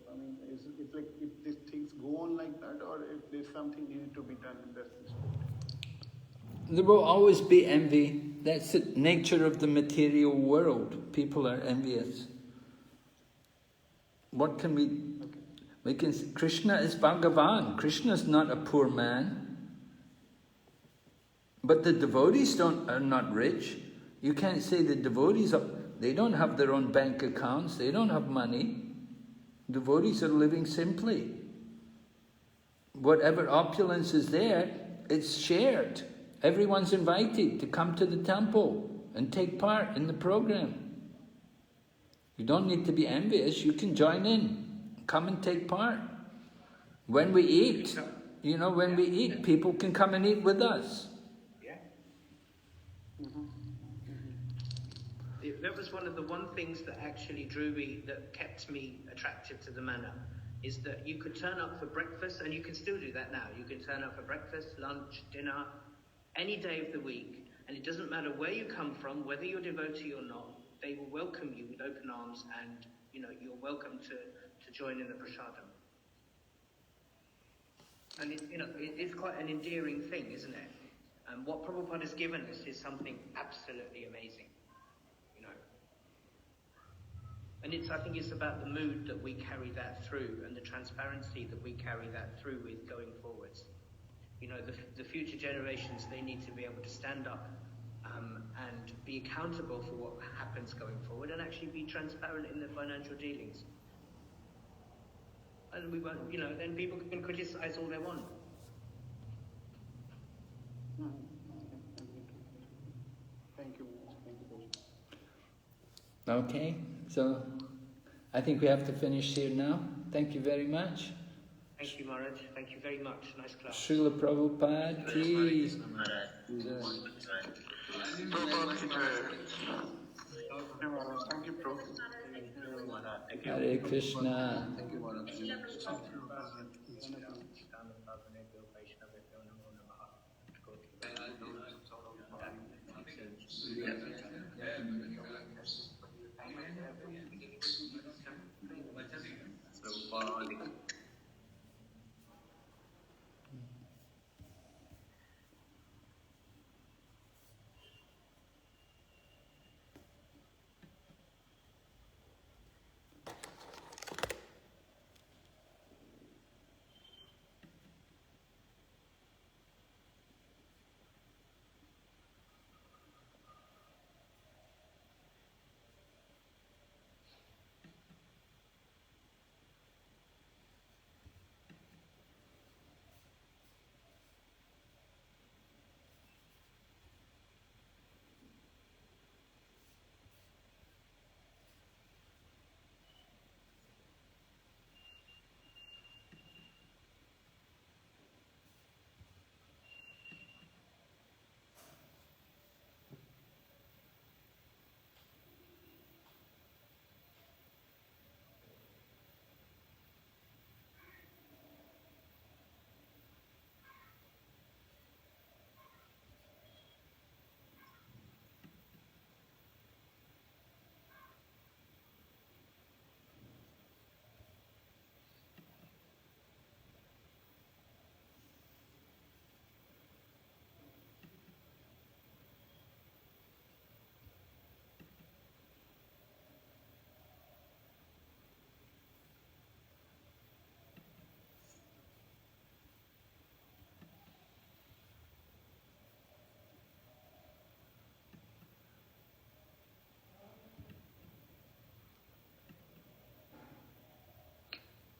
S5: it's like if these things go on like that, or if there's something needed to be done in this respect.
S1: There will always be envy. That's the nature of the material world. People are envious. What can we can say, Krishna is Bhagavan. Krishna is not a poor man. But the devotees are not rich. You can't say the devotees they don't have their own bank accounts. They don't have money. Devotees are living simply. Whatever opulence is there, it's shared. Everyone's invited to come to the temple and take part in the program. You don't need to be envious. You can join in. Come and take part. When we eat, you know, when we eat, people can come and eat with us.
S4: Yeah. That was one of the things that actually drew me, that kept me attracted to the manor, is that you could turn up for breakfast, and you can still do that now. You can turn up for breakfast, lunch, dinner, any day of the week, and it doesn't matter where you come from, whether you're devotee or not, they will welcome you with open arms, and you know, you're welcome to join in the prasadam. And it's quite an endearing thing, isn't it? And what Prabhupada has given us is something absolutely amazing. And I think it's about the mood that we carry that through, and the transparency that we carry that through with going forwards. You know, the future generations, they need to be able to stand up and be accountable for what happens going forward, and actually be transparent in their financial dealings. And we won't, you know, then people can criticize all they want.
S5: Thank you.
S1: Okay, so I think we have to finish here now. Thank you very much.
S4: Thank you, Maharaj. Thank you very much. Nice class.
S1: Srila Prabhupada ki.
S5: Thank you, Prabhu.
S1: Hare Krishna.
S5: Thank you, Maharaj.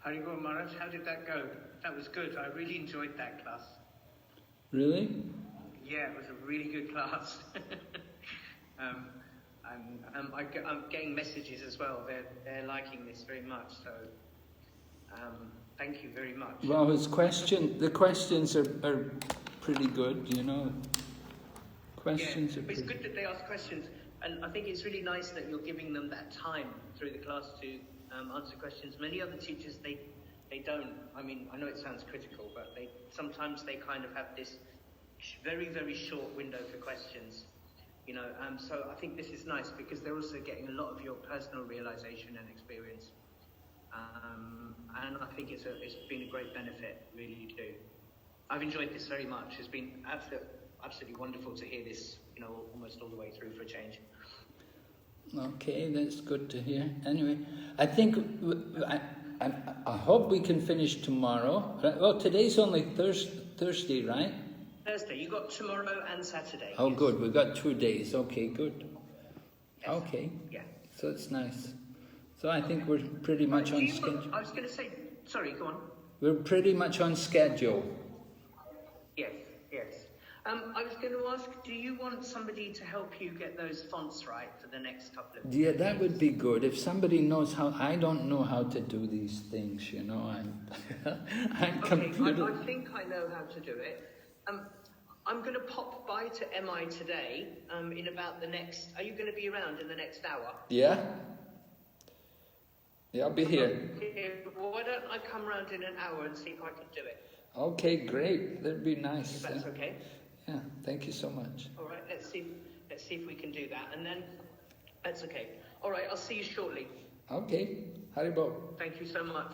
S4: Haribol Maharaj, how did that go? That was good. I really enjoyed that class.
S1: Really?
S4: Yeah, it was a really good class. I'm getting messages as well. They're liking this very much. So thank you very much.
S1: Well, the questions are pretty good, you know. Questions are
S4: it's good that they ask questions, and I think it's really nice that you're giving them that time through the class to answer questions. Many other teachers, they don't. I mean, I know it sounds critical, but sometimes they kind of have this very, very short window for questions, you know. So I think this is nice because they're also getting a lot of your personal realization and experience, and I think it's been a great benefit, really do. I've enjoyed this very much. It's been absolutely wonderful to hear this, you know, almost all the way through for a change.
S1: Okay, that's good to hear. Anyway, I think I hope we can finish tomorrow. Well, today's only Thursday, right?
S4: Thursday. You got tomorrow and Saturday.
S1: Oh, yes. Good. We've got 2 days. Okay, good. Yes. Okay.
S4: Yeah.
S1: So it's nice. So I think we're pretty much on schedule.
S4: I was going to say, sorry, go on.
S1: We're pretty much on schedule.
S4: Yes, yes. I was going to ask, do you want somebody to help you get those fonts right for the next couple of
S1: Yeah, that would be good. If somebody knows how, I don't know how to do these things, you know, I'm computer.
S4: I think I know how to do it. I'm going to pop by to MI today in about the next, are you going to be around in the next hour?
S1: Yeah? Yeah, I'll be here.
S4: Why don't I come round in an hour and see if I can do it?
S1: Okay, great. That'd be nice.
S4: If that's okay.
S1: Yeah, thank you so much.
S4: All right, let's see if we can do that, and then that's okay. All right, I'll see you shortly.
S1: Okay, Haribo.
S4: Thank you so much.